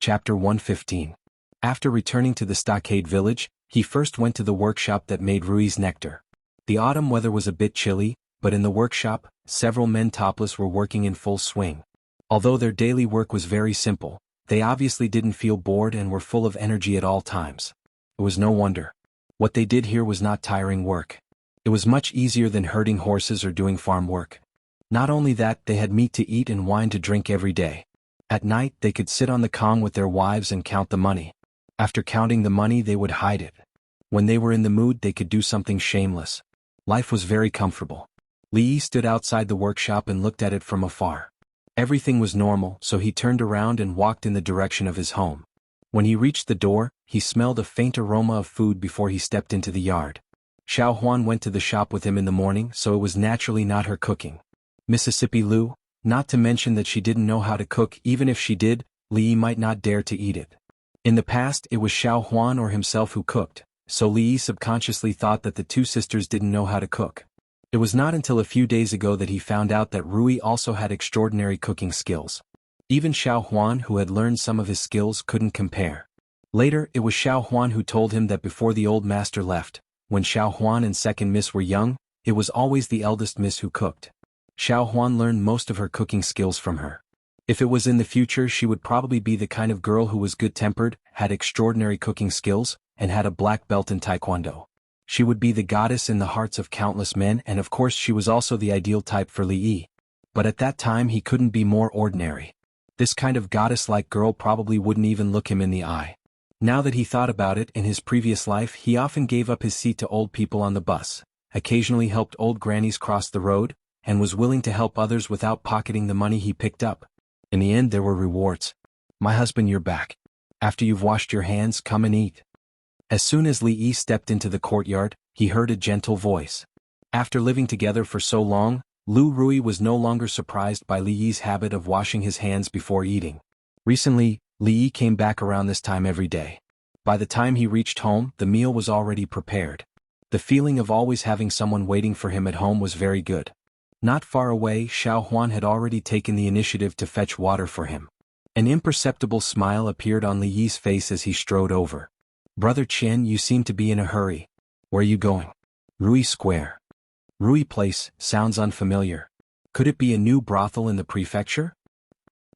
Chapter 115. After returning to the stockade village, he first went to the workshop that made Rui's nectar. The autumn weather was a bit chilly, but in the workshop, several men topless were working in full swing. Although their daily work was very simple, they obviously didn't feel bored and were full of energy at all times. It was no wonder. What they did here was not tiring work. It was much easier than herding horses or doing farm work. Not only that, they had meat to eat and wine to drink every day. At night, they could sit on the kong with their wives and count the money. After counting the money, they would hide it. When they were in the mood, they could do something shameless. Life was very comfortable. Li Yi stood outside the workshop and looked at it from afar. Everything was normal, so he turned around and walked in the direction of his home. When he reached the door, he smelled a faint aroma of food before he stepped into the yard. Xiao Huan went to the shop with him in the morning, so it was naturally not her cooking. Mississippi Lu, not to mention that she didn't know how to cook. Even if she did, Li Yi might not dare to eat it. In the past, it was Xiao Huan or himself who cooked, so Li Yi subconsciously thought that the two sisters didn't know how to cook. It was not until a few days ago that he found out that Rui also had extraordinary cooking skills. Even Xiao Huan, who had learned some of his skills, couldn't compare. Later, it was Xiao Huan who told him that before the old master left, when Xiao Huan and second miss were young, it was always the eldest miss who cooked. Xiao Huan learned most of her cooking skills from her. If it was in the future, she would probably be the kind of girl who was good-tempered, had extraordinary cooking skills, and had a black belt in Taekwondo. She would be the goddess in the hearts of countless men, and of course she was also the ideal type for Li Yi. But at that time he couldn't be more ordinary. This kind of goddess-like girl probably wouldn't even look him in the eye. Now that he thought about it, in his previous life he often gave up his seat to old people on the bus, occasionally helped old grannies cross the road, and was willing to help others without pocketing the money he picked up. In the end there were rewards. "My husband, you're back. After you've washed your hands, come and eat." As soon as Li Yi stepped into the courtyard, he heard a gentle voice. After living together for so long, Lu Rui was no longer surprised by Li Yi's habit of washing his hands before eating. Recently, Li Yi came back around this time every day. By the time he reached home, the meal was already prepared. The feeling of always having someone waiting for him at home was very good. Not far away, Xiao Huan had already taken the initiative to fetch water for him. An imperceptible smile appeared on Li Yi's face as he strode over. "Brother Qian, you seem to be in a hurry. Where are you going?" "Rui Square." Rui Place sounds unfamiliar. Could it be a new brothel in the prefecture?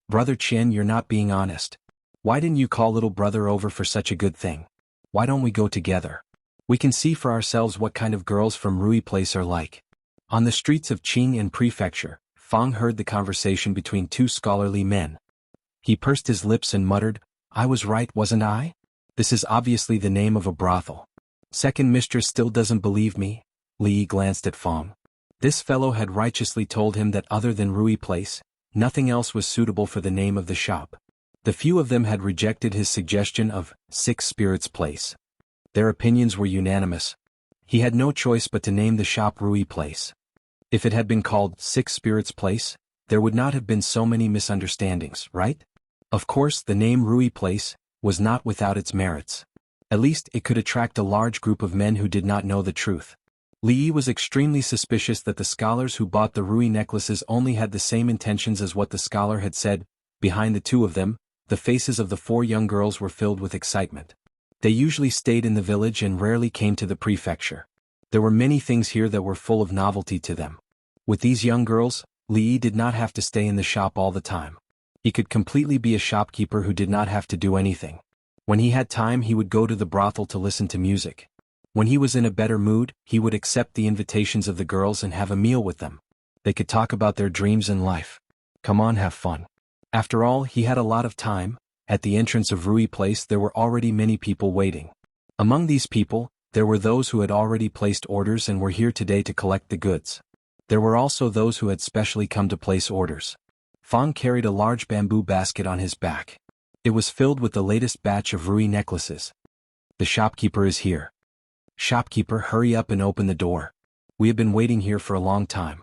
"Brother Qian, you're not being honest. Why didn't you call little brother over for such a good thing? Why don't we go together? We can see for ourselves what kind of girls from Rui Place are like." On the streets of Qing and Prefecture, Fang heard the conversation between two scholarly men. He pursed his lips and muttered, "I was right, wasn't I? This is obviously the name of a brothel. Second mistress still doesn't believe me." Li Yi glanced at Fang. This fellow had righteously told him that other than Rui Place, nothing else was suitable for the name of the shop. The few of them had rejected his suggestion of Six Spirits Place. Their opinions were unanimous. He had no choice but to name the shop Rui Place. If it had been called Six Spirits Place, there would not have been so many misunderstandings, right? Of course, the name Rui Place was not without its merits. At least it could attract a large group of men who did not know the truth. Li Yi was extremely suspicious that the scholars who bought the Rui necklaces only had the same intentions as what the scholar had said. Behind the two of them, the faces of the four young girls were filled with excitement. They usually stayed in the village and rarely came to the prefecture. There were many things here that were full of novelty to them. With these young girls, Li Yi did not have to stay in the shop all the time. He could completely be a shopkeeper who did not have to do anything. When he had time, he would go to the brothel to listen to music. When he was in a better mood, he would accept the invitations of the girls and have a meal with them. They could talk about their dreams and life. Come on, have fun. After all, he had a lot of time. At the entrance of Rui Place there were already many people waiting. Among these people, there were those who had already placed orders and were here today to collect the goods. There were also those who had specially come to place orders. Fang carried a large bamboo basket on his back. It was filled with the latest batch of Rui necklaces. "The shopkeeper is here." "Shopkeeper, hurry up and open the door. We have been waiting here for a long time."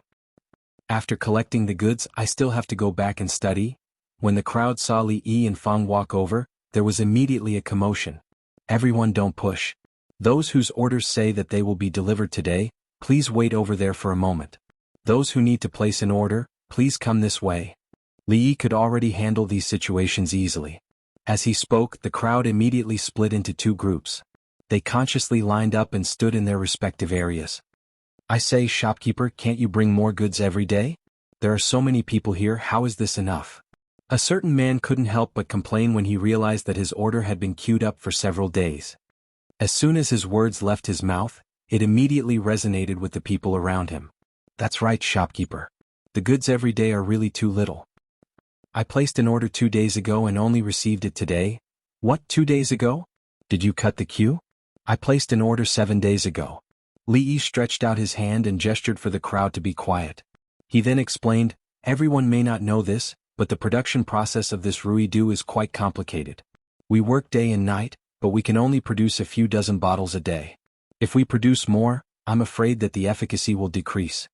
After collecting the goods, I still have to go back and study. When the crowd saw Li Yi and Fang walk over, there was immediately a commotion. "Everyone, don't push. Those whose orders say that they will be delivered today, please wait over there for a moment. Those who need to place an order, please come this way." Li Yi could already handle these situations easily. As he spoke, the crowd immediately split into two groups. They consciously lined up and stood in their respective areas. "I say, shopkeeper, can't you bring more goods every day? There are so many people here, how is this enough?" A certain man couldn't help but complain when he realized that his order had been queued up for several days. As soon as his words left his mouth, it immediately resonated with the people around him. "That's right, shopkeeper. The goods every day are really too little. I placed an order 2 days ago and only received it today." "What, 2 days ago? Did you cut the queue?" "I placed an order 7 days ago." Li Yi stretched out his hand and gestured for the crowd to be quiet. He then explained, "Everyone may not know this, but the production process of this ruidu is quite complicated. We work day and night, but we can only produce a few dozen bottles a day. If we produce more, I'm afraid that the efficacy will decrease."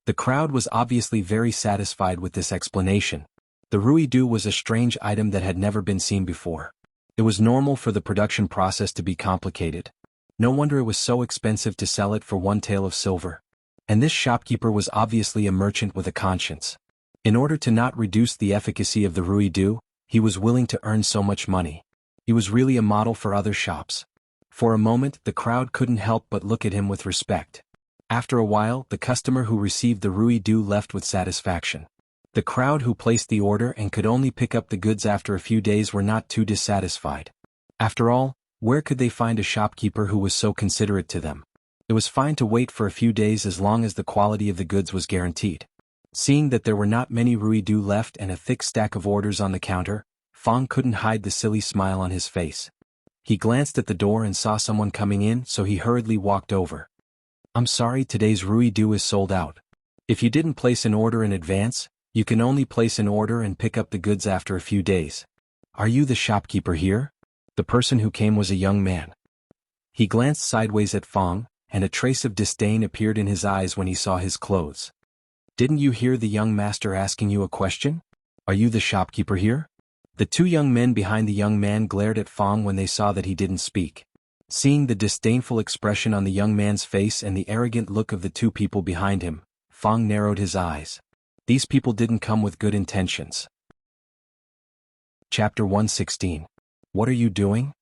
The crowd was obviously very satisfied with this explanation. The ruidu was a strange item that had never been seen before. It was normal for the production process to be complicated. No wonder it was so expensive to sell it for 1 tael of silver. And this shopkeeper was obviously a merchant with a conscience. In order to not reduce the efficacy of the ruidu, he was willing to earn so much money. He was really a model for other shops. For a moment, the crowd couldn't help but look at him with respect. After a while, the customer who received the ruidu left with satisfaction. The crowd who placed the order and could only pick up the goods after a few days were not too dissatisfied. After all, where could they find a shopkeeper who was so considerate to them? It was fine to wait for a few days as long as the quality of the goods was guaranteed. Seeing that there were not many ruidu left and a thick stack of orders on the counter, Fong couldn't hide the silly smile on his face. He glanced at the door and saw someone coming in, so he hurriedly walked over. "I'm sorry, today's ruidu is sold out. If you didn't place an order in advance, you can only place an order and pick up the goods after a few days." "Are you the shopkeeper here?" The person who came was a young man. He glanced sideways at Fong, and a trace of disdain appeared in his eyes when he saw his clothes. "Didn't you hear the young master asking you a question? Are you the shopkeeper here?" The two young men behind the young man glared at Fong when they saw that he didn't speak. Seeing the disdainful expression on the young man's face and the arrogant look of the two people behind him, Fong narrowed his eyes. These people didn't come with good intentions. Chapter 116. What are you doing?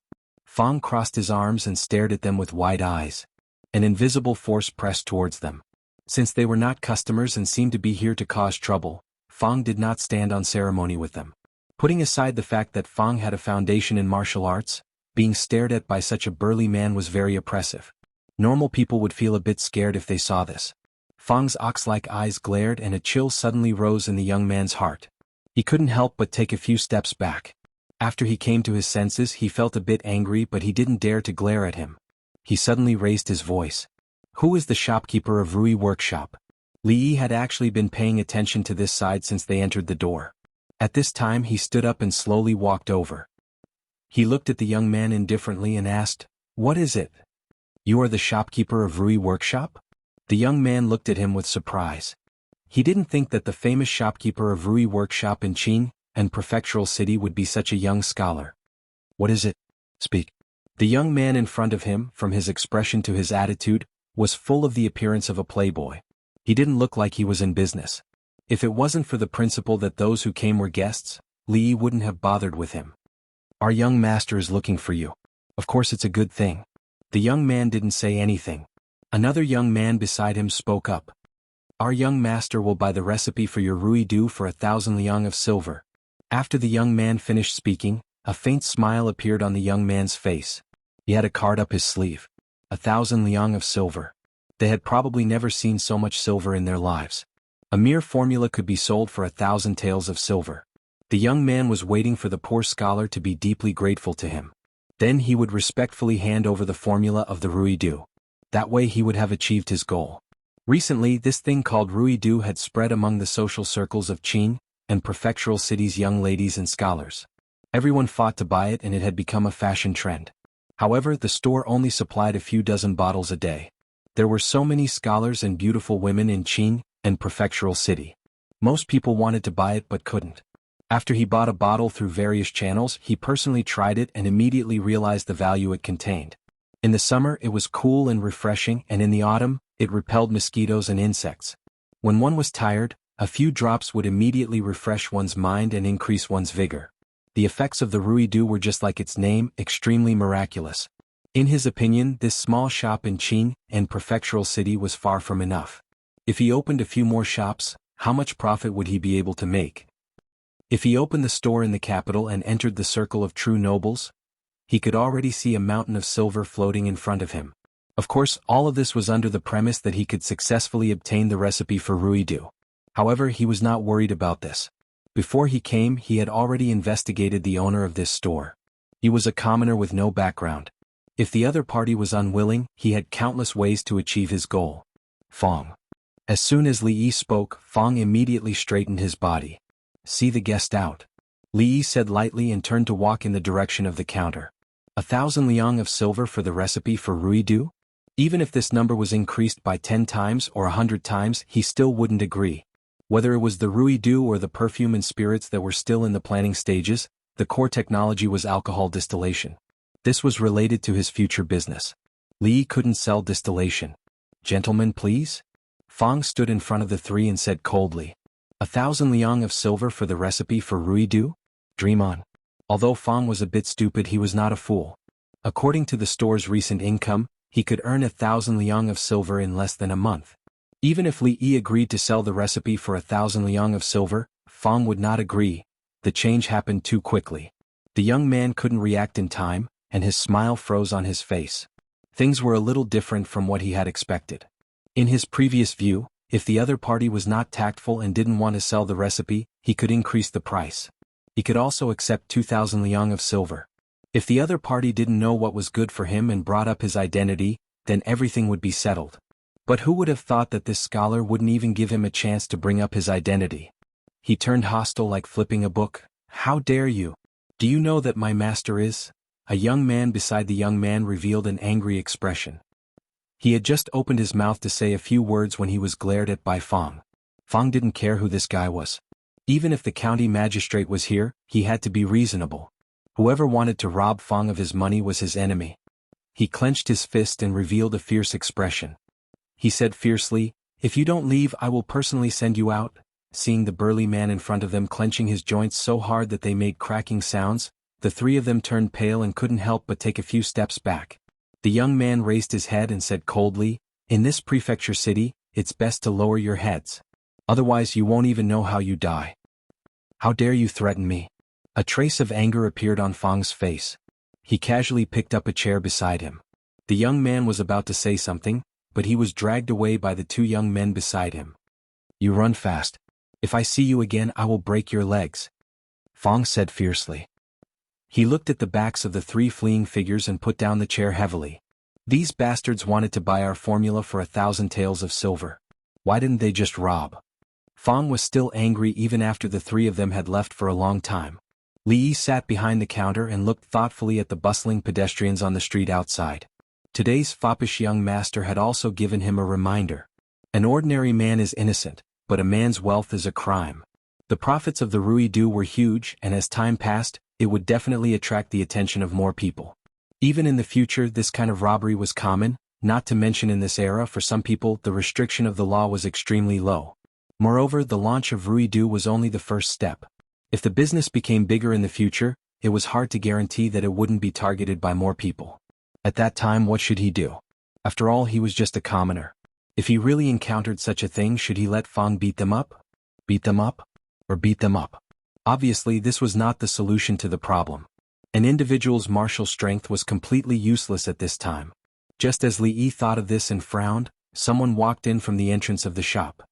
Fong crossed his arms and stared at them with wide eyes. An invisible force pressed towards them. Since they were not customers and seemed to be here to cause trouble, Fong did not stand on ceremony with them. Putting aside the fact that Fong had a foundation in martial arts, being stared at by such a burly man was very oppressive. Normal people would feel a bit scared if they saw this. Fong's ox-like eyes glared and a chill suddenly rose in the young man's heart. He couldn't help but take a few steps back. After he came to his senses, he felt a bit angry, but he didn't dare to glare at him. He suddenly raised his voice. "Who is the shopkeeper of Rui Workshop?" Li Yi had actually been paying attention to this side since they entered the door. At this time he stood up and slowly walked over. He looked at the young man indifferently and asked, "What is it? You are the shopkeeper of Rui Workshop?" The young man looked at him with surprise. He didn't think that the famous shopkeeper of Rui Workshop in Qing and Prefectural City would be such a young scholar. "What is it? Speak." The young man in front of him, from his expression to his attitude, was full of the appearance of a playboy. He didn't look like he was in business. If it wasn't for the principle that those who came were guests, Li Yi wouldn't have bothered with him. "Our young master is looking for you. Of course it's a good thing." The young man didn't say anything. Another young man beside him spoke up. "Our young master will buy the recipe for your ruidu for 1,000 liang of silver." After the young man finished speaking, a faint smile appeared on the young man's face. He had a card up his sleeve. 1,000 liang of silver. They had probably never seen so much silver in their lives. A mere formula could be sold for 1,000 taels of silver. The young man was waiting for the poor scholar to be deeply grateful to him. Then he would respectfully hand over the formula of the ruidu. That way he would have achieved his goal. Recently, this thing called ruidu had spread among the social circles of Qing and Prefectural City's young ladies and scholars. Everyone fought to buy it and it had become a fashion trend. However, the store only supplied a few dozen bottles a day. There were so many scholars and beautiful women in Qing and Prefectural City. Most people wanted to buy it but couldn't. After he bought a bottle through various channels, he personally tried it and immediately realized the value it contained. In the summer it was cool and refreshing, and in the autumn, it repelled mosquitoes and insects. When one was tired, a few drops would immediately refresh one's mind and increase one's vigor. The effects of the ruidu were just like its name, extremely miraculous. In his opinion, this small shop in Qing and prefectural city was far from enough. If he opened a few more shops, how much profit would he be able to make? If he opened the store in the capital and entered the circle of true nobles, he could already see a mountain of silver floating in front of him. Of course, all of this was under the premise that he could successfully obtain the recipe for ruidu. However, he was not worried about this. Before he came, he had already investigated the owner of this store. He was a commoner with no background. If the other party was unwilling, he had countless ways to achieve his goal. Fong. As soon as Li Yi spoke, Fong immediately straightened his body. See the guest out. Li Yi said lightly and turned to walk in the direction of the counter. 1,000 liang of silver for the recipe for ruidu? Even if this number was increased by 10 times or 100 times, he still wouldn't agree. Whether it was the ruidu or the perfume and spirits that were still in the planning stages, the core technology was alcohol distillation. This was related to his future business. Li Yi couldn't sell distillation. Gentlemen, please? Fong stood in front of the three and said coldly. 1,000 liang of silver for the recipe for ruidu? Dream on. Although Fong was a bit stupid, he was not a fool. According to the store's recent income, he could earn 1,000 liang of silver in less than a month. Even if Li Yi agreed to sell the recipe for 1,000 liang of silver, Fong would not agree. The change happened too quickly. The young man couldn't react in time, and his smile froze on his face. Things were a little different from what he had expected. In his previous view, if the other party was not tactful and didn't want to sell the recipe, he could increase the price. He could also accept 2,000 liang of silver. If the other party didn't know what was good for him and brought up his identity, then everything would be settled. But who would have thought that this scholar wouldn't even give him a chance to bring up his identity? He turned hostile like flipping a book. How dare you? Do you know that my master is? A young man beside the young man revealed an angry expression. He had just opened his mouth to say a few words when he was glared at by Fong. Fong didn't care who this guy was. Even if the county magistrate was here, he had to be reasonable. Whoever wanted to rob Fong of his money was his enemy. He clenched his fist and revealed a fierce expression. He said fiercely, "If you don't leave, I will personally send you out." Seeing the burly man in front of them clenching his joints so hard that they made cracking sounds, the three of them turned pale and couldn't help but take a few steps back. The young man raised his head and said coldly, "In this prefecture city, it's best to lower your heads. Otherwise you won't even know how you die. How dare you threaten me?" A trace of anger appeared on Fong's face. He casually picked up a chair beside him. The young man was about to say something, but he was dragged away by the two young men beside him. "You run fast. If I see you again, I will break your legs," Fong said fiercely. He looked at the backs of the three fleeing figures and put down the chair heavily. "These bastards wanted to buy our formula for 1,000 taels of silver. Why didn't they just rob?" Fong was still angry even after the three of them had left for a long time. Li Yi sat behind the counter and looked thoughtfully at the bustling pedestrians on the street outside. Today's foppish young master had also given him a reminder. An ordinary man is innocent, but a man's wealth is a crime. The profits of the ruidu were huge, and as time passed, it would definitely attract the attention of more people. Even in the future, this kind of robbery was common, not to mention in this era for some people the restriction of the law was extremely low. Moreover, the launch of ruidu was only the first step. If the business became bigger in the future, it was hard to guarantee that it wouldn't be targeted by more people. At that time, what should he do? After all, he was just a commoner. If he really encountered such a thing, should he let Fong beat them up? Beat them up? Or beat them up? Obviously, this was not the solution to the problem. An individual's martial strength was completely useless at this time. Just as Li Yi thought of this and frowned, someone walked in from the entrance of the shop.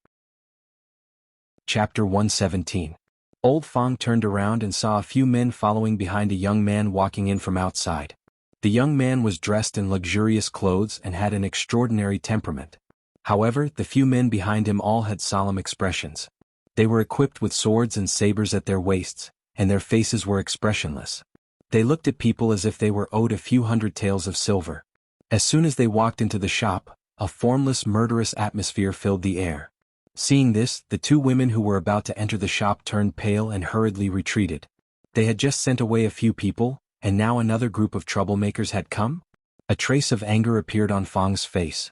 Chapter 117. Old Fong turned around and saw a few men following behind a young man walking in from outside. The young man was dressed in luxurious clothes and had an extraordinary temperament. However, the few men behind him all had solemn expressions. They were equipped with swords and sabers at their waists, and their faces were expressionless. They looked at people as if they were owed a few hundred taels of silver. As soon as they walked into the shop, a formless, murderous atmosphere filled the air. Seeing this, the two women who were about to enter the shop turned pale and hurriedly retreated. They had just sent away a few people, and now another group of troublemakers had come? A trace of anger appeared on Fong's face.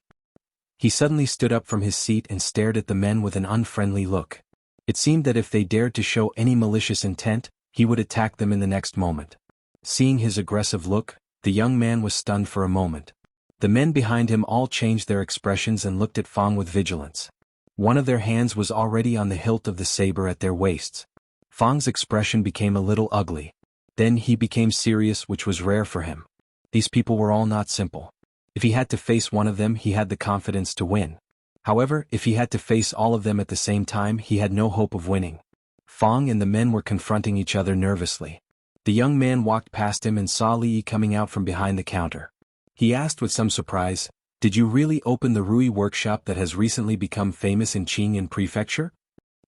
He suddenly stood up from his seat and stared at the men with an unfriendly look. It seemed that if they dared to show any malicious intent, he would attack them in the next moment. Seeing his aggressive look, the young man was stunned for a moment. The men behind him all changed their expressions and looked at Fang with vigilance. One of their hands was already on the hilt of the saber at their waists. Fang's expression became a little ugly. Then he became serious, which was rare for him. These people were all not simple. If he had to face one of them, he had the confidence to win. However, if he had to face all of them at the same time, he had no hope of winning. Fang and the men were confronting each other nervously. The young man walked past him and saw Li Yi coming out from behind the counter. He asked with some surprise, "Did you really open the Rui workshop that has recently become famous in Qingyan Prefecture?"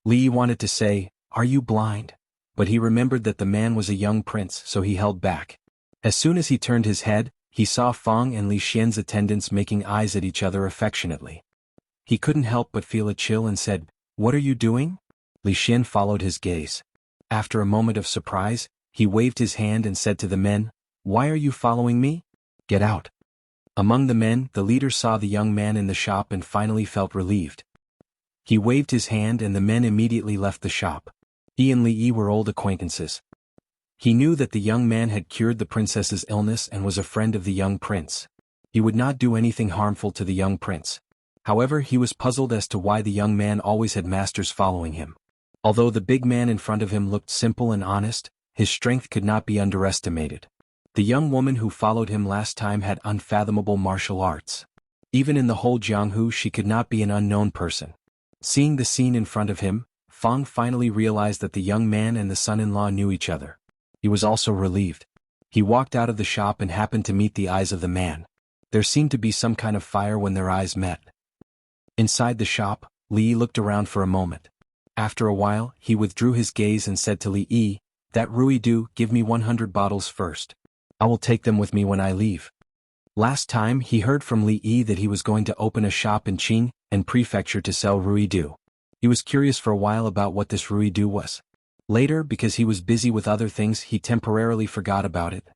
Li Yi wanted to say, "Are you blind?" But he remembered that the man was a young prince, so he held back. As soon as he turned his head, he saw Fang and Li Xian's attendants making eyes at each other affectionately. He couldn't help but feel a chill and said, "What are you doing?" Li Xian followed his gaze. After a moment of surprise, he waved his hand and said to the men, "Why are you following me? Get out." Among the men, the leader saw the young man in the shop and finally felt relieved. He waved his hand and the men immediately left the shop. He and Li Yi were old acquaintances. He knew that the young man had cured the princess's illness and was a friend of the young prince. He would not do anything harmful to the young prince. However, he was puzzled as to why the young man always had masters following him. Although the big man in front of him looked simple and honest, his strength could not be underestimated. The young woman who followed him last time had unfathomable martial arts. Even in the whole Jianghu she could not be an unknown person. Seeing the scene in front of him, Fang finally realized that the young man and the son-in-law knew each other. He was also relieved. He walked out of the shop and happened to meet the eyes of the man. There seemed to be some kind of fire when their eyes met. Inside the shop, Li Yi looked around for a moment. After a while, he withdrew his gaze and said to Li Yi, "That Rui do, give me 100 bottles first. I will take them with me when I leave." Last time he heard from Li Yi that he was going to open a shop in Qing and Prefecture to sell Rui do. He was curious for a while about what this Rui do was. Later, because he was busy with other things, he temporarily forgot about it.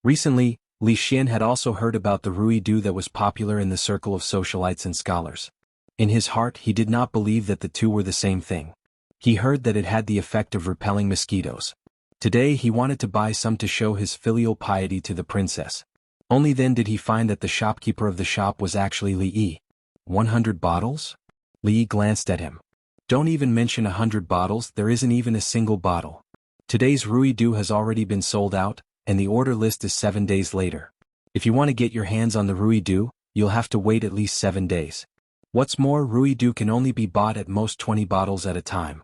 Recently, Li Xian had also heard about the Rui do that was popular in the circle of socialites and scholars. In his heart he did not believe that the two were the same thing. He heard that it had the effect of repelling mosquitoes. Today he wanted to buy some to show his filial piety to the princess. Only then did he find that the shopkeeper of the shop was actually Li Yi. 100 bottles? Li Yi glanced at him. Don't even mention 100 bottles, there isn't even a single bottle. Today's Rui do has already been sold out, and the order list is 7 days later. If you want to get your hands on the Rui do, you'll have to wait at least 7 days. What's more, Rui do can only be bought at most 20 bottles at a time.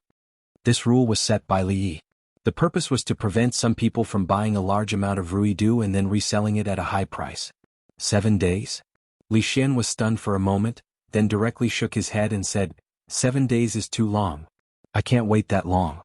This rule was set by Li Yi. The purpose was to prevent some people from buying a large amount of Rui do and then reselling it at a high price. 7 days? Li Xian was stunned for a moment, then directly shook his head and said, 7 days is too long. I can't wait that long.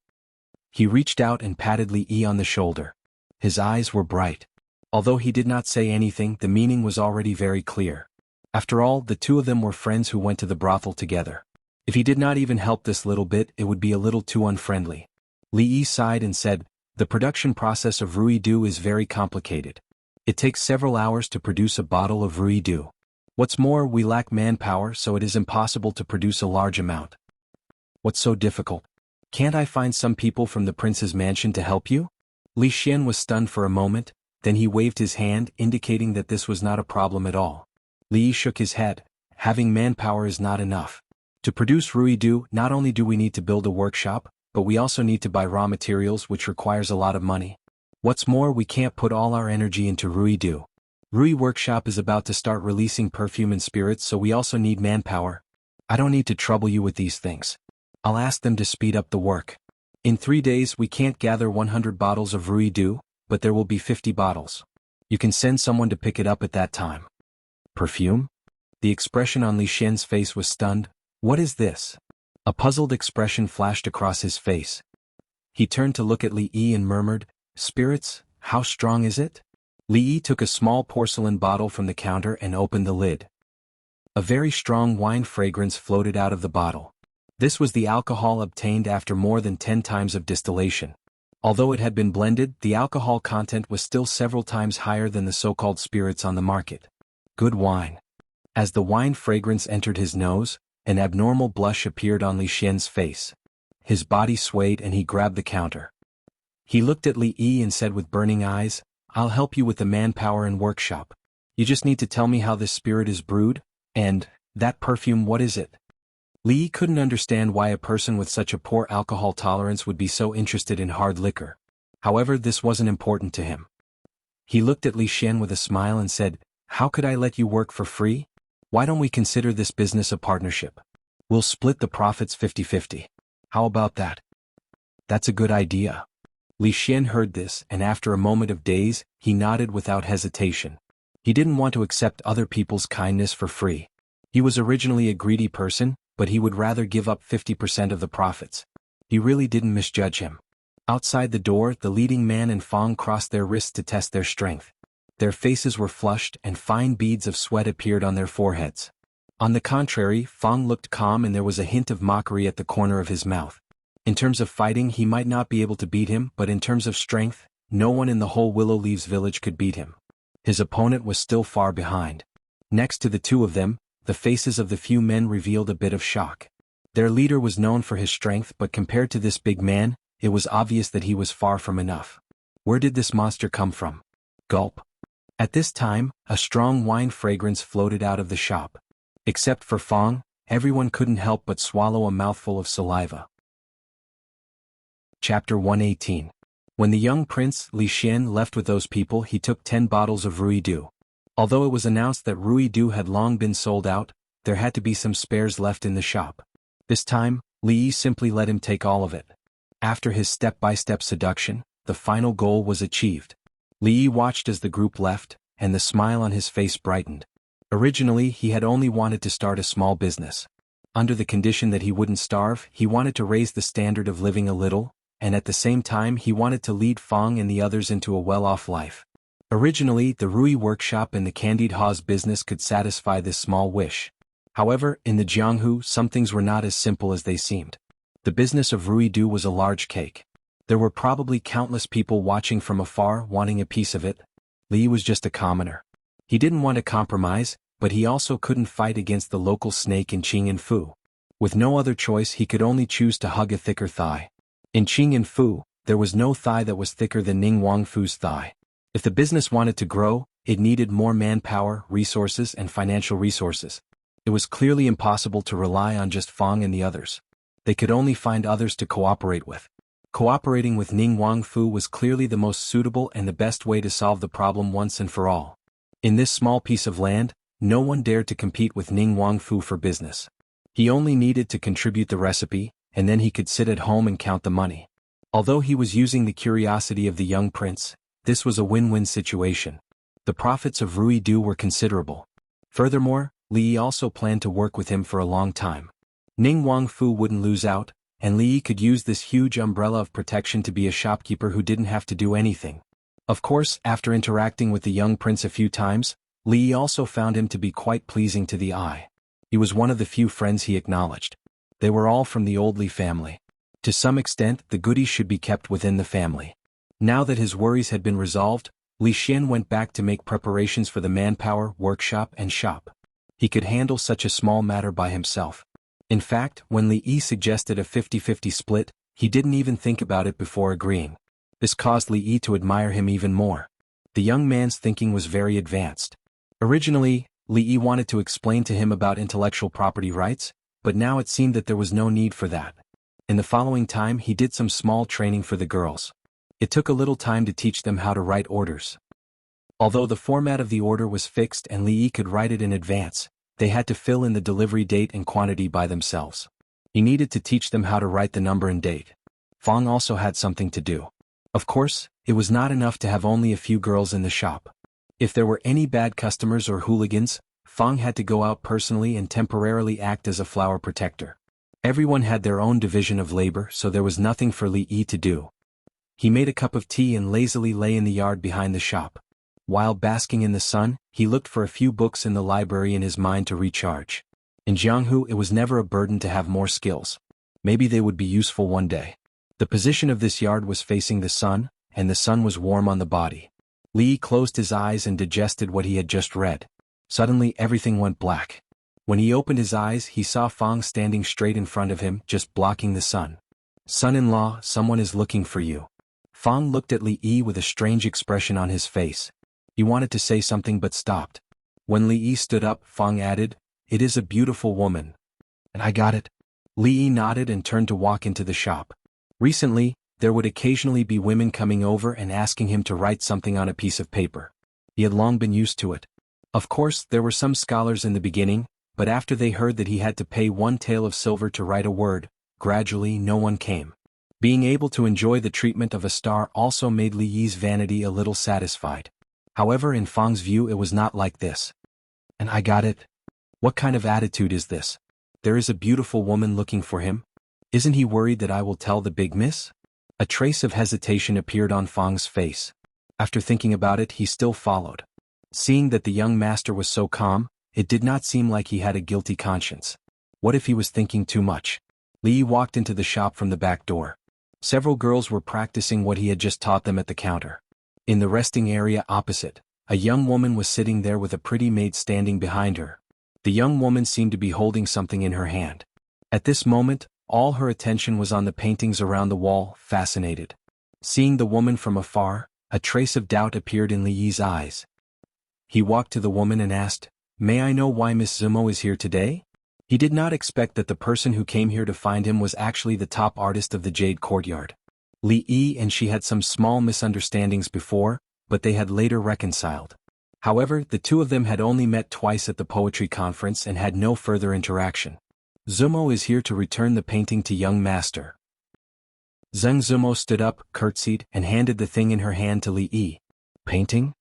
He reached out and patted Li Yi on the shoulder. His eyes were bright. Although he did not say anything, the meaning was already very clear. After all, the two of them were friends who went to the brothel together. If he did not even help this little bit, it would be a little too unfriendly. Li Yi sighed and said, "The production process of Rui do is very complicated. It takes several hours to produce a bottle of Rui do. What's more, we lack manpower, so it is impossible to produce a large amount." "What's so difficult? Can't I find some people from the prince's mansion to help you?" Li Xian was stunned for a moment, then he waved his hand, indicating that this was not a problem at all. Li Yi shook his head. Having manpower is not enough. To produce Rui do, not only do we need to build a workshop, but we also need to buy raw materials, which requires a lot of money. What's more, we can't put all our energy into Rui do. Rui workshop is about to start releasing perfume and spirits, so we also need manpower. I don't need to trouble you with these things. I'll ask them to speed up the work. In 3 days we can't gather 100 bottles of Rui do, but there will be 50 bottles. You can send someone to pick it up at that time. Perfume? The expression on Li Xian's face was stunned. What is this? A puzzled expression flashed across his face. He turned to look at Li Yi and murmured, "Spirits, how strong is it?" Li Yi took a small porcelain bottle from the counter and opened the lid. A very strong wine fragrance floated out of the bottle. This was the alcohol obtained after more than 10 times of distillation. Although it had been blended, the alcohol content was still several times higher than the so-called spirits on the market. Good wine. As the wine fragrance entered his nose, an abnormal blush appeared on Li Xian's face. His body swayed and he grabbed the counter. He looked at Li Yi and said with burning eyes, "I'll help you with the manpower and workshop. You just need to tell me how this spirit is brewed, and, that perfume, what is it?" Li Yi couldn't understand why a person with such a poor alcohol tolerance would be so interested in hard liquor. However, this wasn't important to him. He looked at Li Xian with a smile and said, "How could I let you work for free? Why don't we consider this business a partnership? We'll split the profits 50-50. How about that?" "That's a good idea." Li Xian heard this, and after a moment of daze, he nodded without hesitation. He didn't want to accept other people's kindness for free. He was originally a greedy person, but he would rather give up 50% of the profits. He really didn't misjudge him. Outside the door, the leading man and Fang crossed their wrists to test their strength. Their faces were flushed and fine beads of sweat appeared on their foreheads. On the contrary, Fang looked calm and there was a hint of mockery at the corner of his mouth. In terms of fighting, he might not be able to beat him, but in terms of strength, no one in the whole Willow Leaves village could beat him. His opponent was still far behind. Next to the two of them, the faces of the few men revealed a bit of shock. Their leader was known for his strength, but compared to this big man, it was obvious that he was far from enough. Where did this monster come from? Gulp. At this time, a strong wine fragrance floated out of the shop. Except for Fang, everyone couldn't help but swallow a mouthful of saliva. Chapter 118. When the young prince, Li Xian, left with those people, he took 10 bottles of Ruidu. Although it was announced that Ruidu had long been sold out, there had to be some spares left in the shop. This time, Li Yi simply let him take all of it. After his step-by-step seduction, the final goal was achieved. Li Yi watched as the group left, and the smile on his face brightened. Originally, he had only wanted to start a small business. Under the condition that he wouldn't starve, he wanted to raise the standard of living a little, and at the same time he wanted to lead Fang and the others into a well-off life. Originally, the Rui workshop and the candied Ha's business could satisfy this small wish. However, in the Jianghu, some things were not as simple as they seemed. The business of Ruidu was a large cake. There were probably countless people watching from afar wanting a piece of it. Li was just a commoner. He didn't want to compromise, but he also couldn't fight against the local snake in Qing and Fu. With no other choice, he could only choose to hug a thicker thigh. In Qing and Fu, there was no thigh that was thicker than Ning Wangfu's thigh. If the business wanted to grow, it needed more manpower, resources, and financial resources. It was clearly impossible to rely on just Fang and the others. They could only find others to cooperate with. Cooperating with Ning Wangfu was clearly the most suitable and the best way to solve the problem once and for all. In this small piece of land, no one dared to compete with Ning Wangfu for business. He only needed to contribute the recipe, and then he could sit at home and count the money. Although he was using the curiosity of the young prince, this was a win-win situation. The profits of Ruidu were considerable. Furthermore, Li Yi also planned to work with him for a long time. Ning Wangfu wouldn't lose out, and Li Yi could use this huge umbrella of protection to be a shopkeeper who didn't have to do anything. Of course, after interacting with the young prince a few times, Li Yi also found him to be quite pleasing to the eye. He was one of the few friends he acknowledged. They were all from the old Li family. To some extent, the goodies should be kept within the family. Now that his worries had been resolved, Li Xian went back to make preparations for the manpower, workshop, and shop. He could handle such a small matter by himself. In fact, when Li Yi suggested a 50-50 split, he didn't even think about it before agreeing. This caused Li Yi to admire him even more. The young man's thinking was very advanced. Originally, Li Yi wanted to explain to him about intellectual property rights, but now it seemed that there was no need for that. In the following time, he did some small training for the girls. It took a little time to teach them how to write orders. Although the format of the order was fixed and Li Yi could write it in advance, they had to fill in the delivery date and quantity by themselves. He needed to teach them how to write the number and date. Fang also had something to do. Of course, it was not enough to have only a few girls in the shop. If there were any bad customers or hooligans, Fang had to go out personally and temporarily act as a flower protector. Everyone had their own division of labor, so there was nothing for Li Yi to do. He made a cup of tea and lazily lay in the yard behind the shop. While basking in the sun, he looked for a few books in the library in his mind to recharge. In Jianghu, it was never a burden to have more skills. Maybe they would be useful one day. The position of this yard was facing the sun, and the sun was warm on the body. Li Yi closed his eyes and digested what he had just read. Suddenly everything went black. When he opened his eyes, he saw Fang standing straight in front of him, just blocking the sun. "Son-in-law, someone is looking for you." Fang looked at Li Yi with a strange expression on his face. He wanted to say something but stopped. When Li Yi stood up, Fang added, "It is a beautiful woman." "And I got it." Li Yi nodded and turned to walk into the shop. Recently, there would occasionally be women coming over and asking him to write something on a piece of paper. He had long been used to it. Of course, there were some scholars in the beginning, but after they heard that he had to pay 1 tael of silver to write a word, gradually no one came. Being able to enjoy the treatment of a star also made Li Yi's vanity a little satisfied. However, in Fang's view it was not like this. "And I got it? What kind of attitude is this? There is a beautiful woman looking for him? Isn't he worried that I will tell the big miss?" A trace of hesitation appeared on Fang's face. After thinking about it, he still followed. Seeing that the young master was so calm, it did not seem like he had a guilty conscience. What if he was thinking too much? Li Yi walked into the shop from the back door. Several girls were practicing what he had just taught them at the counter. In the resting area opposite, a young woman was sitting there with a pretty maid standing behind her. The young woman seemed to be holding something in her hand. At this moment, all her attention was on the paintings around the wall, fascinated. Seeing the woman from afar, a trace of doubt appeared in Li Yi's eyes. He walked to the woman and asked, "May I know why Miss Zumo is here today?" He did not expect that the person who came here to find him was actually the top artist of the Jade Courtyard. Li Yi and she had some small misunderstandings before, but they had later reconciled. However, the two of them had only met twice at the poetry conference and had no further interaction. "Zumo is here to return the painting to young master." Zheng Zumo stood up, curtsied, and handed the thing in her hand to Li Yi. "Painting?"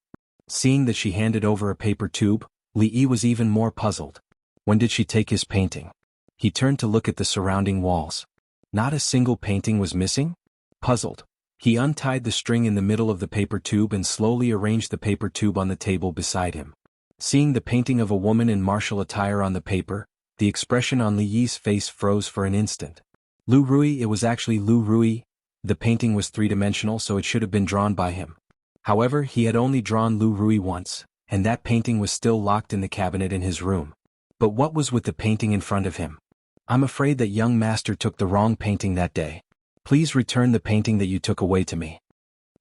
Seeing that she handed over a paper tube, Li Yi was even more puzzled. When did she take his painting? He turned to look at the surrounding walls. Not a single painting was missing? Puzzled, he untied the string in the middle of the paper tube and slowly arranged the paper tube on the table beside him. Seeing the painting of a woman in martial attire on the paper, the expression on Li Yi's face froze for an instant. Lu Rui. It was actually Lu Rui. The painting was three-dimensional, so it should have been drawn by him. However, he had only drawn Lu Rui once, and that painting was still locked in the cabinet in his room. But what was with the painting in front of him? "I'm afraid that young master took the wrong painting that day. Please return the painting that you took away to me."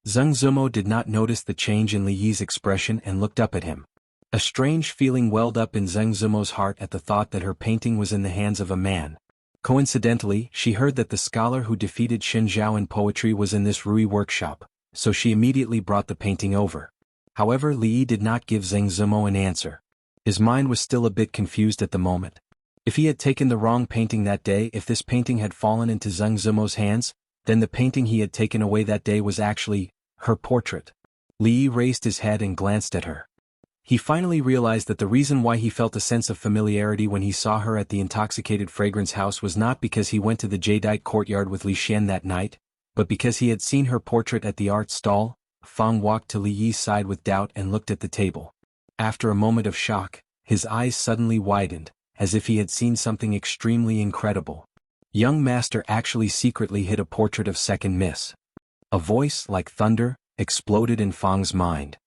Zheng Zumo did not notice the change in Li Yi's expression and looked up at him. A strange feeling welled up in Zheng Zumo's heart at the thought that her painting was in the hands of a man. Coincidentally, she heard that the scholar who defeated Xin Zhao in poetry was in this Rui workshop, so she immediately brought the painting over. However, Li Yi did not give Zheng Zumo an answer. His mind was still a bit confused at the moment. If he had taken the wrong painting that day, if this painting had fallen into Zheng Zumo's hands, then the painting he had taken away that day was actually her portrait. Li Yi raised his head and glanced at her. He finally realized that the reason why he felt a sense of familiarity when he saw her at the intoxicated fragrance house was not because he went to the Jadeite courtyard with Li Xian that night, but because he had seen her portrait at the art stall. Fang walked to Li Yi's side with doubt and looked at the table. After a moment of shock, his eyes suddenly widened, as if he had seen something extremely incredible. Young master actually secretly hid a portrait of second miss. A voice, like thunder, exploded in Fang's mind.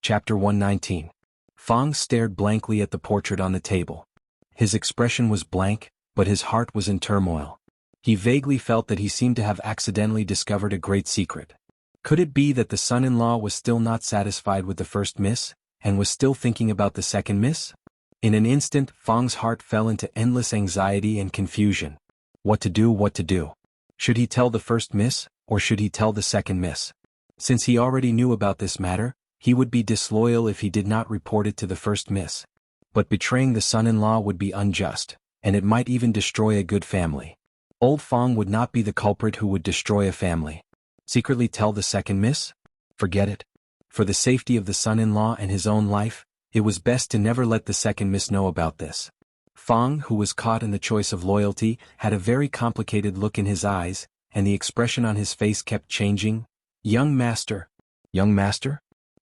Chapter 119. Fang stared blankly at the portrait on the table. His expression was blank, but his heart was in turmoil. He vaguely felt that he seemed to have accidentally discovered a great secret. Could it be that the son-in-law was still not satisfied with the first miss, and was still thinking about the second miss? In an instant, Fang's heart fell into endless anxiety and confusion. What to do, what to do? Should he tell the first miss, or should he tell the second miss? Since he already knew about this matter, he would be disloyal if he did not report it to the first miss. But betraying the son-in-law would be unjust, and it might even destroy a good family. Old Fang would not be the culprit who would destroy a family. Secretly tell the second miss? Forget it. For the safety of the son-in-law and his own life, it was best to never let the second miss know about this. Fang, who was caught in the choice of loyalty, had a very complicated look in his eyes, and the expression on his face kept changing. Young master. Young master?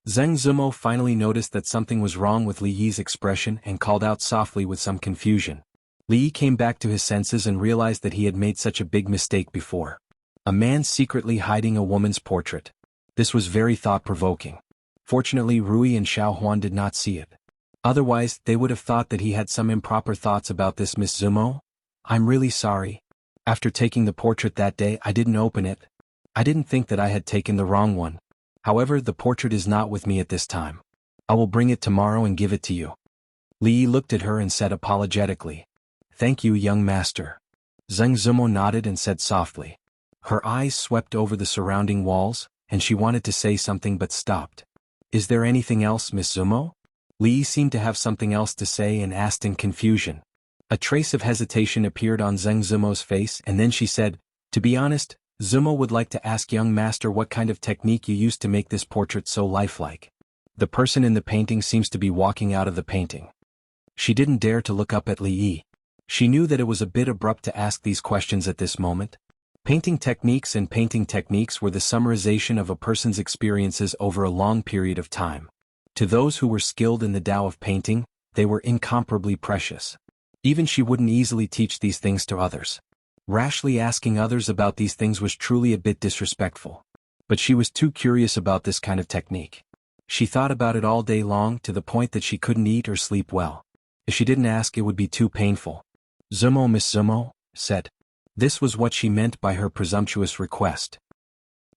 Zheng Zumo finally noticed that something was wrong with Li Yi's expression and called out softly with some confusion. Li Yi came back to his senses and realized that he had made such a big mistake before. A man secretly hiding a woman's portrait. This was very thought-provoking. Fortunately, Rui and Xiao Huan did not see it. Otherwise, they would have thought that he had some improper thoughts about this Miss Zumo. "I'm really sorry. After taking the portrait that day, I didn't open it." I didn't think that I had taken the wrong one. However, the portrait is not with me at this time. I will bring it tomorrow and give it to you. Li Yi looked at her and said apologetically, "Thank you, young master." Zheng Zumo nodded and said softly. Her eyes swept over the surrounding walls, and she wanted to say something but stopped. "Is there anything else, Miss Zumo?" Li Yi seemed to have something else to say and asked in confusion. A trace of hesitation appeared on Zheng Zumo's face, and then she said, "To be honest, Zumo would like to ask young master what kind of technique you used to make this portrait so lifelike. The person in the painting seems to be walking out of the painting." She didn't dare to look up at Li Yi. She knew that it was a bit abrupt to ask these questions at this moment. Painting techniques were the summarization of a person's experiences over a long period of time. To those who were skilled in the Tao of painting, they were incomparably precious. Even she wouldn't easily teach these things to others. Rashly asking others about these things was truly a bit disrespectful. But she was too curious about this kind of technique. She thought about it all day long to the point that she couldn't eat or sleep well. If she didn't ask, it would be too painful. "Zumo, Miss Zumo," said. This was what she meant by her presumptuous request.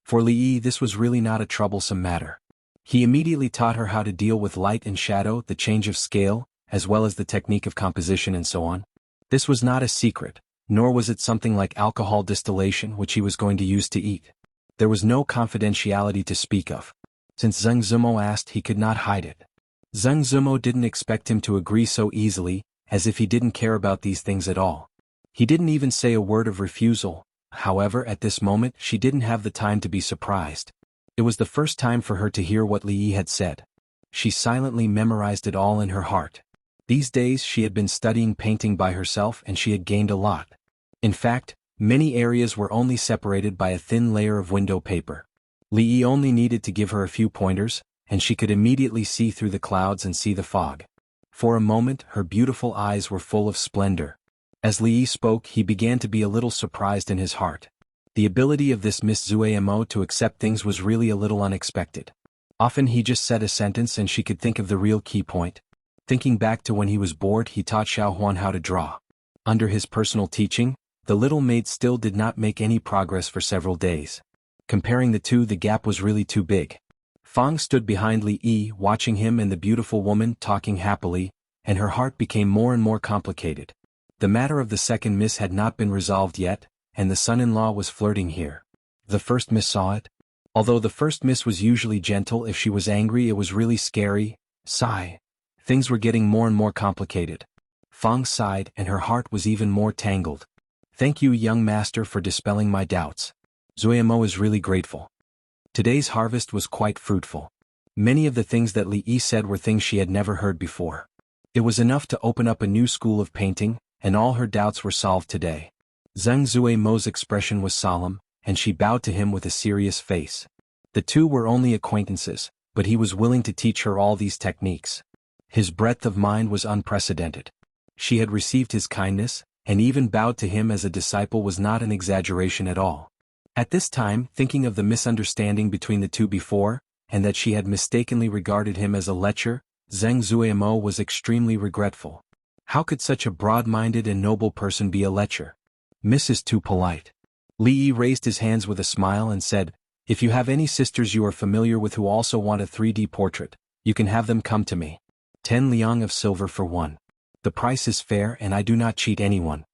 For Li Yi, this was really not a troublesome matter. He immediately taught her how to deal with light and shadow, the change of scale, as well as the technique of composition and so on. This was not a secret, nor was it something like alcohol distillation which he was going to use to eat. There was no confidentiality to speak of. Since Zheng Zumo asked, he could not hide it. Zheng Zumo didn't expect him to agree so easily, as if he didn't care about these things at all. He didn't even say a word of refusal. However, at this moment she didn't have the time to be surprised. It was the first time for her to hear what Li Yi had said. She silently memorized it all in her heart. These days she had been studying painting by herself and she had gained a lot. In fact, many areas were only separated by a thin layer of window paper. Li Yi only needed to give her a few pointers, and she could immediately see through the clouds and see the fog. For a moment her beautiful eyes were full of splendor. As Li Yi spoke, he began to be a little surprised in his heart. The ability of this Miss Zuemo to accept things was really a little unexpected. Often he just said a sentence and she could think of the real key point. Thinking back to when he was bored, he taught Xiao Huan how to draw. Under his personal teaching, the little maid still did not make any progress for several days. Comparing the two, the gap was really too big. Fang stood behind Li Yi, watching him and the beautiful woman talking happily, and her heart became more and more complicated. The matter of the second miss had not been resolved yet, and the son-in-law was flirting here. The first miss saw it. Although the first miss was usually gentle, if she was angry it was really scary. Sigh. Things were getting more and more complicated. Fang sighed and her heart was even more tangled. "Thank you, young master, for dispelling my doubts. Zuemo is really grateful." Today's harvest was quite fruitful. Many of the things that Li Yi said were things she had never heard before. It was enough to open up a new school of painting, and all her doubts were solved today. Zheng Zuemo's expression was solemn, and she bowed to him with a serious face. The two were only acquaintances, but he was willing to teach her all these techniques. His breadth of mind was unprecedented. She had received his kindness, and even bowed to him as a disciple was not an exaggeration at all. At this time, thinking of the misunderstanding between the two before, and that she had mistakenly regarded him as a lecher, Zheng Zuemo was extremely regretful. How could such a broad-minded and noble person be a lecher? Miss is too polite. Li Yi raised his hands with a smile and said, "If you have any sisters you are familiar with who also want a 3D portrait, you can have them come to me. 10 liang of silver for one. The price is fair and I do not cheat anyone.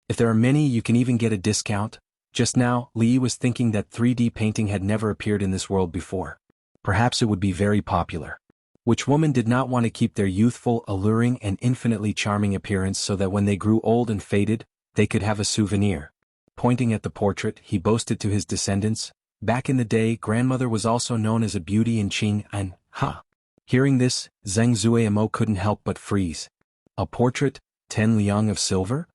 If there are many, you can even get a discount." Just now, Li Yi was thinking that 3D painting had never appeared in this world before. Perhaps it would be very popular. Which woman did not want to keep their youthful, alluring and infinitely charming appearance so that when they grew old and faded, they could have a souvenir? Pointing at the portrait, he boasted to his descendants, "Back in the day, grandmother was also known as a beauty in Qing and ha." Hearing this, Zheng Zuemo couldn't help but freeze. A portrait, 10 liang of silver?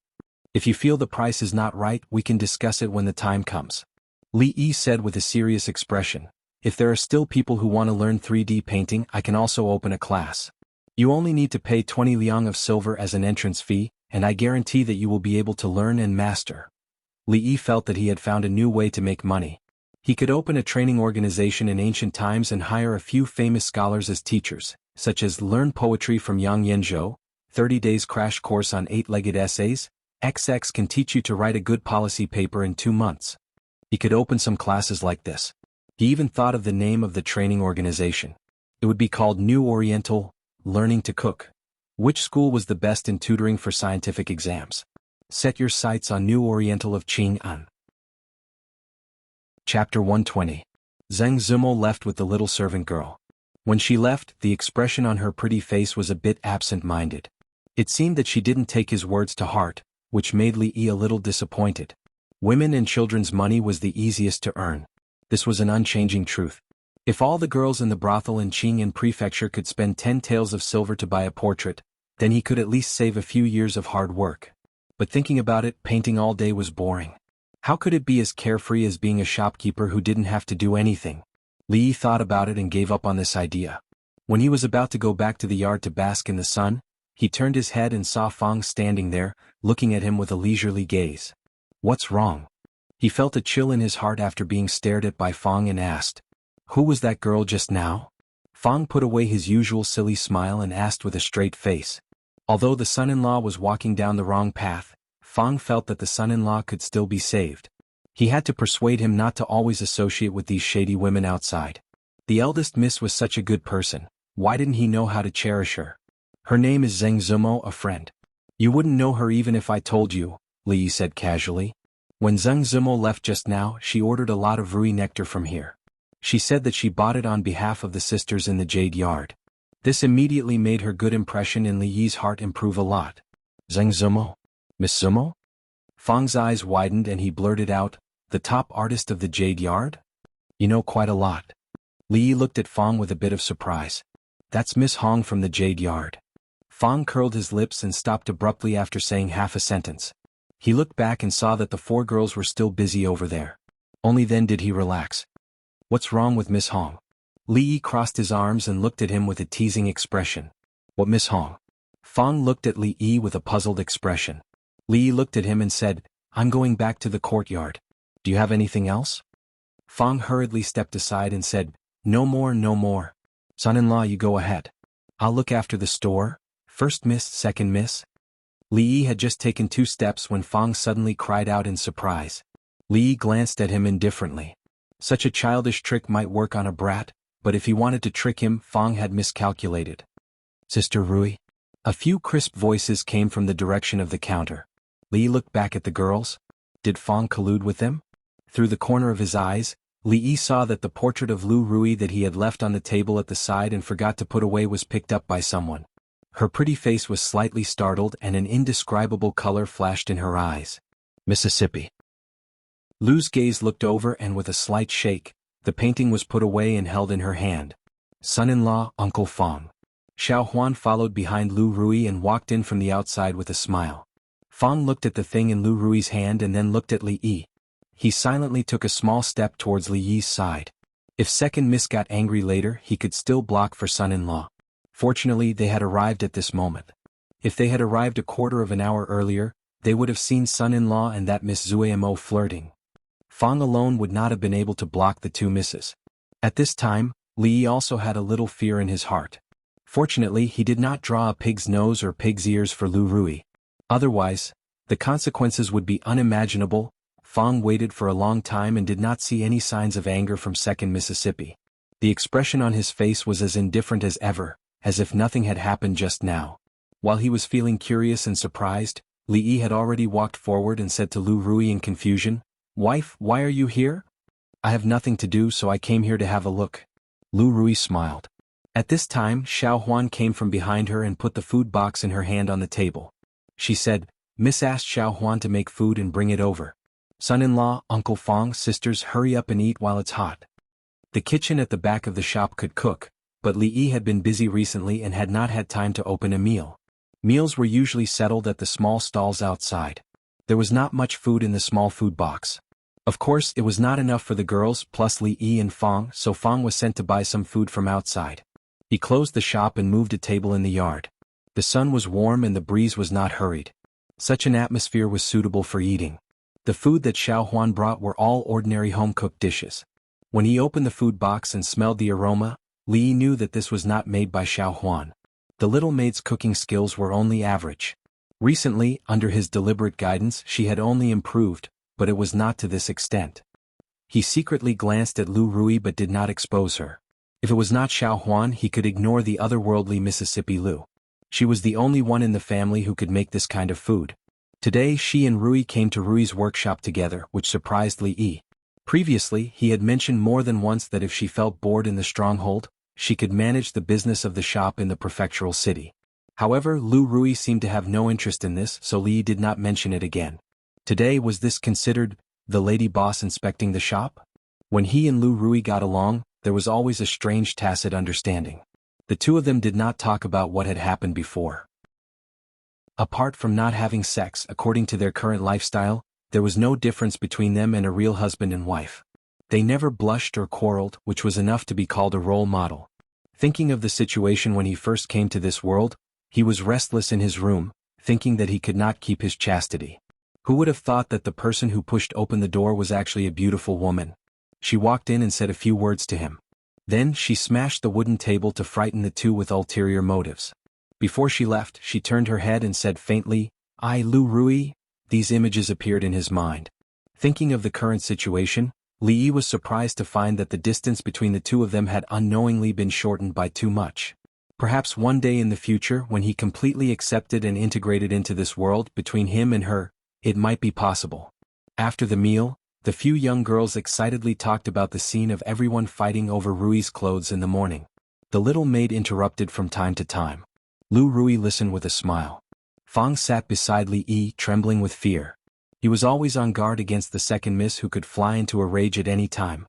If you feel the price is not right, we can discuss it when the time comes. Li Yi said with a serious expression. "If there are still people who want to learn 3D painting, I can also open a class. You only need to pay 20 liang of silver as an entrance fee, and I guarantee that you will be able to learn and master." Li Yi felt that he had found a new way to make money. He could open a training organization in ancient times and hire a few famous scholars as teachers, such as Learn Poetry from Yang Yanzhou, 30 days crash course on 8-legged essays, XX can teach you to write a good policy paper in 2 months. He could open some classes like this. He even thought of the name of the training organization. It would be called New Oriental Learning to Cook. Which school was the best in tutoring for scientific exams? Set your sights on New Oriental of Qing'an. Chapter 120. Zheng Zumo left with the little servant girl. When she left, the expression on her pretty face was a bit absent-minded. It seemed that she didn't take his words to heart, which made Li Yi a little disappointed. Women and children's money was the easiest to earn. This was an unchanging truth. If all the girls in the brothel in Qing'an Prefecture could spend 10 taels of silver to buy a portrait, then he could at least save a few years of hard work. But thinking about it, painting all day was boring. How could it be as carefree as being a shopkeeper who didn't have to do anything? Li Yi thought about it and gave up on this idea. When he was about to go back to the yard to bask in the sun, he turned his head and saw Fang standing there, looking at him with a leisurely gaze. What's wrong? He felt a chill in his heart after being stared at by Fang and asked, "Who was that girl just now?" Fang put away his usual silly smile and asked with a straight face. Although the son-in-law was walking down the wrong path, Fang felt that the son-in-law could still be saved. He had to persuade him not to always associate with these shady women outside. The eldest miss was such a good person, why didn't he know how to cherish her? Her name is Zheng Zumo, a friend. You wouldn't know her even if I told you, Li Yi said casually. When Zheng Zumo left just now, she ordered a lot of rui nectar from here. She said that she bought it on behalf of the sisters in the Jade Yard. This immediately made her good impression in Li Yi's heart improve a lot. Zheng Zumo? Miss Zumo? Fang's eyes widened and he blurted out, the top artist of the Jade Yard? You know quite a lot. Li Yi looked at Fang with a bit of surprise. That's Miss Hong from the Jade Yard. Fang curled his lips and stopped abruptly after saying half a sentence. He looked back and saw that the 4 girls were still busy over there. Only then did he relax. What's wrong with Miss Hong? Li Yi crossed his arms and looked at him with a teasing expression. What Miss Hong? Fang looked at Li Yi with a puzzled expression. Li Yi looked at him and said, I'm going back to the courtyard. Do you have anything else? Fang hurriedly stepped aside and said, No more, no more. Son-in-law, you go ahead. I'll look after the store. First miss, second miss. Li Yi had just taken 2 steps when Fang suddenly cried out in surprise. Li Yi glanced at him indifferently. Such a childish trick might work on a brat, but if he wanted to trick him, Fang had miscalculated. Sister Rui? A few crisp voices came from the direction of the counter. Li Yi looked back at the girls. Did Fang collude with them? Through the corner of his eyes, Li Yi saw that the portrait of Lu Rui that he had left on the table at the side and forgot to put away was picked up by someone. Her pretty face was slightly startled and an indescribable color flashed in her eyes. Mississippi. Lu's gaze looked over and with a slight shake, the painting was put away and held in her hand. Son-in-law, Uncle Fang. Xiao Huan followed behind Lu Rui and walked in from the outside with a smile. Fang looked at the thing in Lu Rui's hand and then looked at Li Yi. He silently took a small step towards Li Yi's side. If second miss got angry later, he could still block for son-in-law. Fortunately, they had arrived at this moment. If they had arrived a quarter of an hour earlier, they would have seen son-in-law and that Miss Zuemo flirting. Fang alone would not have been able to block the 2 misses. At this time, Li Yi also had a little fear in his heart. Fortunately, he did not draw a pig's nose or pig's ears for Lu Rui. Otherwise, the consequences would be unimaginable. Fang waited for a long time and did not see any signs of anger from second Mississippi. The expression on his face was as indifferent as ever, as if nothing had happened just now. While he was feeling curious and surprised, Li Yi had already walked forward and said to Lu Rui in confusion, Wife, why are you here? I have nothing to do, so I came here to have a look. Lu Rui smiled. At this time, Xiao Huan came from behind her and put the food box in her hand on the table. She said, Miss asked Xiao Huan to make food and bring it over. Son-in-law, Uncle Fang, sisters, hurry up and eat while it's hot. The kitchen at the back of the shop could cook, but Li Yi had been busy recently and had not had time to open a meal. Meals were usually settled at the small stalls outside. There was not much food in the small food box. Of course, it was not enough for the girls plus Li Yi and Fang, so Fang was sent to buy some food from outside. He closed the shop and moved a table in the yard. The sun was warm and the breeze was not hurried. Such an atmosphere was suitable for eating. The food that Xiao Huan brought were all ordinary home-cooked dishes. When he opened the food box and smelled the aroma, Li Yi knew that this was not made by Xiao Huan. The little maid's cooking skills were only average. Recently, under his deliberate guidance, she had only improved, but it was not to this extent. He secretly glanced at Lu Rui but did not expose her. If it was not Xiao Huan, he could ignore the otherworldly Mississippi Lu. She was the only one in the family who could make this kind of food. Today she and Rui came to Rui's workshop together, which surprised Li Yi. Previously, he had mentioned more than once that if she felt bored in the stronghold, she could manage the business of the shop in the prefectural city. However, Lu Rui seemed to have no interest in this, so Li Yi did not mention it again. Today, was this considered the lady boss inspecting the shop? When he and Lu Rui got along, there was always a strange tacit understanding. The two of them did not talk about what had happened before. Apart from not having sex according to their current lifestyle, there was no difference between them and a real husband and wife. They never blushed or quarreled, which was enough to be called a role model. Thinking of the situation when he first came to this world, he was restless in his room, thinking that he could not keep his chastity. Who would have thought that the person who pushed open the door was actually a beautiful woman? She walked in and said a few words to him. Then she smashed the wooden table to frighten the two with ulterior motives. Before she left, she turned her head and said faintly, "I, Lu Rui." These images appeared in his mind. Thinking of the current situation, Li Yi was surprised to find that the distance between the two of them had unknowingly been shortened by too much. Perhaps one day in the future, when he completely accepted and integrated into this world between him and her, it might be possible. After the meal, the few young girls excitedly talked about the scene of everyone fighting over Rui's clothes in the morning. The little maid interrupted from time to time. Lu Rui listened with a smile. Fang sat beside Li Yi, trembling with fear. He was always on guard against the second miss who could fly into a rage at any time.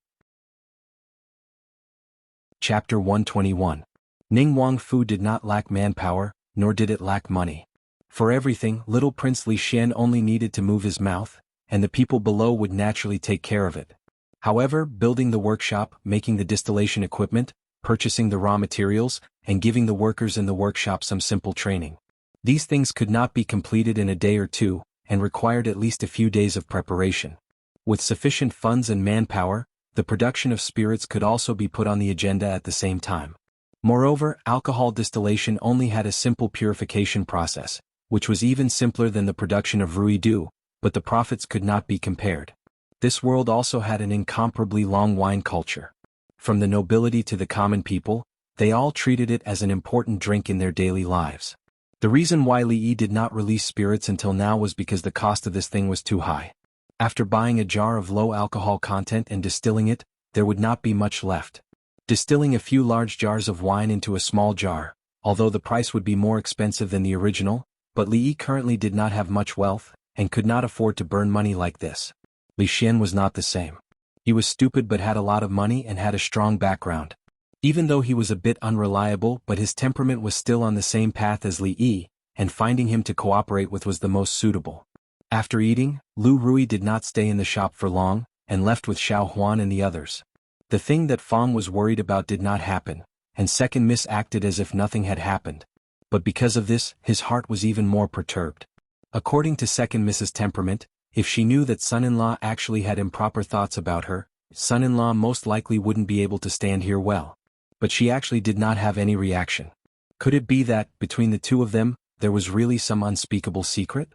Chapter 121. Ning Wang Fu did not lack manpower, nor did it lack money. For everything, little Prince Li Xian only needed to move his mouth, and the people below would naturally take care of it. However, building the workshop, making the distillation equipment, purchasing the raw materials, and giving the workers in the workshop some simple training. These things could not be completed in a day or two, and required at least a few days of preparation. With sufficient funds and manpower, the production of spirits could also be put on the agenda at the same time. Moreover, alcohol distillation only had a simple purification process, which was even simpler than the production of ruidu, but the profits could not be compared. This world also had an incomparably long wine culture. From the nobility to the common people, they all treated it as an important drink in their daily lives. The reason why Li Yi did not release spirits until now was because the cost of this thing was too high. After buying a jar of low alcohol content and distilling it, there would not be much left. Distilling a few large jars of wine into a small jar, although the price would be more expensive than the original, but Li Yi currently did not have much wealth, and could not afford to burn money like this. Li Xian was not the same. He was stupid but had a lot of money and had a strong background. Even though he was a bit unreliable, but his temperament was still on the same path as Li Yi, and finding him to cooperate with was the most suitable. After eating, Lu Rui did not stay in the shop for long, and left with Xiao Huan and the others. The thing that Fang was worried about did not happen, and Second Miss acted as if nothing had happened. But because of this, his heart was even more perturbed. According to Second Miss's temperament, if she knew that son-in-law actually had improper thoughts about her, son-in-law most likely wouldn't be able to stand here well. But she actually did not have any reaction. Could it be that, between the two of them, there was really some unspeakable secret?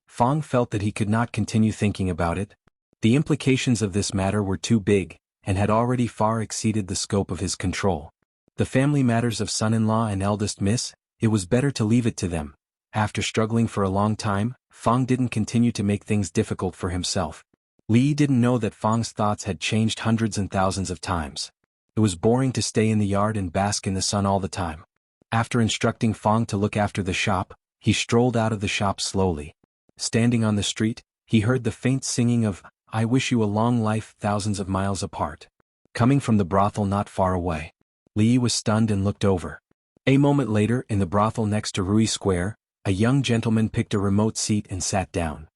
Fang felt that he could not continue thinking about it. The implications of this matter were too big, and had already far exceeded the scope of his control. The family matters of son-in-law and eldest miss, it was better to leave it to them. After struggling for a long time, Fang didn't continue to make things difficult for himself. Li Yi didn't know that Fang's thoughts had changed hundreds and thousands of times. It was boring to stay in the yard and bask in the sun all the time. After instructing Fang to look after the shop, he strolled out of the shop slowly. Standing on the street, he heard the faint singing of, "I wish you a long life," thousands of miles apart. Coming from the brothel not far away. Li Yi was stunned and looked over. A moment later, in the brothel next to Rui Square, a young gentleman picked a remote seat and sat down.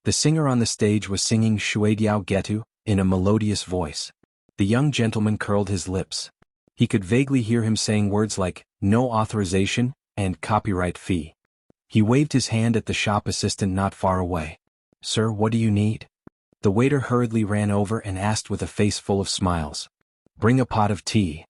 The singer on the stage was singing Shuidiao Getu, in a melodious voice. The young gentleman curled his lips. He could vaguely hear him saying words like, "no authorization," and "copyright fee." He waved his hand at the shop assistant not far away. "Sir, what do you need?" The waiter hurriedly ran over and asked with a face full of smiles. "Bring a pot of tea."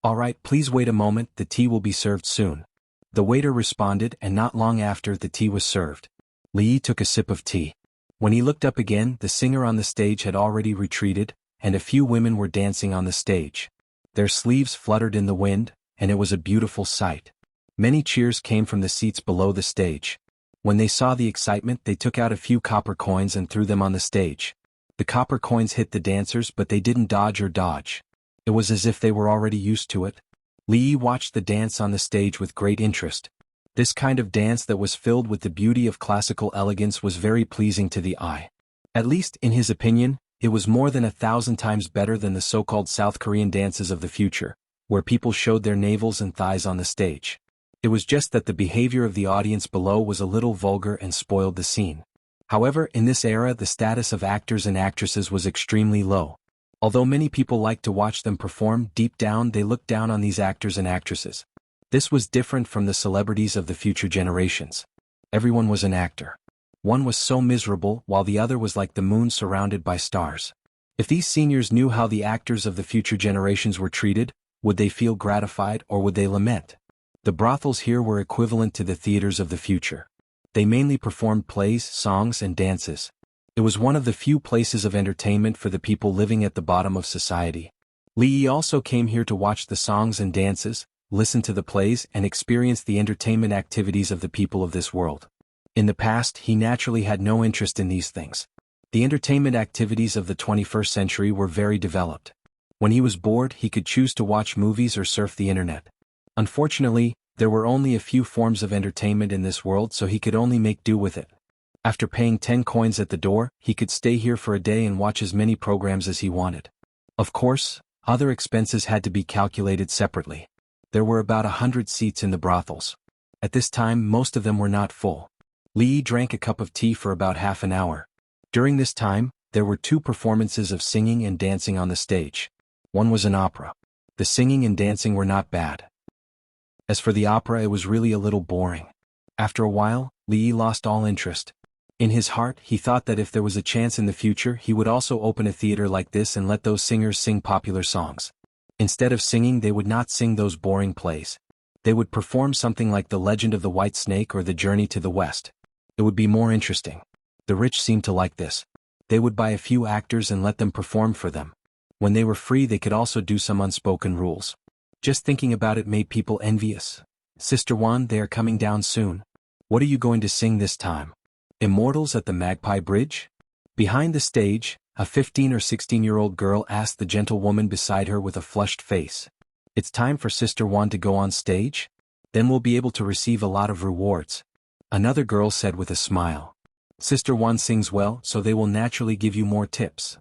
"All right, please wait a moment, the tea will be served soon." The waiter responded, and not long after the tea was served. Li Yi took a sip of tea. When he looked up again, the singer on the stage had already retreated, and a few women were dancing on the stage. Their sleeves fluttered in the wind, and it was a beautiful sight. Many cheers came from the seats below the stage. When they saw the excitement, they took out a few copper coins and threw them on the stage. The copper coins hit the dancers, but they didn't dodge or dodge. It was as if they were already used to it. Li Yi watched the dance on the stage with great interest. This kind of dance that was filled with the beauty of classical elegance was very pleasing to the eye. At least, in his opinion, it was more than 1,000 times better than the so-called South Korean dances of the future, where people showed their navels and thighs on the stage. It was just that the behavior of the audience below was a little vulgar and spoiled the scene. However, in this era the status of actors and actresses was extremely low. Although many people liked to watch them perform, deep down they looked down on these actors and actresses. This was different from the celebrities of the future generations. Everyone was an actor. One was so miserable, while the other was like the moon surrounded by stars. If these seniors knew how the actors of the future generations were treated, would they feel gratified or would they lament? The brothels here were equivalent to the theaters of the future. They mainly performed plays, songs, and dances. It was one of the few places of entertainment for the people living at the bottom of society. Li Yi also came here to watch the songs and dances, listen to the plays, and experience the entertainment activities of the people of this world. In the past, he naturally had no interest in these things. The entertainment activities of the 21st century were very developed. When he was bored, he could choose to watch movies or surf the internet. Unfortunately, there were only a few forms of entertainment in this world, so he could only make do with it. After paying 10 coins at the door, he could stay here for a day and watch as many programs as he wanted. Of course, other expenses had to be calculated separately. There were about 100 seats in the brothels. At this time, most of them were not full. Li Yi drank a cup of tea for about half an hour. During this time, there were 2 performances of singing and dancing on the stage. One was an opera. The singing and dancing were not bad. As for the opera, it was really a little boring. After a while, Li Yi lost all interest. In his heart, he thought that if there was a chance in the future, he would also open a theater like this and let those singers sing popular songs. Instead of singing, they would not sing those boring plays. They would perform something like The Legend of the White Snake or The Journey to the West. It would be more interesting. The rich seemed to like this. They would buy a few actors and let them perform for them. When they were free, they could also do some unspoken rules. Just thinking about it made people envious. Sister Wan, they are coming down soon. What are you going to sing this time? Immortals at the Magpie Bridge? Behind the stage, a 15 or 16-year-old girl asked the gentlewoman beside her with a flushed face. It's time for Sister Wan to go on stage? Then we'll be able to receive a lot of rewards. Another girl said with a smile. Sister Wan sings well, so they will naturally give you more tips.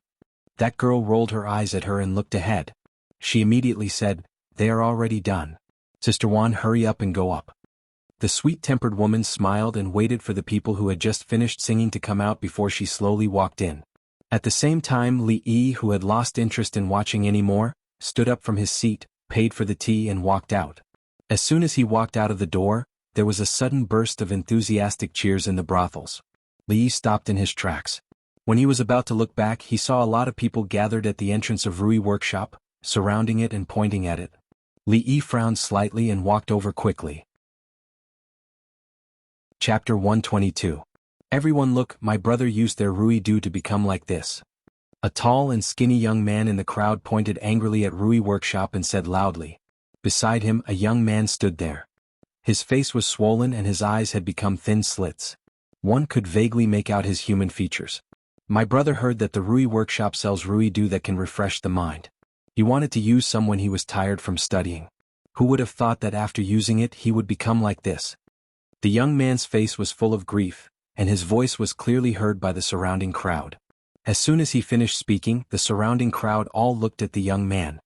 That girl rolled her eyes at her and looked ahead. She immediately said, they are already done. Sister Wan, hurry up and go up. The sweet-tempered woman smiled and waited for the people who had just finished singing to come out before she slowly walked in. At the same time, Li Yi, who had lost interest in watching anymore, stood up from his seat, paid for the tea and walked out. As soon as he walked out of the door, there was a sudden burst of enthusiastic cheers in the brothels. Li Yi stopped in his tracks. When he was about to look back, he saw a lot of people gathered at the entrance of Rui workshop, surrounding it and pointing at it. Li Yi frowned slightly and walked over quickly. Chapter 122. Everyone look, my brother used their Rui-do to become like this. A tall and skinny young man in the crowd pointed angrily at Rui workshop and said loudly. Beside him, a young man stood there. His face was swollen and his eyes had become thin slits. One could vaguely make out his human features. My brother heard that the Rui workshop sells Rui-do that can refresh the mind. He wanted to use some when he was tired from studying. Who would have thought that after using it he would become like this? The young man's face was full of grief, and his voice was clearly heard by the surrounding crowd. As soon as he finished speaking, the surrounding crowd all looked at the young man.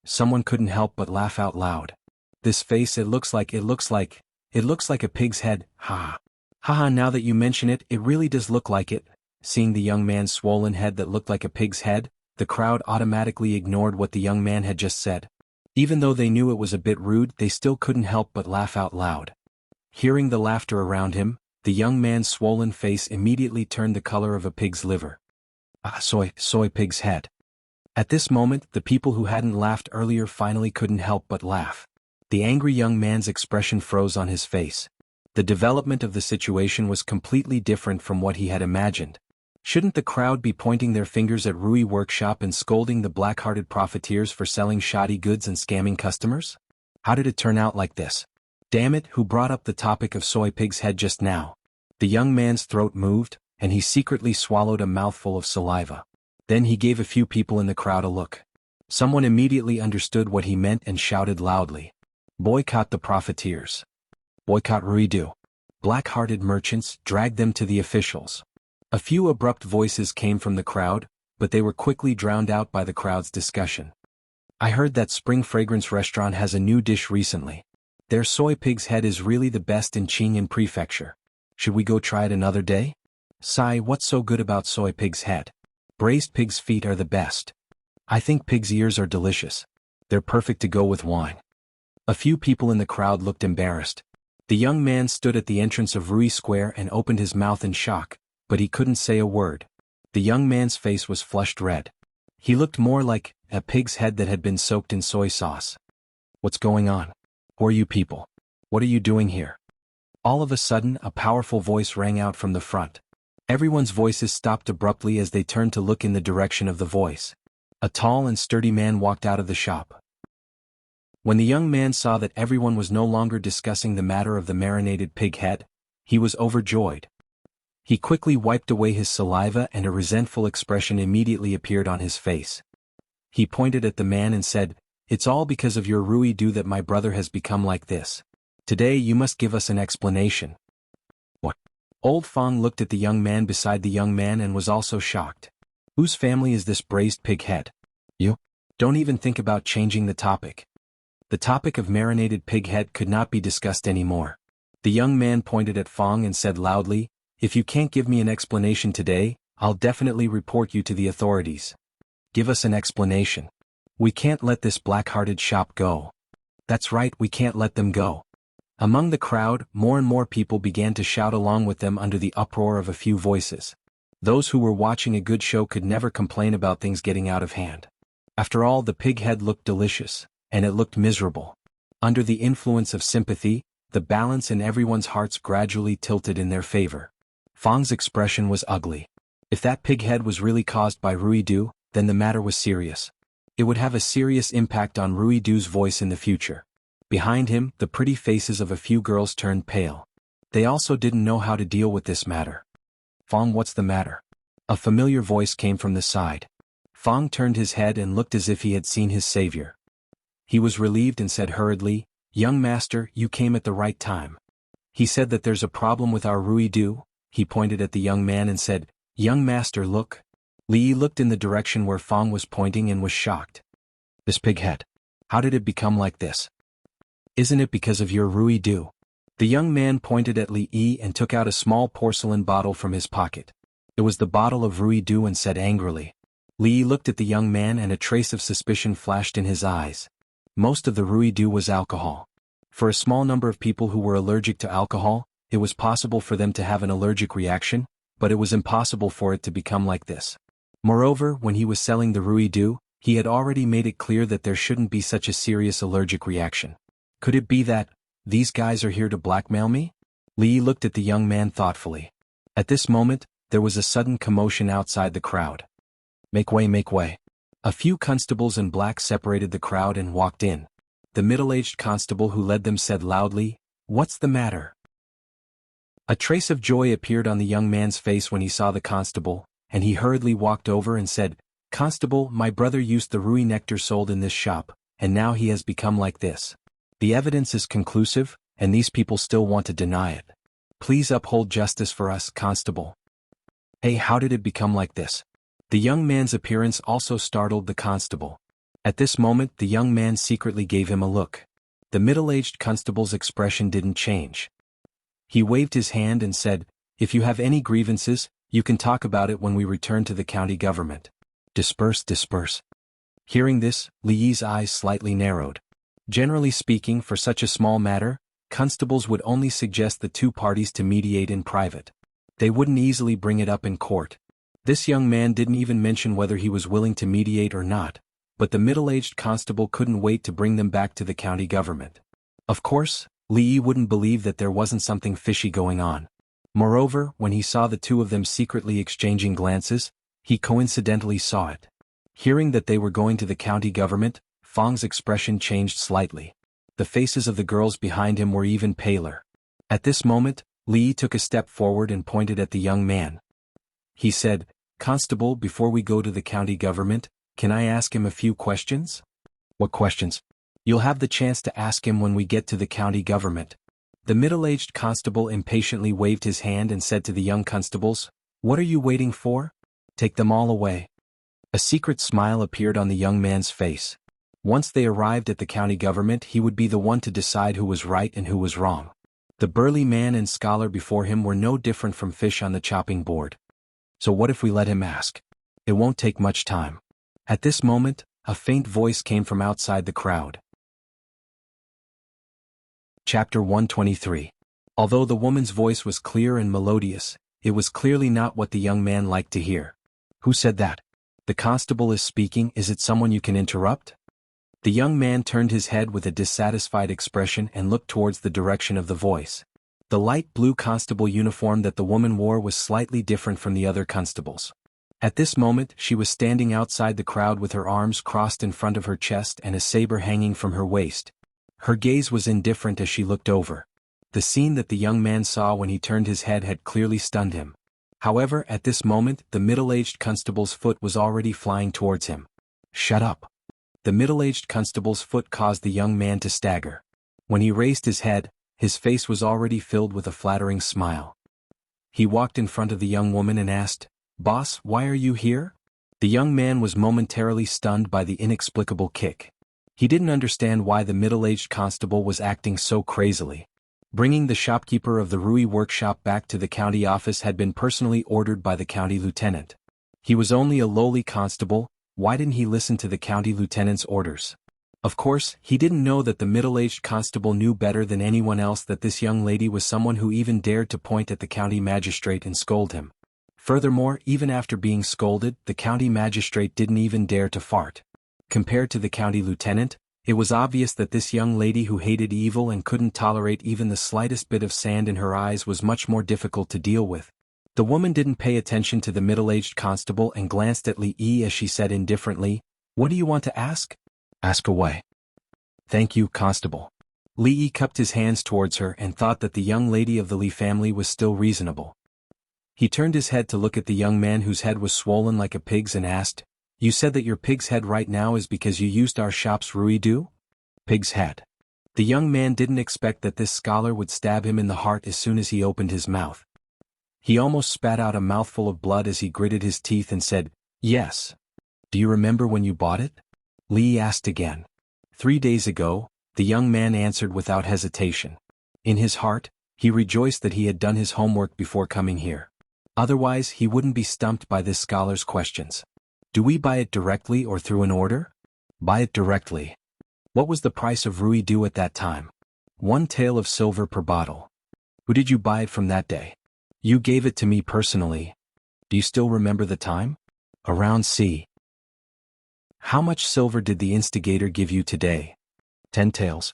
Someone couldn't help but laugh out loud. This face, it looks like a pig's head, ha. Haha, now that you mention it, it really does look like it. Seeing the young man's swollen head that looked like a pig's head, the crowd automatically ignored what the young man had just said. Even though they knew it was a bit rude, they still couldn't help but laugh out loud. Hearing the laughter around him, the young man's swollen face immediately turned the color of a pig's liver. Soy pig's head. At this moment, the people who hadn't laughed earlier finally couldn't help but laugh. The angry young man's expression froze on his face. The development of the situation was completely different from what he had imagined. Shouldn't the crowd be pointing their fingers at Rui workshop and scolding the black-hearted profiteers for selling shoddy goods and scamming customers? How did it turn out like this? Damn it, who brought up the topic of soy pig's head just now? The young man's throat moved, and he secretly swallowed a mouthful of saliva. Then he gave a few people in the crowd a look. Someone immediately understood what he meant and shouted loudly. Boycott the profiteers. Boycott Ruidu. Black-hearted merchants, drag them to the officials. A few abrupt voices came from the crowd, but they were quickly drowned out by the crowd's discussion. I heard that Spring Fragrance restaurant has a new dish recently. Their soy pig's head is really the best in Qingyan Prefecture. Should we go try it another day? Sai, what's so good about soy pig's head? Braised pig's feet are the best. I think pig's ears are delicious. They're perfect to go with wine. A few people in the crowd looked embarrassed. The young man stood at the entrance of Rui Square and opened his mouth in shock, but he couldn't say a word. The young man's face was flushed red. He looked more like a pig's head that had been soaked in soy sauce. What's going on? Who are you people? What are you doing here? All of a sudden, a powerful voice rang out from the front. Everyone's voices stopped abruptly as they turned to look in the direction of the voice. A tall and sturdy man walked out of the shop. When the young man saw that everyone was no longer discussing the matter of the marinated pig head, he was overjoyed. He quickly wiped away his saliva and a resentful expression immediately appeared on his face. He pointed at the man and said, "It's all because of your Ruidu that my brother has become like this. Today you must give us an explanation." What? Old Fong looked at the young man beside the young man and was also shocked. Whose family is this braised pig head? You? Don't even think about changing the topic. The topic of marinated pig head could not be discussed anymore. The young man pointed at Fong and said loudly, "If you can't give me an explanation today, I'll definitely report you to the authorities. Give us an explanation. We can't let this black-hearted shop go." That's right, we can't let them go. Among the crowd, more and more people began to shout along with them under the uproar of a few voices. Those who were watching a good show could never complain about things getting out of hand. After all, the pig head looked delicious, and it looked miserable. Under the influence of sympathy, the balance in everyone's hearts gradually tilted in their favor. Fong's expression was ugly. If that pig head was really caused by Ruidu, then the matter was serious. It would have a serious impact on Ruidu's voice in the future. Behind him, the pretty faces of a few girls turned pale. They also didn't know how to deal with this matter. "Fong, what's the matter?" A familiar voice came from the side. Fong turned his head and looked as if he had seen his savior. He was relieved and said hurriedly, "Young master, you came at the right time. He said that there's a problem with our Ruidu." He pointed at the young man and said, "Young master, look." Li looked in the direction where Fong was pointing and was shocked. "This pig head. How did it become like this? Isn't it because of your Ruidu?" The young man pointed at Li Yi and took out a small porcelain bottle from his pocket. It was the bottle of Ruidu and said angrily. Li Yi looked at the young man and a trace of suspicion flashed in his eyes. Most of the Ruidu was alcohol. For a small number of people who were allergic to alcohol, it was possible for them to have an allergic reaction, but it was impossible for it to become like this. Moreover, when he was selling the Ruidu, he had already made it clear that there shouldn't be such a serious allergic reaction. Could it be that these guys are here to blackmail me? Li looked at the young man thoughtfully. At this moment, there was a sudden commotion outside the crowd. "Make way, make way." A few constables in black separated the crowd and walked in. The middle-aged constable who led them said loudly, "What's the matter?" A trace of joy appeared on the young man's face when he saw the constable, and he hurriedly walked over and said, "Constable, my brother used the Rui nectar sold in this shop, and now he has become like this. The evidence is conclusive, and these people still want to deny it. Please uphold justice for us, constable." "Hey, how did it become like this?" The young man's appearance also startled the constable. At this moment, the young man secretly gave him a look. The middle-aged constable's expression didn't change. He waved his hand and said, "If you have any grievances, you can talk about it when we return to the county government. Disperse, disperse." Hearing this, Li Yi's eyes slightly narrowed. Generally speaking, for such a small matter, constables would only suggest the two parties to mediate in private. They wouldn't easily bring it up in court. This young man didn't even mention whether he was willing to mediate or not, but the middle-aged constable couldn't wait to bring them back to the county government. Of course, Li Yi wouldn't believe that there wasn't something fishy going on. Moreover, when he saw the two of them secretly exchanging glances, he coincidentally saw it. Hearing that they were going to the county government, Fang's expression changed slightly. The faces of the girls behind him were even paler. At this moment, Li Yi took a step forward and pointed at the young man. He said, "Constable, before we go to the county government, can I ask him a few questions?" "What questions?" "You'll have the chance to ask him when we get to the county government." The middle-aged constable impatiently waved his hand and said to the young constables, "What are you waiting for? Take them all away." A secret smile appeared on the young man's face. Once they arrived at the county government, he would be the one to decide who was right and who was wrong. The burly man and scholar before him were no different from fish on the chopping board. So what if we let him ask? It won't take much time. At this moment, a faint voice came from outside the crowd. Chapter 123. Although the woman's voice was clear and melodious, it was clearly not what the young man liked to hear. "Who said that?" "The constable is speaking. Is it someone you can interrupt?" The young man turned his head with a dissatisfied expression and looked towards the direction of the voice. The light blue constable uniform that the woman wore was slightly different from the other constables. At this moment, she was standing outside the crowd with her arms crossed in front of her chest and a saber hanging from her waist. Her gaze was indifferent as she looked over. The scene that the young man saw when he turned his head had clearly stunned him. However, at this moment, the middle-aged constable's foot was already flying towards him. "Shut up." The middle-aged constable's foot caused the young man to stagger. When he raised his head, his face was already filled with a flattering smile. He walked in front of the young woman and asked, "Boss, why are you here?" The young man was momentarily stunned by the inexplicable kick. He didn't understand why the middle-aged constable was acting so crazily. Bringing the shopkeeper of the Rui workshop back to the county office had been personally ordered by the county lieutenant. He was only a lowly constable. Why didn't he listen to the county lieutenant's orders? Of course, he didn't know that the middle-aged constable knew better than anyone else that this young lady was someone who even dared to point at the county magistrate and scold him. Furthermore, even after being scolded, the county magistrate didn't even dare to fart. Compared to the county lieutenant, it was obvious that this young lady who hated evil and couldn't tolerate even the slightest bit of sand in her eyes was much more difficult to deal with. The woman didn't pay attention to the middle-aged constable and glanced at Li Yi as she said indifferently, "What do you want to ask?" "Ask away." "Thank you, constable." Li Yi cupped his hands towards her and thought that the young lady of the Li family was still reasonable. He turned his head to look at the young man whose head was swollen like a pig's and asked, "You said that your pig's head right now is because you used our shop's ruidu?" "Pig's head." The young man didn't expect that this scholar would stab him in the heart as soon as he opened his mouth. He almost spat out a mouthful of blood as he gritted his teeth and said, "Yes." "Do you remember when you bought it?" Li asked again. 3 days ago, the young man answered without hesitation. In his heart, he rejoiced that he had done his homework before coming here. Otherwise, he wouldn't be stumped by this scholar's questions. "Do we buy it directly or through an order?" "Buy it directly." "What was the price of ruidu at that time?" 1 tael of silver per bottle." "Who did you buy it from that day?" "You gave it to me personally." "Do you still remember the time?" "Around c. "How much silver did the instigator give you today?" 10 taels.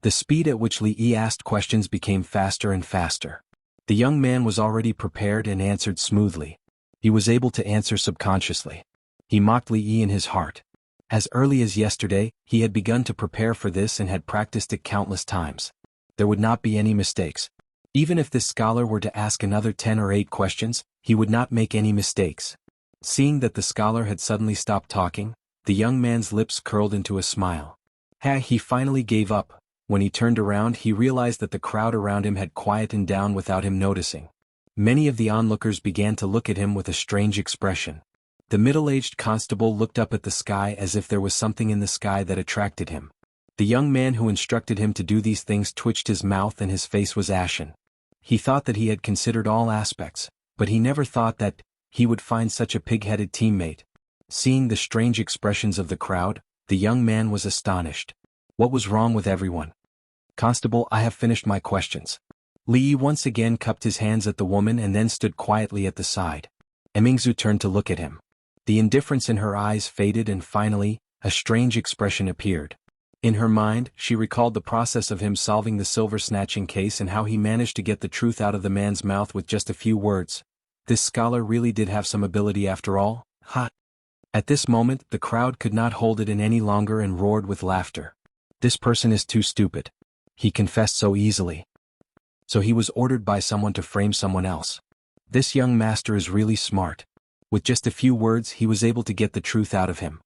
The speed at which Li Yi asked questions became faster and faster. The young man was already prepared and answered smoothly. He was able to answer subconsciously. He mocked Li Yi in his heart. As early as yesterday, he had begun to prepare for this and had practiced it countless times. There would not be any mistakes. Even if this scholar were to ask another 10 or 8 questions, he would not make any mistakes. Seeing that the scholar had suddenly stopped talking, the young man's lips curled into a smile. He finally gave up. When he turned around, he realized that the crowd around him had quietened down without him noticing. Many of the onlookers began to look at him with a strange expression. The middle-aged constable looked up at the sky as if there was something in the sky that attracted him. The young man who instructed him to do these things twitched his mouth and his face was ashen. He thought that he had considered all aspects, but he never thought that he would find such a pig-headed teammate. Seeing the strange expressions of the crowd, the young man was astonished. What was wrong with everyone? "Constable, I have finished my questions." Li Yi once again cupped his hands at the woman and then stood quietly at the side. Emingzu turned to look at him. The indifference in her eyes faded and finally, a strange expression appeared. In her mind, she recalled the process of him solving the silver snatching case and how he managed to get the truth out of the man's mouth with just a few words. This scholar really did have some ability after all, huh? At this moment, the crowd could not hold it in any longer and roared with laughter. This person is too stupid. He confessed so easily. So he was ordered by someone to frame someone else. This young master is really smart. With just a few words he was able to get the truth out of him.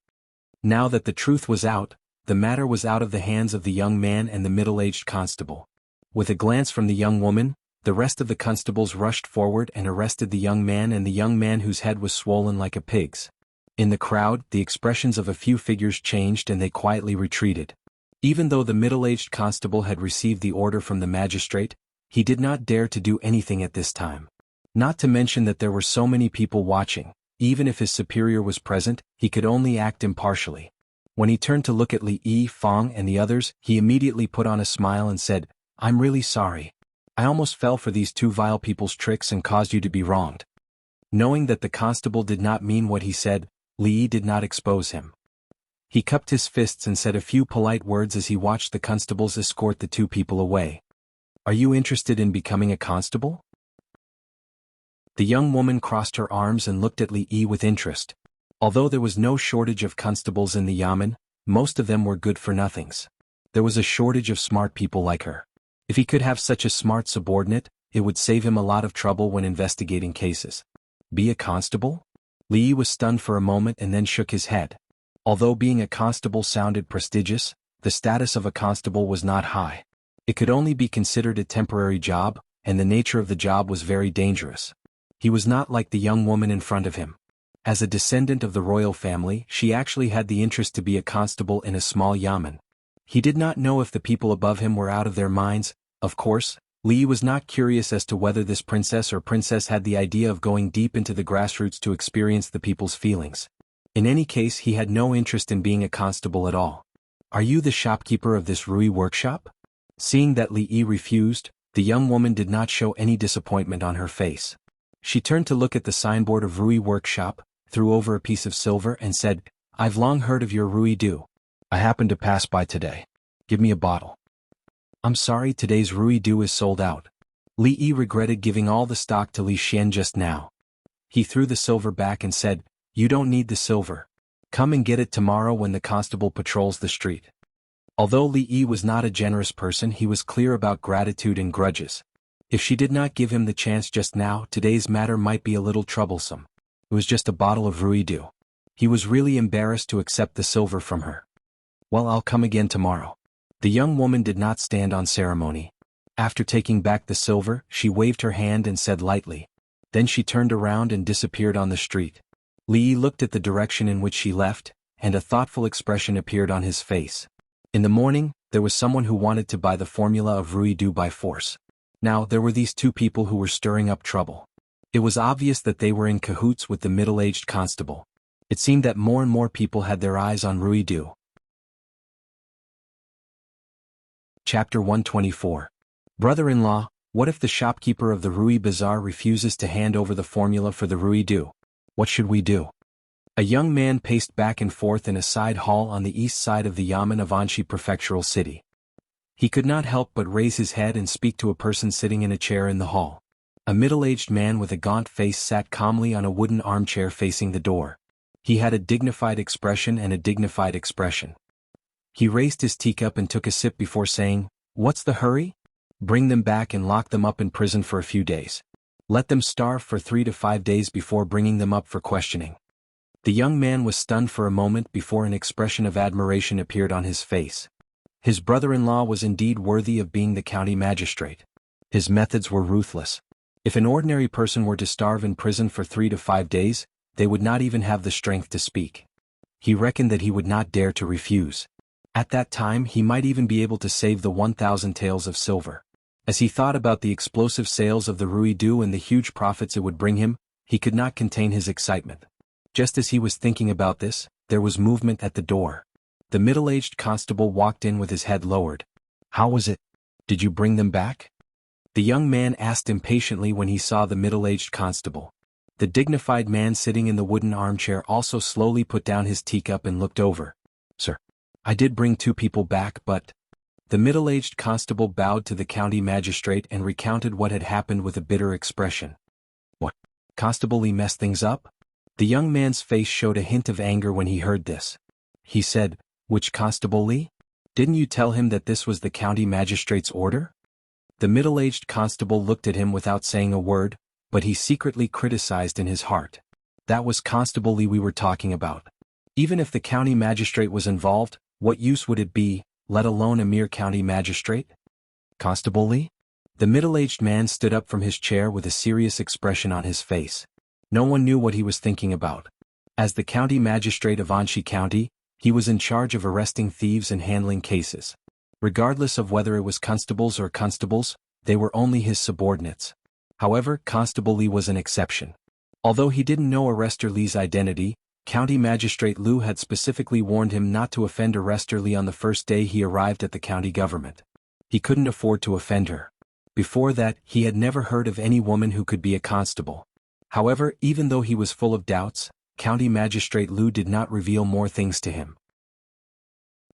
Now that the truth was out, the matter was out of the hands of the young man and the middle-aged constable. With a glance from the young woman, the rest of the constables rushed forward and arrested the young man and the young man whose head was swollen like a pig's. In the crowd, the expressions of a few figures changed and they quietly retreated. Even though the middle-aged constable had received the order from the magistrate, he did not dare to do anything at this time. Not to mention that there were so many people watching. Even if his superior was present, he could only act impartially. When he turned to look at Li Yifang and the others, he immediately put on a smile and said, "I'm really sorry. I almost fell for these two vile people's tricks and caused you to be wronged." Knowing that the constable did not mean what he said, Li Yi did not expose him. He cupped his fists and said a few polite words as he watched the constables escort the two people away. "Are you interested in becoming a constable?" The young woman crossed her arms and looked at Li Yi with interest. Although there was no shortage of constables in the yamen, most of them were good-for-nothings. There was a shortage of smart people like her. If he could have such a smart subordinate, it would save him a lot of trouble when investigating cases. Be a constable? Li Yi was stunned for a moment and then shook his head. Although being a constable sounded prestigious, the status of a constable was not high. It could only be considered a temporary job, and the nature of the job was very dangerous. He was not like the young woman in front of him. As a descendant of the royal family, she actually had the interest to be a constable in a small yamen. He did not know if the people above him were out of their minds. Of course, Li Yi was not curious as to whether this princess or princess had the idea of going deep into the grassroots to experience the people's feelings. In any case, he had no interest in being a constable at all. "Are you the shopkeeper of this Rui workshop?" Seeing that Li Yi refused, the young woman did not show any disappointment on her face. She turned to look at the signboard of Rui workshop, threw over a piece of silver and said, "I've long heard of your Rui Do. I happened to pass by today. Give me a bottle." "I'm sorry, today's Rui Do is sold out." Li Yi regretted giving all the stock to Li Xian just now. He threw the silver back and said, "You don't need the silver. Come and get it tomorrow when the constable patrols the street." Although Li Yi was not a generous person, he was clear about gratitude and grudges. If she did not give him the chance just now, today's matter might be a little troublesome. It was just a bottle of Rui Do. He was really embarrassed to accept the silver from her. "Well, I'll come again tomorrow." The young woman did not stand on ceremony. After taking back the silver, she waved her hand and said lightly. Then she turned around and disappeared on the street. Li Yi looked at the direction in which she left, and a thoughtful expression appeared on his face. In the morning, there was someone who wanted to buy the formula of Rui Do by force. Now, there were these two people who were stirring up trouble. It was obvious that they were in cahoots with the middle-aged constable. It seemed that more and more people had their eyes on Rui Do. Chapter 124. Brother-in-law, what if the shopkeeper of the Rui Bazaar refuses to hand over the formula for the Rui Do? What should we do? A young man paced back and forth in a side hall on the east side of the yamen of Anshi Prefectural City. He could not help but raise his head and speak to a person sitting in a chair in the hall. A middle-aged man with a gaunt face sat calmly on a wooden armchair facing the door. He had a dignified expression and a dignified expression. He raised his teacup and took a sip before saying, "What's the hurry? Bring them back and lock them up in prison for a few days. Let them starve for 3 to 5 days before bringing them up for questioning." The young man was stunned for a moment before an expression of admiration appeared on his face. His brother-in-law was indeed worthy of being the county magistrate. His methods were ruthless. If an ordinary person were to starve in prison for 3 to 5 days, they would not even have the strength to speak. He reckoned that he would not dare to refuse. At that time he might even be able to save the 1,000 taels of silver. As he thought about the explosive sales of the Rui Do and the huge profits it would bring him, he could not contain his excitement. Just as he was thinking about this, there was movement at the door. The middle-aged constable walked in with his head lowered. "How was it? Did you bring them back?" The young man asked impatiently when he saw the middle-aged constable. The dignified man sitting in the wooden armchair also slowly put down his teacup and looked over. "Sir, I did bring 2 people back, but... The middle-aged constable bowed to the county magistrate and recounted what had happened with a bitter expression. What? Constable Lee messed things up? The young man's face showed a hint of anger when he heard this. He said, "Which Constable Lee? Didn't you tell him that this was the county magistrate's order?" The middle-aged constable looked at him without saying a word, but he secretly criticized in his heart. That was Constable Lee we were talking about. Even if the county magistrate was involved, what use would it be, let alone a mere county magistrate? Constable Lee? The middle-aged man stood up from his chair with a serious expression on his face. No one knew what he was thinking about. As the county magistrate of Anshi County, he was in charge of arresting thieves and handling cases. Regardless of whether it was constables or constables, they were only his subordinates. However, Constable Lee was an exception. Although he didn't know Arrestor Lee's identity, County Magistrate Liu had specifically warned him not to offend Arrestor Lee on the first day he arrived at the county government. He couldn't afford to offend her. Before that, he had never heard of any woman who could be a constable. However, even though he was full of doubts, County Magistrate Liu did not reveal more things to him.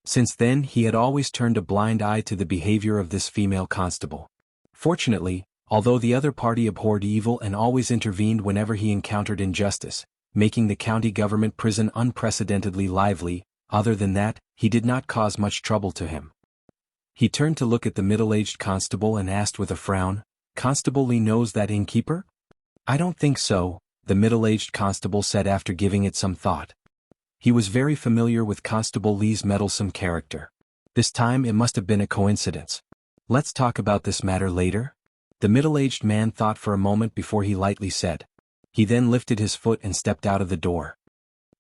Since then, he had always turned a blind eye to the behavior of this female constable. Fortunately, although the other party abhorred evil and always intervened whenever he encountered injustice, making the county government prison unprecedentedly lively, other than that, he did not cause much trouble to him. He turned to look at the middle-aged constable and asked with a frown, "Constable Lee knows that innkeeper?" "I don't think so," the middle-aged constable said after giving it some thought. He was very familiar with Constable Lee's meddlesome character. This time it must have been a coincidence. "Let's talk about this matter later." The middle-aged man thought for a moment before he lightly said. He then lifted his foot and stepped out of the door.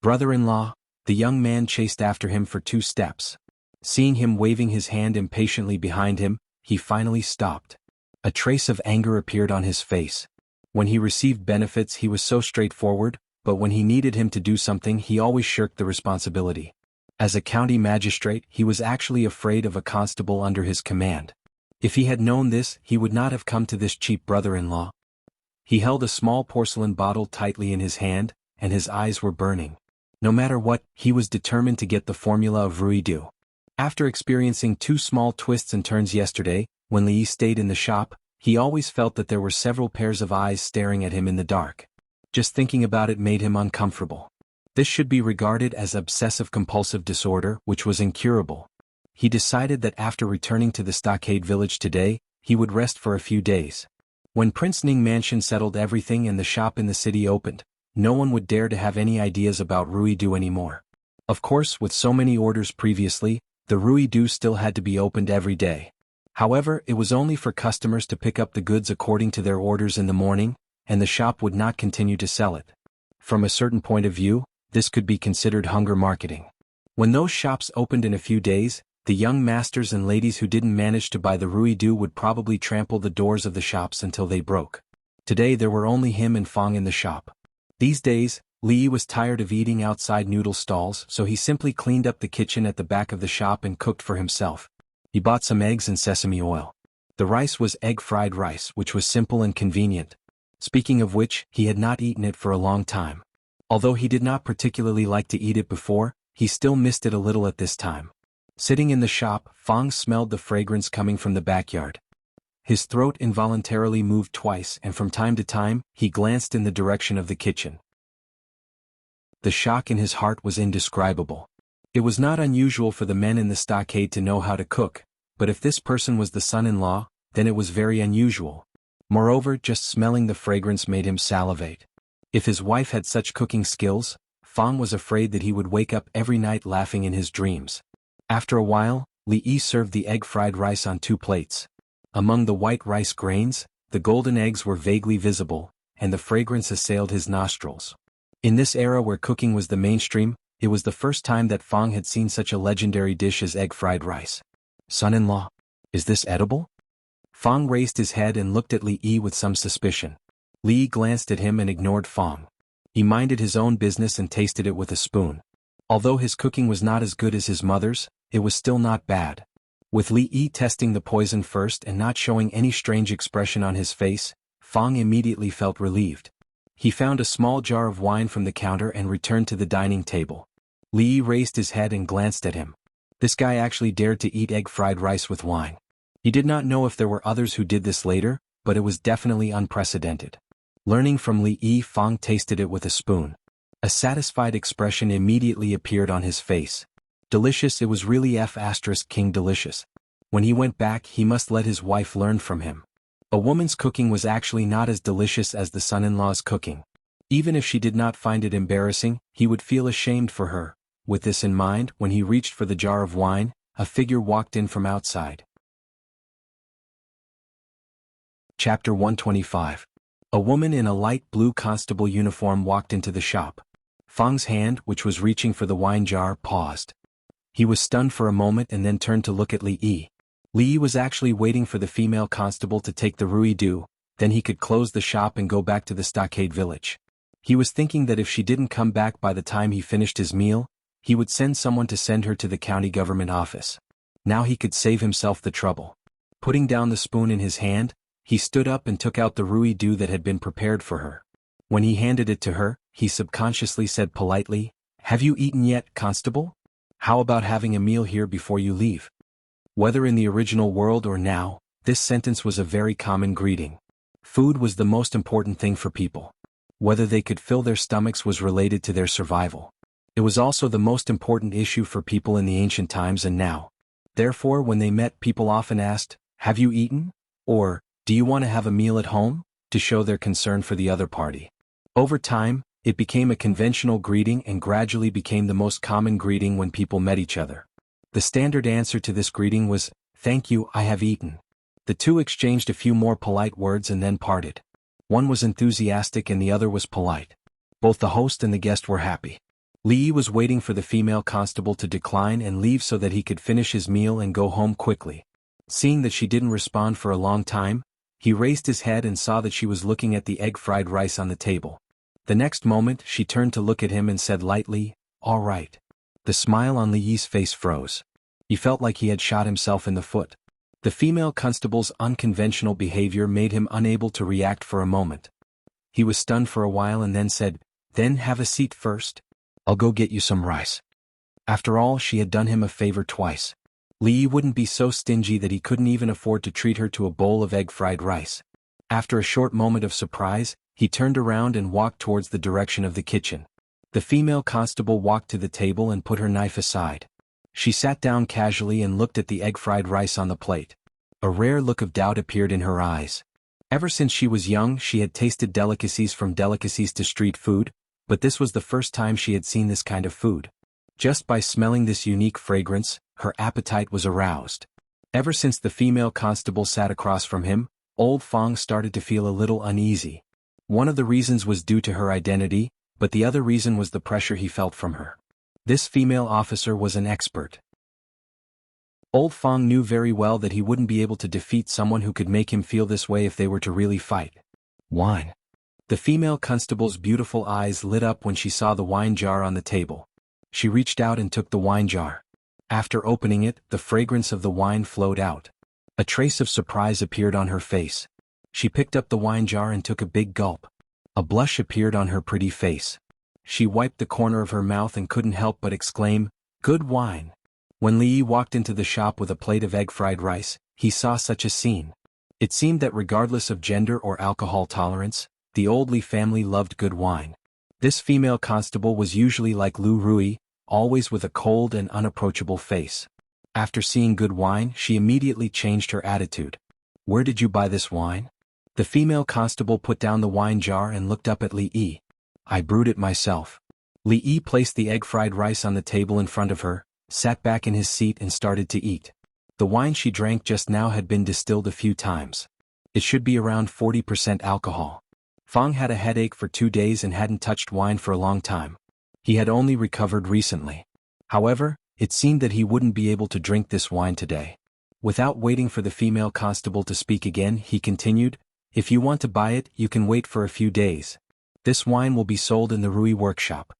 "Brother-in-law," the young man chased after him for 2 steps. Seeing him waving his hand impatiently behind him, he finally stopped. A trace of anger appeared on his face. When he received benefits he was so straightforward, but when he needed him to do something he always shirked the responsibility. As a county magistrate he was actually afraid of a constable under his command. If he had known this, he would not have come to this cheap brother-in-law. He held a small porcelain bottle tightly in his hand, and his eyes were burning. No matter what, he was determined to get the formula of Ruidu. After experiencing 2 small twists and turns yesterday, when Li stayed in the shop, he always felt that there were several pairs of eyes staring at him in the dark. Just thinking about it made him uncomfortable. This should be regarded as obsessive-compulsive disorder, which was incurable. He decided that after returning to the stockade village today, he would rest for a few days. When Prince Ning Mansion settled everything and the shop in the city opened, no one would dare to have any ideas about Ruidu anymore. Of course, with so many orders previously, the Ruidu still had to be opened every day. However, it was only for customers to pick up the goods according to their orders in the morning, and the shop would not continue to sell it. From a certain point of view, this could be considered hunger marketing. When those shops opened in a few days, the young masters and ladies who didn't manage to buy the Ruidu would probably trample the doors of the shops until they broke. Today there were only him and Fong in the shop. These days, Li was tired of eating outside noodle stalls, so he simply cleaned up the kitchen at the back of the shop and cooked for himself. He bought some eggs and sesame oil. The rice was egg-fried rice, which was simple and convenient. Speaking of which, he had not eaten it for a long time. Although he did not particularly like to eat it before, he still missed it a little at this time. Sitting in the shop, Fong smelled the fragrance coming from the backyard. His throat involuntarily moved twice and from time to time, he glanced in the direction of the kitchen. The shock in his heart was indescribable. It was not unusual for the men in the stockade to know how to cook, but if this person was the son-in-law, then it was very unusual. Moreover, just smelling the fragrance made him salivate. If his wife had such cooking skills, Fong was afraid that he would wake up every night laughing in his dreams. After a while, Li Yi served the egg-fried rice on 2 plates. Among the white rice grains, the golden eggs were vaguely visible, and the fragrance assailed his nostrils. In this era where cooking was the mainstream, it was the first time that Fong had seen such a legendary dish as egg-fried rice. "Son-in-law, is this edible?" Fong raised his head and looked at Li Yi with some suspicion. Li Yi glanced at him and ignored Fong. He minded his own business and tasted it with a spoon. Although his cooking was not as good as his mother's, it was still not bad. With Li Yi testing the poison first and not showing any strange expression on his face, Fong immediately felt relieved. He found a small jar of wine from the counter and returned to the dining table. Li Yi raised his head and glanced at him. This guy actually dared to eat egg fried rice with wine. He did not know if there were others who did this later, but it was definitely unprecedented. Learning from Li Yi, Fang tasted it with a spoon. A satisfied expression immediately appeared on his face. Delicious, it was really King delicious. When he went back, he must let his wife learn from him. A woman's cooking was actually not as delicious as the son-in-law's cooking. Even if she did not find it embarrassing, he would feel ashamed for her. With this in mind, when he reached for the jar of wine, a figure walked in from outside. Chapter 125. A woman in a light blue constable uniform walked into the shop. Fang's hand, which was reaching for the wine jar, paused. He was stunned for a moment and then turned to look at Li Yi. Li Yi was actually waiting for the female constable to take the ruidu, then he could close the shop and go back to the stockade village. He was thinking that if she didn't come back by the time he finished his meal, he would send someone to send her to the county government office. Now he could save himself the trouble. Putting down the spoon in his hand, he stood up and took out the ruidu that had been prepared for her. When he handed it to her, he subconsciously said politely, "Have you eaten yet, constable? How about having a meal here before you leave?" Whether in the original world or now, this sentence was a very common greeting. Food was the most important thing for people. Whether they could fill their stomachs was related to their survival. It was also the most important issue for people in the ancient times and now. Therefore, when they met, people often asked, "Have you eaten?" or, "Do you want to have a meal at home?" to show their concern for the other party. Over time, it became a conventional greeting and gradually became the most common greeting when people met each other. The standard answer to this greeting was, "Thank you, I have eaten." The two exchanged a few more polite words and then parted. One was enthusiastic and the other was polite. Both the host and the guest were happy. Li Yi was waiting for the female constable to decline and leave so that he could finish his meal and go home quickly. Seeing that she didn't respond for a long time, he raised his head and saw that she was looking at the egg-fried rice on the table. The next moment, she turned to look at him and said lightly, "All right." The smile on Li Yi's face froze. He felt like he had shot himself in the foot. The female constable's unconventional behavior made him unable to react for a moment. He was stunned for a while and then said, "Then have a seat first. I'll go get you some rice." After all, she had done him a favor twice. Li Yi wouldn't be so stingy that he couldn't even afford to treat her to a bowl of egg-fried rice. After a short moment of surprise, he turned around and walked towards the direction of the kitchen. The female constable walked to the table and put her knife aside. She sat down casually and looked at the egg-fried rice on the plate. A rare look of doubt appeared in her eyes. Ever since she was young, she had tasted delicacies from delicacies to street food, but this was the first time she had seen this kind of food. Just by smelling this unique fragrance, her appetite was aroused. Ever since the female constable sat across from him, old Fang started to feel a little uneasy. One of the reasons was due to her identity, but the other reason was the pressure he felt from her. This female officer was an expert. Old Fang knew very well that he wouldn't be able to defeat someone who could make him feel this way if they were to really fight. Wine. The female constable's beautiful eyes lit up when she saw the wine jar on the table. She reached out and took the wine jar. After opening it, the fragrance of the wine flowed out. A trace of surprise appeared on her face. She picked up the wine jar and took a big gulp. A blush appeared on her pretty face. She wiped the corner of her mouth and couldn't help but exclaim, "Good wine." When Li Yi walked into the shop with a plate of egg-fried rice, he saw such a scene. It seemed that regardless of gender or alcohol tolerance, the old Li family loved good wine. This female constable was usually like Lu Rui, always with a cold and unapproachable face. After seeing good wine, she immediately changed her attitude. "Where did you buy this wine?" The female constable put down the wine jar and looked up at Li Yi. "I brewed it myself." Li Yi placed the egg-fried rice on the table in front of her, sat back in his seat and started to eat. The wine she drank just now had been distilled a few times. It should be around 40% alcohol. Fang had a headache for 2 days and hadn't touched wine for a long time. He had only recovered recently. However, it seemed that he wouldn't be able to drink this wine today. Without waiting for the female constable to speak again, he continued, "If you want to buy it, you can wait for a few days. This wine will be sold in the Rui workshop."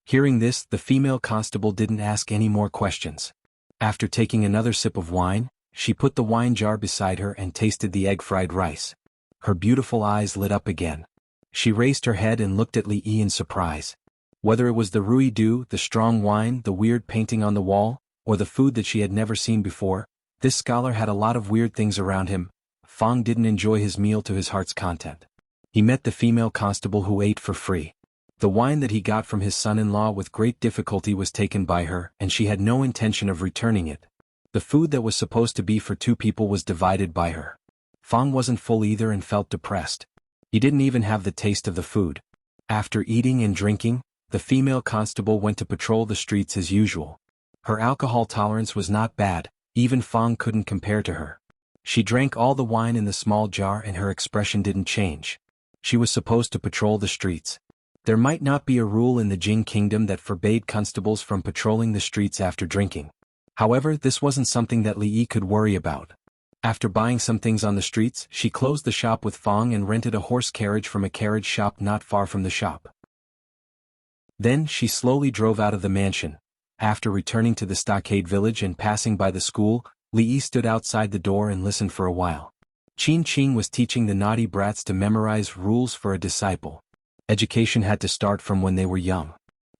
Hearing this, the female constable didn't ask any more questions. After taking another sip of wine, she put the wine jar beside her and tasted the egg-fried rice. Her beautiful eyes lit up again. She raised her head and looked at Li Yi in surprise. Whether it was the Rui Du, the strong wine, the weird painting on the wall, or the food that she had never seen before. This scholar had a lot of weird things around him. Fong didn't enjoy his meal to his heart's content. He met the female constable who ate for free. The wine that he got from his son-in-law with great difficulty was taken by her, and she had no intention of returning it. The food that was supposed to be for 2 people was divided by her. Fong wasn't full either and felt depressed. He didn't even have the taste of the food. After eating and drinking, the female constable went to patrol the streets as usual. Her alcohol tolerance was not bad, even Fong couldn't compare to her. She drank all the wine in the small jar and her expression didn't change. She was supposed to patrol the streets. There might not be a rule in the Jing kingdom that forbade constables from patrolling the streets after drinking. However, this wasn't something that Li Yi could worry about. After buying some things on the streets, she closed the shop with Fong and rented a horse carriage from a carriage shop not far from the shop. Then she slowly drove out of the mansion. After returning to the stockade village and passing by the school, Li Yi stood outside the door and listened for a while. Qin Qing was teaching the naughty brats to memorize rules for a disciple. Education had to start from when they were young.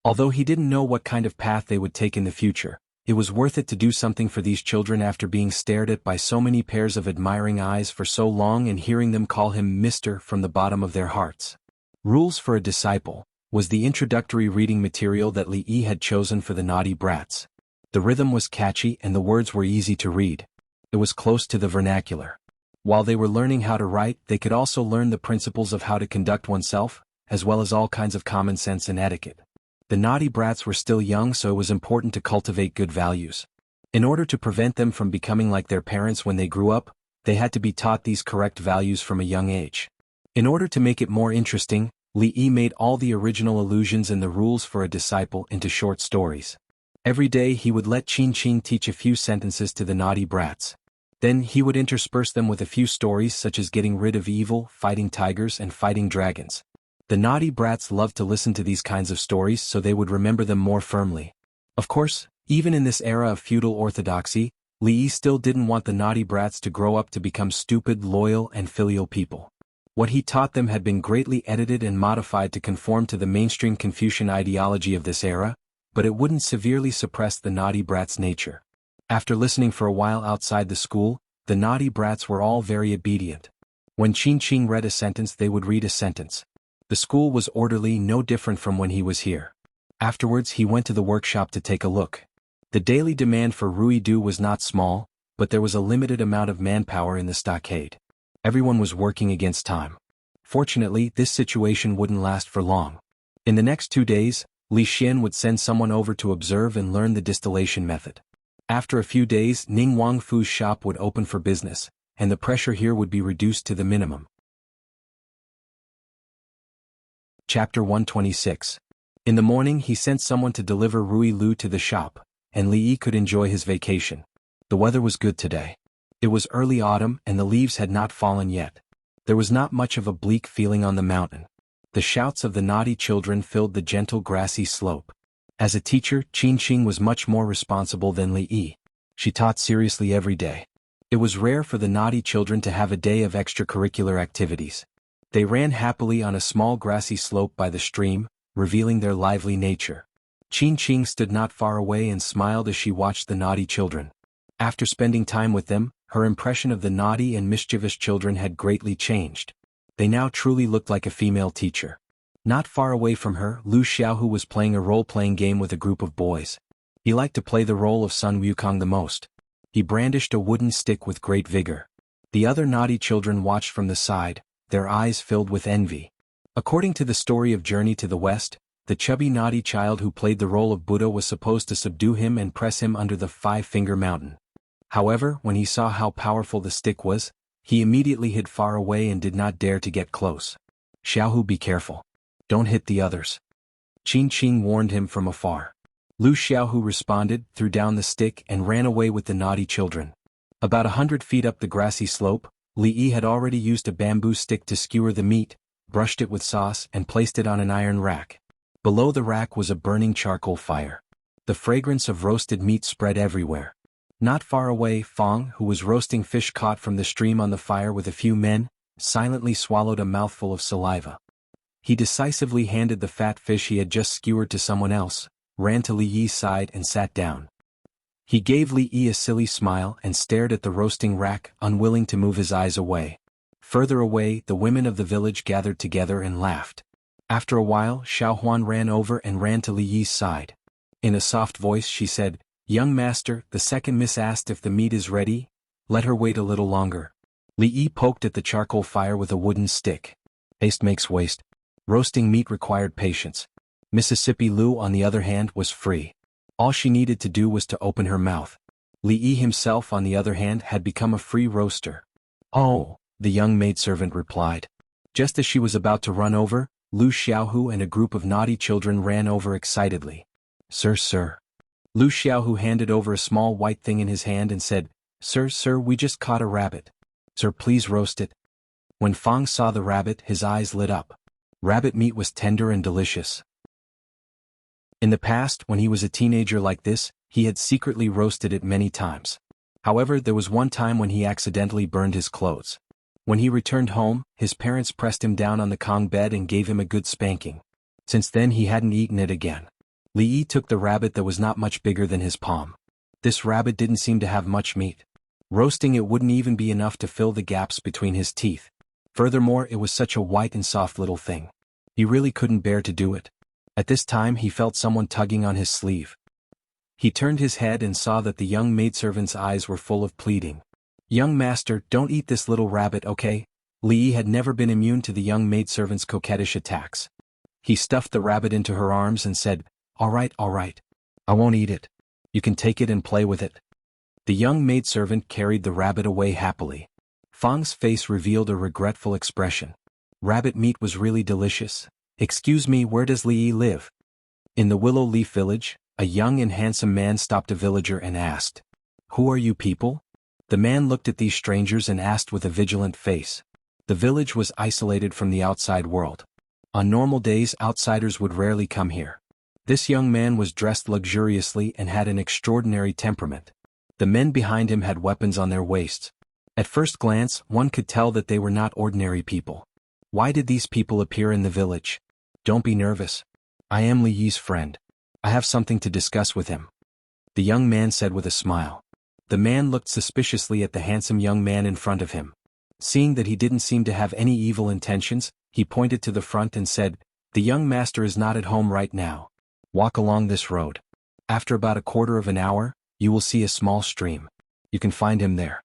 Although he didn't know what kind of path they would take in the future, it was worth it to do something for these children after being stared at by so many pairs of admiring eyes for so long and hearing them call him Mr. from the bottom of their hearts. Rules for a Disciple was the introductory reading material that Li Yi had chosen for the naughty brats. The rhythm was catchy and the words were easy to read. It was close to the vernacular. While they were learning how to write, they could also learn the principles of how to conduct oneself, as well as all kinds of common sense and etiquette. The naughty brats were still young, so it was important to cultivate good values. In order to prevent them from becoming like their parents when they grew up, they had to be taught these correct values from a young age. In order to make it more interesting, Li Yi made all the original allusions and the rules for a disciple into short stories. Every day he would let Qin Qing teach a few sentences to the naughty brats. Then he would intersperse them with a few stories such as getting rid of evil, fighting tigers and fighting dragons. The naughty brats loved to listen to these kinds of stories so they would remember them more firmly. Of course, even in this era of feudal orthodoxy, Li Yi still didn't want the naughty brats to grow up to become stupid, loyal and filial people. What he taught them had been greatly edited and modified to conform to the mainstream Confucian ideology of this era, but it wouldn't severely suppress the naughty brats' nature. After listening for a while outside the school, the naughty brats were all very obedient. When Qin Qing read a sentence, they would read a sentence. The school was orderly, no different from when he was here. Afterwards he went to the workshop to take a look. The daily demand for ruidu was not small, but there was a limited amount of manpower in the stockade. Everyone was working against time. Fortunately, this situation wouldn't last for long. In the next 2 days, Li Xian would send someone over to observe and learn the distillation method. After a few days, Ning Wangfu's shop would open for business, and the pressure here would be reduced to the minimum. Chapter 126. In the morning he sent someone to deliver Rui Lu to the shop, and Li Yi could enjoy his vacation. The weather was good today. It was early autumn and the leaves had not fallen yet. There was not much of a bleak feeling on the mountain. The shouts of the naughty children filled the gentle grassy slope. As a teacher, Qin Qing was much more responsible than Li Yi. She taught seriously every day. It was rare for the naughty children to have a day of extracurricular activities. They ran happily on a small grassy slope by the stream, revealing their lively nature. Qin Qing stood not far away and smiled as she watched the naughty children. After spending time with them, her impression of the naughty and mischievous children had greatly changed. They now truly looked like a female teacher. Not far away from her, Lu Xiaohu was playing a role-playing game with a group of boys. He liked to play the role of Sun Wukong the most. He brandished a wooden stick with great vigor. The other naughty children watched from the side, their eyes filled with envy. According to the story of Journey to the West, the chubby naughty child who played the role of Buddha was supposed to subdue him and press him under the five-finger mountain. However, when he saw how powerful the stick was, he immediately hid far away and did not dare to get close. Xiaohu, be careful. Don't hit the others. Qin Qing warned him from afar. Lu Xiaohu responded, threw down the stick and ran away with the naughty children. About 100 feet up the grassy slope, Li Yi had already used a bamboo stick to skewer the meat, brushed it with sauce and placed it on an iron rack. Below the rack was a burning charcoal fire. The fragrance of roasted meat spread everywhere. Not far away, Fong, who was roasting fish caught from the stream on the fire with a few men, silently swallowed a mouthful of saliva. He decisively handed the fat fish he had just skewered to someone else, ran to Li Yi's side and sat down. He gave Li Yi a silly smile and stared at the roasting rack, unwilling to move his eyes away. Further away, the women of the village gathered together and laughed. After a while, Xiao Huan ran over and ran to Li Yi's side. In a soft voice she said, "Young master, the second miss asked if the meat is ready. Let her wait a little longer." Li Yi poked at the charcoal fire with a wooden stick. Haste makes waste. Roasting meat required patience. Mississippi Lu, on the other hand, was free. All she needed to do was to open her mouth. Li Yi himself, on the other hand, had become a free roaster. "Oh," the young maidservant replied. Just as she was about to run over, Lu Xiaohu and a group of naughty children ran over excitedly. Sir. Lu Xiaohu handed over a small white thing in his hand and said, Sir, we just caught a rabbit. Sir, please roast it." When Fang saw the rabbit, his eyes lit up. Rabbit meat was tender and delicious. In the past, when he was a teenager like this, he had secretly roasted it many times. However, there was one time when he accidentally burned his clothes. When he returned home, his parents pressed him down on the Kong bed and gave him a good spanking. Since then he hadn't eaten it again. Li Yi took the rabbit that was not much bigger than his palm. This rabbit didn't seem to have much meat. Roasting it wouldn't even be enough to fill the gaps between his teeth. Furthermore, it was such a white and soft little thing. He really couldn't bear to do it. At this time he felt someone tugging on his sleeve. He turned his head and saw that the young maidservant's eyes were full of pleading. "Young master, don't eat this little rabbit, okay?" Li Yi had never been immune to the young maidservant's coquettish attacks. He stuffed the rabbit into her arms and said, All right. I won't eat it. You can take it and play with it." The young maidservant carried the rabbit away happily. Fang's face revealed a regretful expression. Rabbit meat was really delicious. "Excuse me, where does Li Yi live?" In the Willow Leaf Village, a young and handsome man stopped a villager and asked, "Who are you people?" The man looked at these strangers and asked with a vigilant face. The village was isolated from the outside world. On normal days, outsiders would rarely come here. This young man was dressed luxuriously and had an extraordinary temperament. The men behind him had weapons on their waists. At first glance, one could tell that they were not ordinary people. Why did these people appear in the village? Don't be nervous. I am Li Yi's friend. I have something to discuss with him, the young man said with a smile. The man looked suspiciously at the handsome young man in front of him. Seeing that he didn't seem to have any evil intentions, he pointed to the front and said, "The young master is not at home right now. Walk along this road. After about a quarter of an hour, you will see a small stream. You can find him there."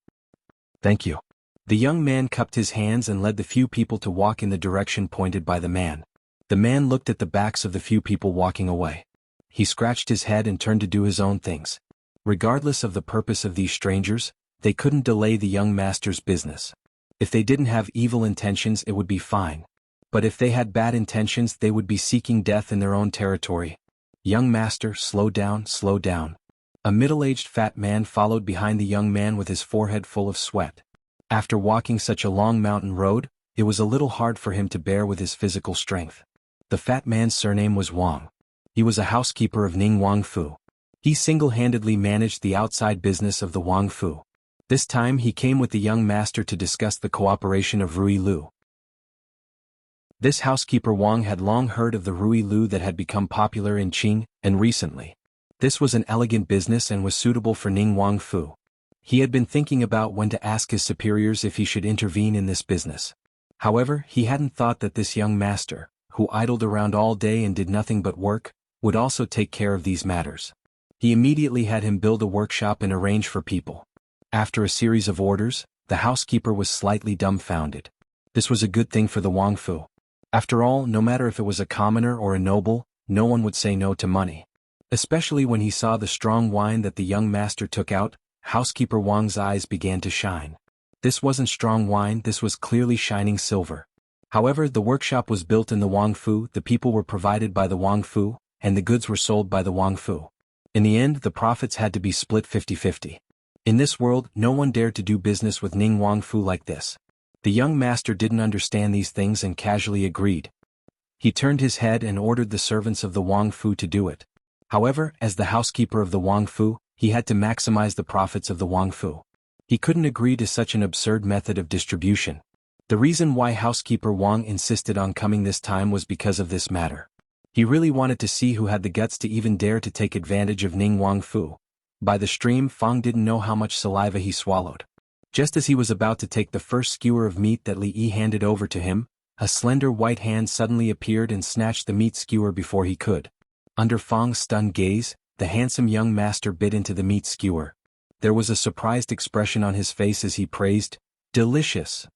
"Thank you." The young man cupped his hands and led the few people to walk in the direction pointed by the man. The man looked at the backs of the few people walking away. He scratched his head and turned to do his own things. Regardless of the purpose of these strangers, they couldn't delay the young master's business. If they didn't have evil intentions, it would be fine. But if they had bad intentions, they would be seeking death in their own territory. "Young master, slow down. A middle-aged fat man followed behind the young man with his forehead full of sweat. After walking such a long mountain road, it was a little hard for him to bear with his physical strength. The fat man's surname was Wang. He was a housekeeper of Ning Wangfu. He single-handedly managed the outside business of the Wangfu. This time he came with the young master to discuss the cooperation of Rui Lu. This housekeeper Wang had long heard of the Rui Lu that had become popular in Qing, and recently. This was an elegant business and was suitable for Ning Wangfu. He had been thinking about when to ask his superiors if he should intervene in this business. However, he hadn't thought that this young master, who idled around all day and did nothing but work, would also take care of these matters. He immediately had him build a workshop and arrange for people. After a series of orders, the housekeeper was slightly dumbfounded. This was a good thing for the Wangfu. After all, no matter if it was a commoner or a noble, no one would say no to money. Especially when he saw the strong wine that the young master took out, housekeeper Wang's eyes began to shine. This wasn't strong wine, this was clearly shining silver. However, the workshop was built in the Wangfu, the people were provided by the Wangfu, and the goods were sold by the Wangfu. In the end, the profits had to be split 50-50. In this world, no one dared to do business with Ning Wangfu like this. The young master didn't understand these things and casually agreed. He turned his head and ordered the servants of the Wangfu to do it. However, as the housekeeper of the Wangfu, he had to maximize the profits of the Wangfu. He couldn't agree to such an absurd method of distribution. The reason why housekeeper Wang insisted on coming this time was because of this matter. He really wanted to see who had the guts to even dare to take advantage of Ning Wangfu. By the stream, Fang didn't know how much saliva he swallowed. Just as he was about to take the first skewer of meat that Li Yi handed over to him, a slender white hand suddenly appeared and snatched the meat skewer before he could. Under Fang's stunned gaze, the handsome young master bit into the meat skewer. There was a surprised expression on his face as he praised, "Delicious."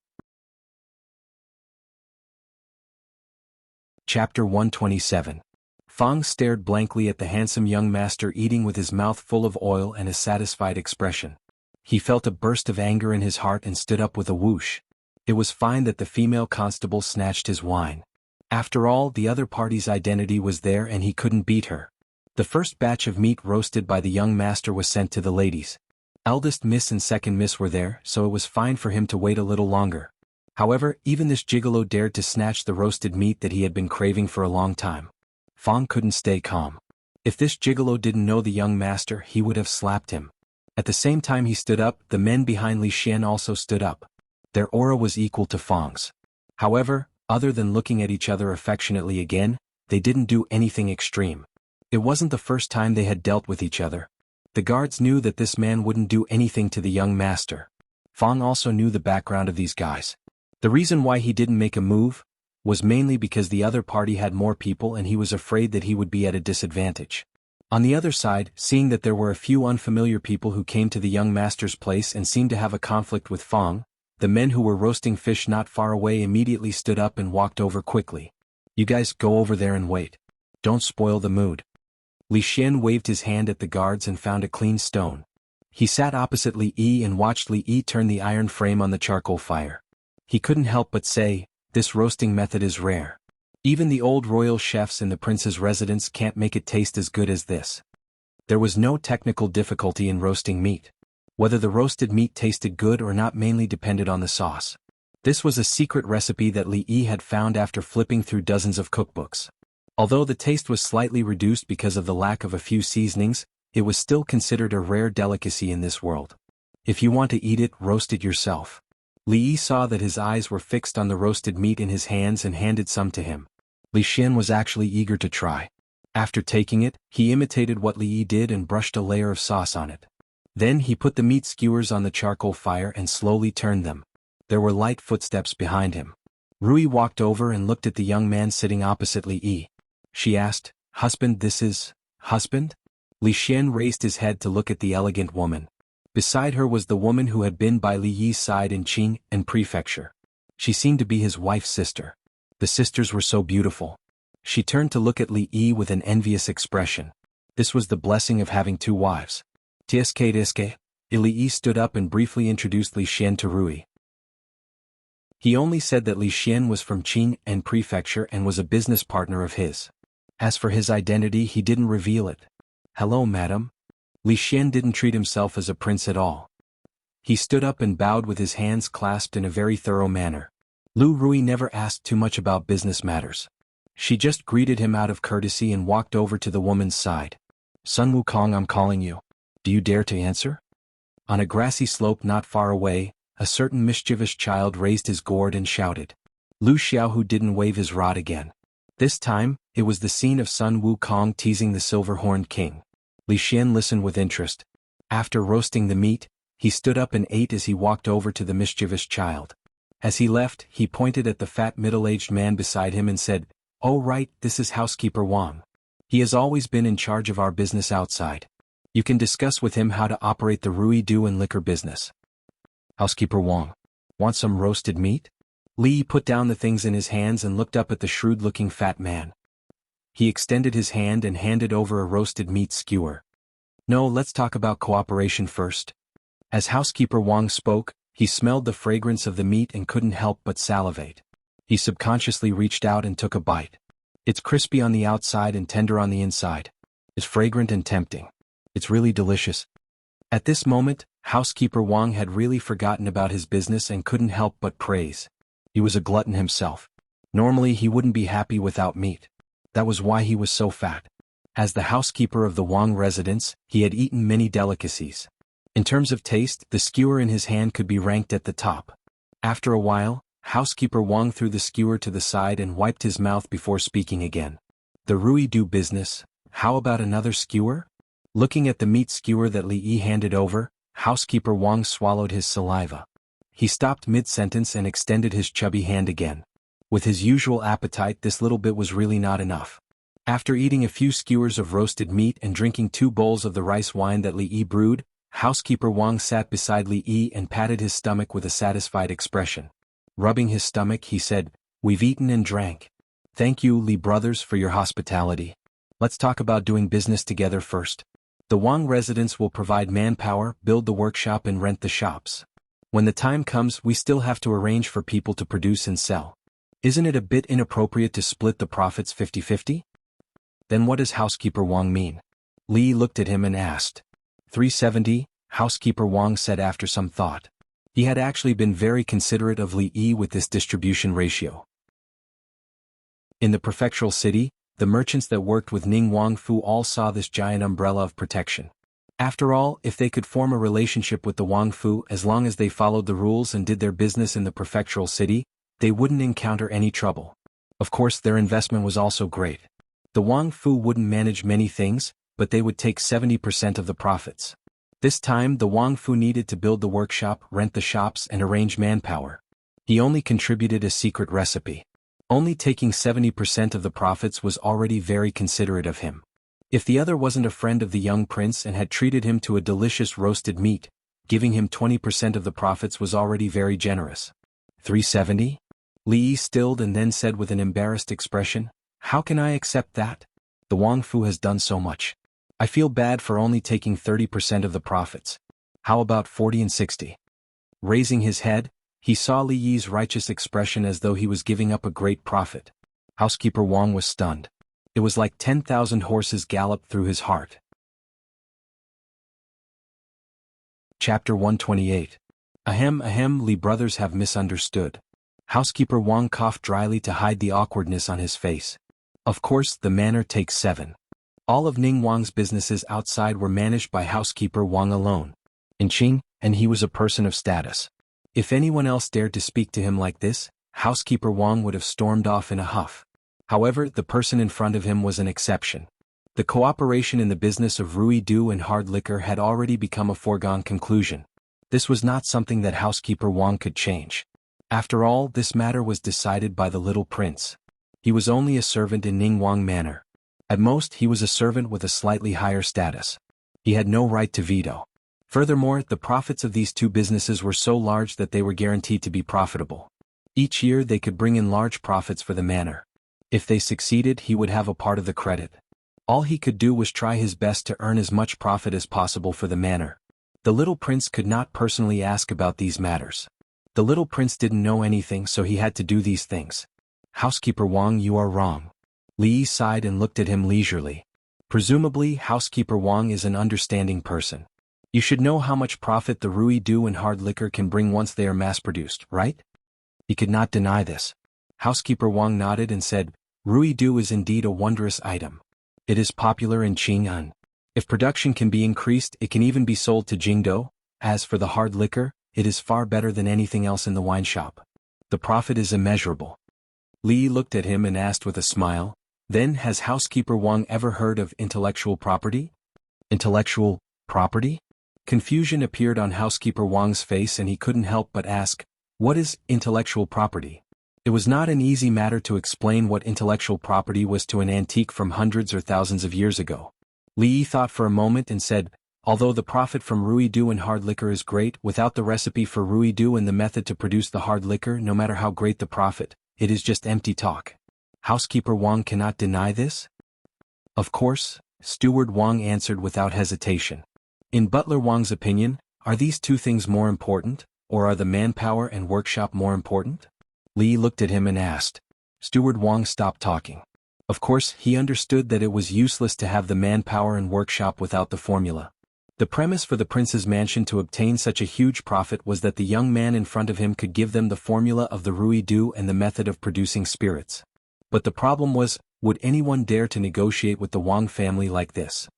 Chapter 127. Fang stared blankly at the handsome young master eating with his mouth full of oil and a satisfied expression. He felt a burst of anger in his heart and stood up with a whoosh. It was fine that the female constable snatched his wine. After all, the other party's identity was there and he couldn't beat her. The first batch of meat roasted by the young master was sent to the ladies. Eldest miss and second miss were there, so it was fine for him to wait a little longer. However, even this gigolo dared to snatch the roasted meat that he had been craving for a long time. Fang couldn't stay calm. If this gigolo didn't know the young master, he would have slapped him. At the same time he stood up, the men behind Li Xian also stood up. Their aura was equal to Fang's. However, other than looking at each other affectionately again, they didn't do anything extreme. It wasn't the first time they had dealt with each other. The guards knew that this man wouldn't do anything to the young master. Fang also knew the background of these guys. The reason why he didn't make a move was mainly because the other party had more people and he was afraid that he would be at a disadvantage. On the other side, seeing that there were a few unfamiliar people who came to the young master's place and seemed to have a conflict with Fang, the men who were roasting fish not far away immediately stood up and walked over quickly. "You guys go over there and wait. Don't spoil the mood." Li Xian waved his hand at the guards and found a clean stone. He sat opposite Li Yi and watched Li Yi turn the iron frame on the charcoal fire. He couldn't help but say, "This roasting method is rare. Even the old royal chefs in the prince's residence can't make it taste as good as this." There was no technical difficulty in roasting meat. Whether the roasted meat tasted good or not mainly depended on the sauce. This was a secret recipe that Li Yi had found after flipping through dozens of cookbooks. Although the taste was slightly reduced because of the lack of a few seasonings, it was still considered a rare delicacy in this world. If you want to eat it, roast it yourself. Li Yi saw that his eyes were fixed on the roasted meat in his hands and handed some to him. Li Xian was actually eager to try. After taking it, he imitated what Li Yi did and brushed a layer of sauce on it. Then he put the meat skewers on the charcoal fire and slowly turned them. There were light footsteps behind him. Rui walked over and looked at the young man sitting opposite Li Yi. She asked, "Husband, this is husband?" Li Xian raised his head to look at the elegant woman. Beside her was the woman who had been by Li Yi's side in Qing and Prefecture. She seemed to be his wife's sister. The sisters were so beautiful. She turned to look at Li Yi with an envious expression. This was the blessing of having two wives. Tiske. Li Yi stood up and briefly introduced Li Xian to Rui. He only said that Li Xian was from Qing and Prefecture and was a business partner of his. As for his identity, he didn't reveal it. "Hello, madam." Li Xian didn't treat himself as a prince at all. He stood up and bowed with his hands clasped in a very thorough manner. Lu Rui never asked too much about business matters. She just greeted him out of courtesy and walked over to the woman's side. "Sun Wukong, I'm calling you. Do you dare to answer?" On a grassy slope not far away, a certain mischievous child raised his gourd and shouted. Lu Xiaohu didn't wave his rod again. This time, it was the scene of Sun Wukong teasing the silver-horned king. Li Xian listened with interest. After roasting the meat, he stood up and ate as he walked over to the mischievous child. As he left, he pointed at the fat middle-aged man beside him and said, "Oh right, this is housekeeper Wang. He has always been in charge of our business outside. You can discuss with him how to operate the Ruidu and liquor business." Housekeeper Wang. "Want some roasted meat?" Li put down the things in his hands and looked up at the shrewd-looking fat man. He extended his hand and handed over a roasted meat skewer. "No, let's talk about cooperation first." As housekeeper Wang spoke, he smelled the fragrance of the meat and couldn't help but salivate. He subconsciously reached out and took a bite. It's crispy on the outside and tender on the inside. It's fragrant and tempting. It's really delicious. At this moment, housekeeper Wang had really forgotten about his business and couldn't help but praise. He was a glutton himself. Normally he wouldn't be happy without meat. That was why he was so fat. As the housekeeper of the Wang residence, he had eaten many delicacies. In terms of taste, the skewer in his hand could be ranked at the top. After a while, housekeeper Wang threw the skewer to the side and wiped his mouth before speaking again. "The Ruidu business, how about another skewer?" Looking at the meat skewer that Li Yi handed over, housekeeper Wang swallowed his saliva. He stopped mid-sentence and extended his chubby hand again. With his usual appetite, this little bit was really not enough. After eating a few skewers of roasted meat and drinking 2 bowls of the rice wine that Li Yi brewed, housekeeper Wang sat beside Li Yi and patted his stomach with a satisfied expression. Rubbing his stomach, he said, "We've eaten and drank. Thank you, Li brothers, for your hospitality. Let's talk about doing business together first. The Wang residents will provide manpower, build the workshop and rent the shops. When the time comes, we still have to arrange for people to produce and sell. Isn't it a bit inappropriate to split the profits 50-50? Then what does housekeeper Wang mean?" Li looked at him and asked. 370, housekeeper Wang said after some thought. He had actually been very considerate of Li Yi with this distribution ratio. In the prefectural city, the merchants that worked with Ning Wang Fu all saw this giant umbrella of protection. After all, if they could form a relationship with the Wang Fu as long as they followed the rules and did their business in the prefectural city, they wouldn't encounter any trouble. Of course, their investment was also great. The Wang Fu wouldn't manage many things, but they would take 70% of the profits. This time, the Wang Fu needed to build the workshop, rent the shops, and arrange manpower. He only contributed a secret recipe. Only taking 70% of the profits was already very considerate of him. If the other wasn't a friend of the young prince and had treated him to a delicious roasted meat, giving him 20% of the profits was already very generous. 370? Li Yi stilled and then said with an embarrassed expression, "How can I accept that? The Wang Fu has done so much. I feel bad for only taking 30% of the profits. How about 40 and 60? Raising his head, he saw Li Yi's righteous expression as though he was giving up a great profit. Housekeeper Wang was stunned. It was like 10,000 horses galloped through his heart. Chapter 128. Ahem, Li brothers have misunderstood. Housekeeper Wang coughed dryly to hide the awkwardness on his face. Of course, the manor takes 7. All of Ning Wang's businesses outside were managed by housekeeper Wang alone. In Qing, and he was a person of status. If anyone else dared to speak to him like this, housekeeper Wang would have stormed off in a huff. However, the person in front of him was an exception. The cooperation in the business of Ruidu and hard liquor had already become a foregone conclusion. This was not something that housekeeper Wang could change. After all, this matter was decided by the little prince. He was only a servant in Ning Wang Manor. At most, he was a servant with a slightly higher status. He had no right to veto. Furthermore, the profits of these 2 businesses were so large that they were guaranteed to be profitable. Each year they could bring in large profits for the manor. If they succeeded, he would have a part of the credit. All he could do was try his best to earn as much profit as possible for the manor. The little prince could not personally ask about these matters. The little prince didn't know anything, so he had to do these things. Housekeeper Wang, you are wrong. Li Yi sighed and looked at him leisurely. Presumably, housekeeper Wang is an understanding person. You should know how much profit the Ruidu and hard liquor can bring once they are mass-produced, right? He could not deny this. Housekeeper Wang nodded and said, Ruidu is indeed a wondrous item. It is popular in Qing'an. If production can be increased, it can even be sold to Jingdou. As for the hard liquor, it is far better than anything else in the wine shop. The profit is immeasurable. Li looked at him and asked with a smile, then has housekeeper Wang ever heard of intellectual property? Intellectual property? Confusion appeared on housekeeper Wang's face and he couldn't help but ask, what is intellectual property? It was not an easy matter to explain what intellectual property was to an antique from hundreds or thousands of years ago. Li thought for a moment and said, although the profit from Ruidu and hard liquor is great, without the recipe for Ruidu and the method to produce the hard liquor, no matter how great the profit, it is just empty talk. Housekeeper Wang cannot deny this? Of course, Steward Wang answered without hesitation. In Butler Wang's opinion, are these 2 things more important, or are the manpower and workshop more important? Li looked at him and asked. Steward Wang stopped talking. Of course, he understood that it was useless to have the manpower and workshop without the formula. The premise for the prince's mansion to obtain such a huge profit was that the young man in front of him could give them the formula of the Ruidu and the method of producing spirits. But the problem was, would anyone dare to negotiate with the Wang family like this?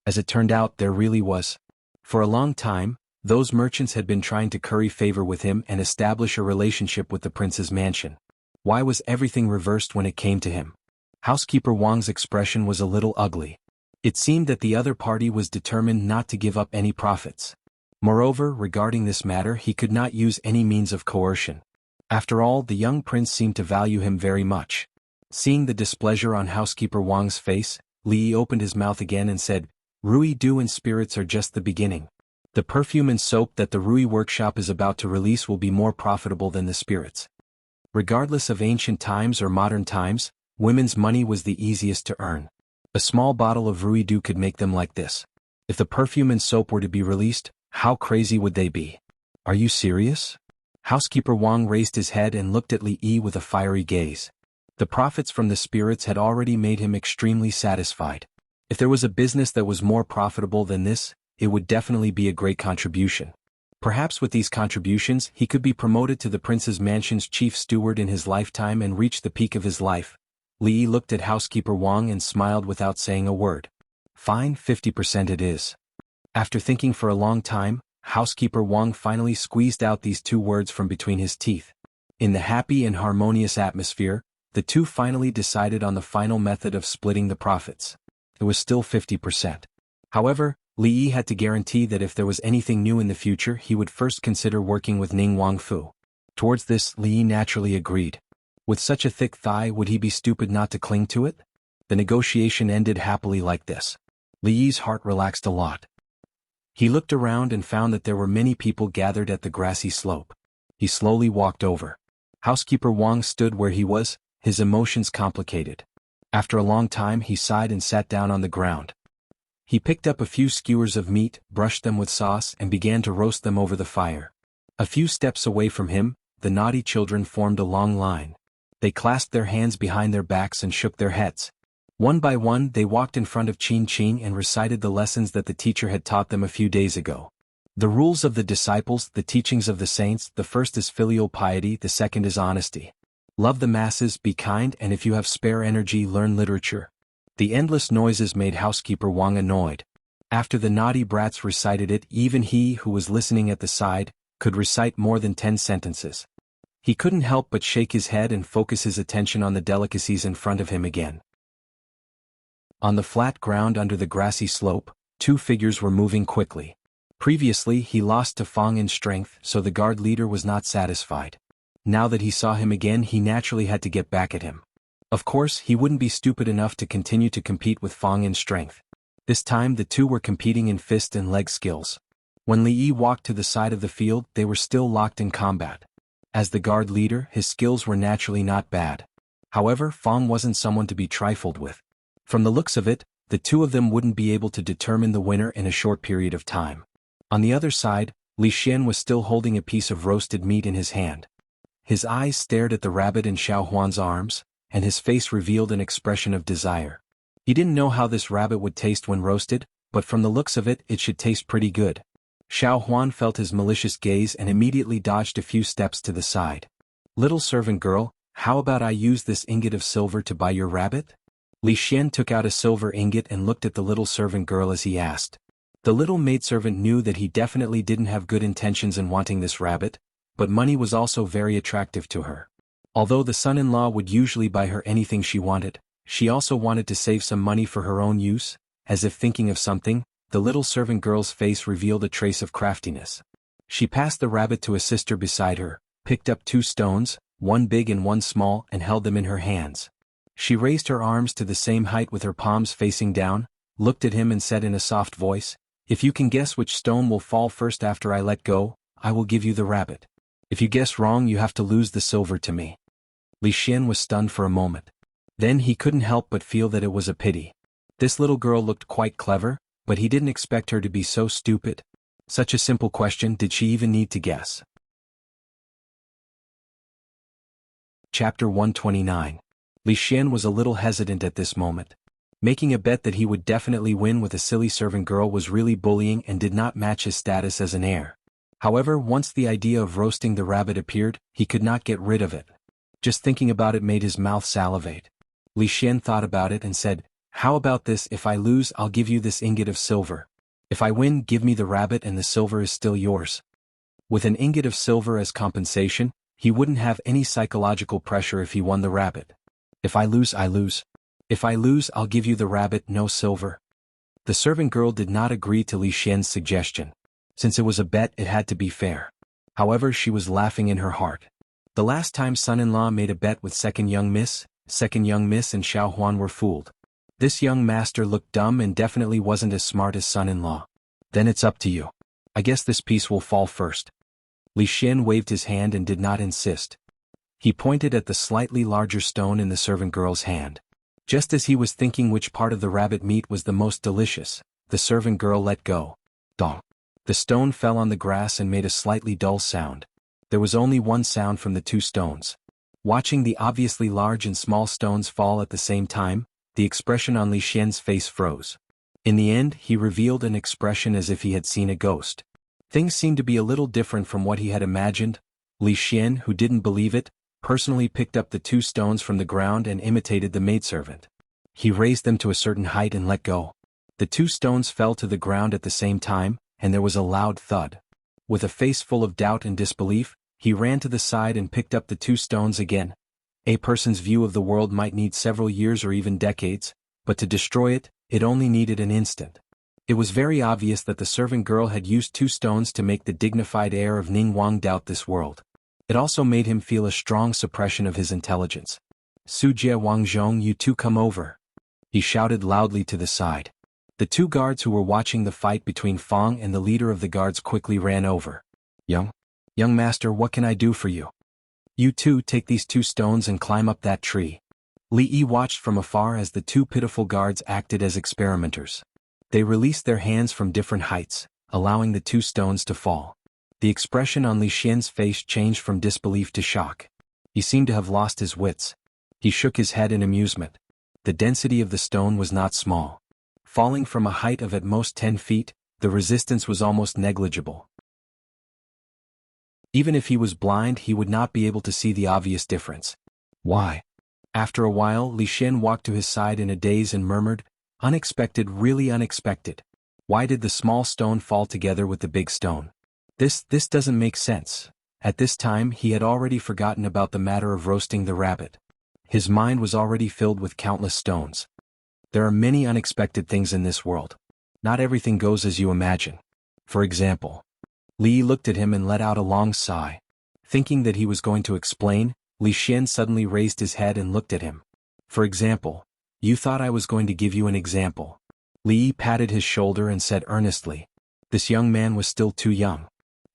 As it turned out, there really was. For a long time, those merchants had been trying to curry favor with him and establish a relationship with the prince's mansion. Why was everything reversed when it came to him? Housekeeper Wang's expression was a little ugly. It seemed that the other party was determined not to give up any profits. Moreover, regarding this matter, he could not use any means of coercion. After all, the young prince seemed to value him very much. Seeing the displeasure on housekeeper Wang's face, Li Yi opened his mouth again and said, "Rui dew and spirits are just the beginning. The perfume and soap that the Rui workshop is about to release will be more profitable than the spirits." Regardless of ancient times or modern times, women's money was the easiest to earn. A small bottle of Rui dew could make them like this. If the perfume and soap were to be released, how crazy would they be? "Are you serious?" Housekeeper Wang raised his head and looked at Li Yi with a fiery gaze. The profits from the spirits had already made him extremely satisfied. If there was a business that was more profitable than this, it would definitely be a great contribution. Perhaps with these contributions he could be promoted to the prince's mansion's chief steward in his lifetime and reach the peak of his life. Li Yi looked at housekeeper Wang and smiled without saying a word. "Fine, 50% it is." After thinking for a long time, housekeeper Wang finally squeezed out these two words from between his teeth. In the happy and harmonious atmosphere, the two finally decided on the final method of splitting the profits. It was still 50%. However, Li Yi had to guarantee that if there was anything new in the future he would first consider working with Ning Wangfu. Towards this, Li Yi naturally agreed. With such a thick thigh, would he be stupid not to cling to it? The negotiation ended happily like this. Li Yi's heart relaxed a lot. He looked around and found that there were many people gathered at the grassy slope. He slowly walked over. Housekeeper Wang stood where he was, his emotions complicated. After a long time he sighed and sat down on the ground. He picked up a few skewers of meat, brushed them with sauce, and began to roast them over the fire. A few steps away from him, the naughty children formed a long line. They clasped their hands behind their backs and shook their heads. One by one they walked in front of Qin Qing and recited the lessons that the teacher had taught them a few days ago. The rules of the disciples, the teachings of the saints, the first is filial piety, the second is honesty. Love the masses, be kind, and if you have spare energy, learn literature. The endless noises made housekeeper Wang annoyed. After the naughty brats recited it, even he who was listening at the side could recite more than 10 sentences. He couldn't help but shake his head and focus his attention on the delicacies in front of him again. On the flat ground under the grassy slope, two figures were moving quickly. Previously he lost to Fong in strength, so the guard leader was not satisfied. Now that he saw him again, he naturally had to get back at him. Of course, he wouldn't be stupid enough to continue to compete with Fong in strength. This time the two were competing in fist and leg skills. When Li Yi walked to the side of the field, they were still locked in combat. As the guard leader, his skills were naturally not bad. However, Fong wasn't someone to be trifled with. From the looks of it, the two of them wouldn't be able to determine the winner in a short period of time. On the other side, Li Xian was still holding a piece of roasted meat in his hand. His eyes stared at the rabbit in Xiao Huan's arms, and his face revealed an expression of desire. He didn't know how this rabbit would taste when roasted, but from the looks of it, it should taste pretty good. Xiao Huan felt his malicious gaze and immediately dodged a few steps to the side. "Little servant girl, how about I use this ingot of silver to buy your rabbit?" Li Xian took out a silver ingot and looked at the little servant girl as he asked. The little maidservant knew that he definitely didn't have good intentions in wanting this rabbit, but money was also very attractive to her. Although the son-in-law would usually buy her anything she wanted, she also wanted to save some money for her own use. As if thinking of something, the little servant girl's face revealed a trace of craftiness. She passed the rabbit to a sister beside her, picked up 2 stones, one big and one small, and held them in her hands. She raised her arms to the same height with her palms facing down, looked at him and said in a soft voice, "If you can guess which stone will fall first after I let go, I will give you the rabbit. If you guess wrong, you have to lose the silver to me." Li Xian was stunned for a moment. Then he couldn't help but feel that it was a pity. This little girl looked quite clever, but he didn't expect her to be so stupid. Such a simple question, did she even need to guess? Chapter 129. Li Xian was a little hesitant at this moment. Making a bet that he would definitely win with a silly servant girl was really bullying and did not match his status as an heir. However, once the idea of roasting the rabbit appeared, he could not get rid of it. Just thinking about it made his mouth salivate. Li Xian thought about it and said, "How about this? If I lose, I'll give you this ingot of silver. If I win, give me the rabbit and the silver is still yours." With an ingot of silver as compensation, he wouldn't have any psychological pressure if he won the rabbit. "If I lose, I lose. If I lose, I'll give you the rabbit, no silver." The servant girl did not agree to Li Xian's suggestion. Since it was a bet, it had to be fair. However, she was laughing in her heart. The last time son-in-law made a bet with second young miss and Xiao Huan were fooled. This young master looked dumb and definitely wasn't as smart as son-in-law. Then it's up to you. I guess this piece will fall first. Li Xian waved his hand and did not insist. He pointed at the slightly larger stone in the servant girl's hand. Just as he was thinking which part of the rabbit meat was the most delicious, the servant girl let go. Dong. The stone fell on the grass and made a slightly dull sound. There was only one sound from the two stones. Watching the obviously large and small stones fall at the same time, the expression on Li Xian's face froze. In the end, he revealed an expression as if he had seen a ghost. Things seemed to be a little different from what he had imagined. Li Xian, who didn't believe it, personally picked up the two stones from the ground and imitated the maidservant. He raised them to a certain height and let go. The two stones fell to the ground at the same time, and there was a loud thud. With a face full of doubt and disbelief, he ran to the side and picked up the two stones again. A person's view of the world might need several years or even decades, but to destroy it, it only needed an instant. It was very obvious that the servant girl had used two stones to make the dignified heir of Ningguang doubt this world. It also made him feel a strong suppression of his intelligence. Sujie Wangzhong, you two come over. He shouted loudly to the side. The two guards who were watching the fight between Fang and the leader of the guards quickly ran over. Young master, what can I do for you? You two take these two stones and climb up that tree. Li Yi watched from afar as the two pitiful guards acted as experimenters. They released their hands from different heights, allowing the two stones to fall. The expression on Li Xian's face changed from disbelief to shock. He seemed to have lost his wits. He shook his head in amusement. The density of the stone was not small. Falling from a height of at most 10 feet, the resistance was almost negligible. Even if he was blind, he would not be able to see the obvious difference. Why? After a while, Li Xian walked to his side in a daze and murmured, "Unexpected, really unexpected. Why did the small stone fall together with the big stone? This doesn't make sense." At this time, he had already forgotten about the matter of roasting the rabbit. His mind was already filled with countless stones. There are many unexpected things in this world. Not everything goes as you imagine. For example, Li looked at him and let out a long sigh. Thinking that he was going to explain, Li Xian suddenly raised his head and looked at him. For example, you thought I was going to give you an example. Li patted his shoulder and said earnestly. This young man was still too young.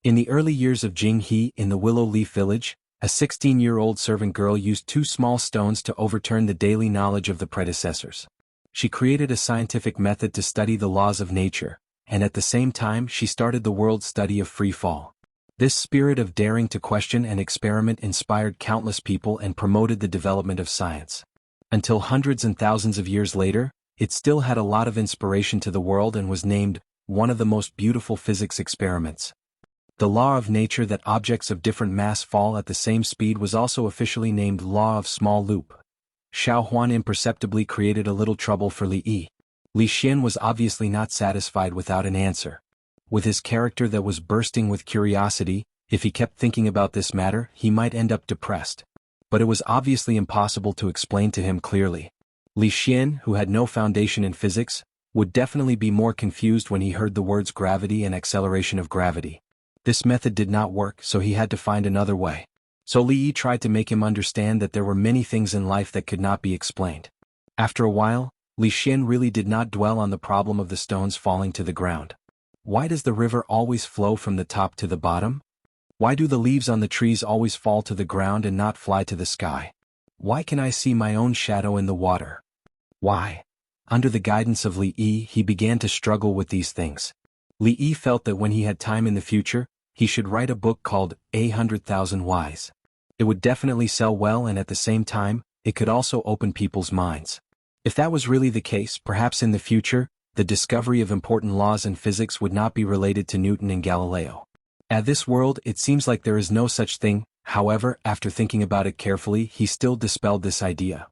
In the early years of Jinghe in the Willow Leaf Village, a 16-year-old servant girl used two small stones to overturn the daily knowledge of the predecessors. She created a scientific method to study the laws of nature, and at the same time she started the world study of free fall. This spirit of daring to question and experiment inspired countless people and promoted the development of science. Until hundreds and thousands of years later, it still had a lot of inspiration to the world and was named one of the most beautiful physics experiments. The law of nature that objects of different mass fall at the same speed was also officially named law of small loop. Xiao Huan imperceptibly created a little trouble for Li Yi. Li Xian was obviously not satisfied without an answer. With his character that was bursting with curiosity, if he kept thinking about this matter, he might end up depressed. But it was obviously impossible to explain to him clearly. Li Xian, who had no foundation in physics, would definitely be more confused when he heard the words gravity and acceleration of gravity. This method did not work, so he had to find another way. So Li Yi tried to make him understand that there were many things in life that could not be explained. After a while, Li Xian really did not dwell on the problem of the stones falling to the ground. Why does the river always flow from the top to the bottom? Why do the leaves on the trees always fall to the ground and not fly to the sky? Why can I see my own shadow in the water? Why? Under the guidance of Li Yi, he began to struggle with these things. Li Yi felt that when he had time in the future, he should write a book called 100,000 Whys. It would definitely sell well, and at the same time, it could also open people's minds. If that was really the case, perhaps in the future, the discovery of important laws in physics would not be related to Newton and Galileo. At this world, it seems like there is no such thing. However, after thinking about it carefully, he still dispelled this idea.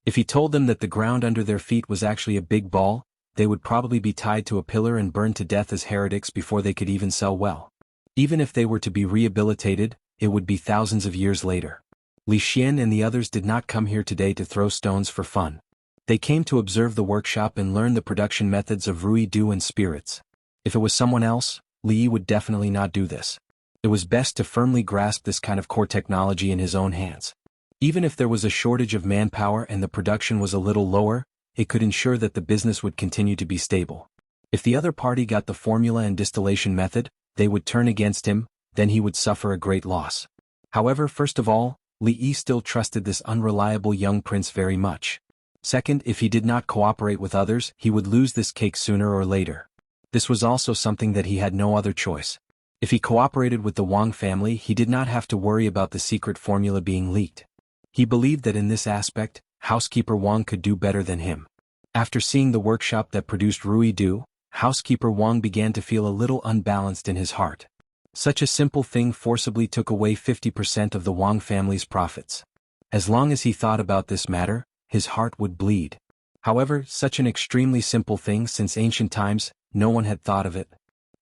If he told them that the ground under their feet was actually a big ball, they would probably be tied to a pillar and burned to death as heretics before they could even sell well. Even if they were to be rehabilitated, it would be thousands of years later. Li Xian and the others did not come here today to throw stones for fun. They came to observe the workshop and learn the production methods of Rui Du and spirits. If it was someone else, Li Yi would definitely not do this. It was best to firmly grasp this kind of core technology in his own hands. Even if there was a shortage of manpower and the production was a little lower, it could ensure that the business would continue to be stable. If the other party got the formula and distillation method, they would turn against him, then he would suffer a great loss. However, first of all, Li Yi still trusted this unreliable young prince very much. Second, if he did not cooperate with others, he would lose this cake sooner or later. This was also something that he had no other choice. If he cooperated with the Wang family, he did not have to worry about the secret formula being leaked. He believed that in this aspect, housekeeper Wang could do better than him. After seeing the workshop that produced Rui Du, housekeeper Wang began to feel a little unbalanced in his heart. Such a simple thing forcibly took away 50% of the Wang family's profits. As long as he thought about this matter, his heart would bleed. However, such an extremely simple thing since ancient times, no one had thought of it.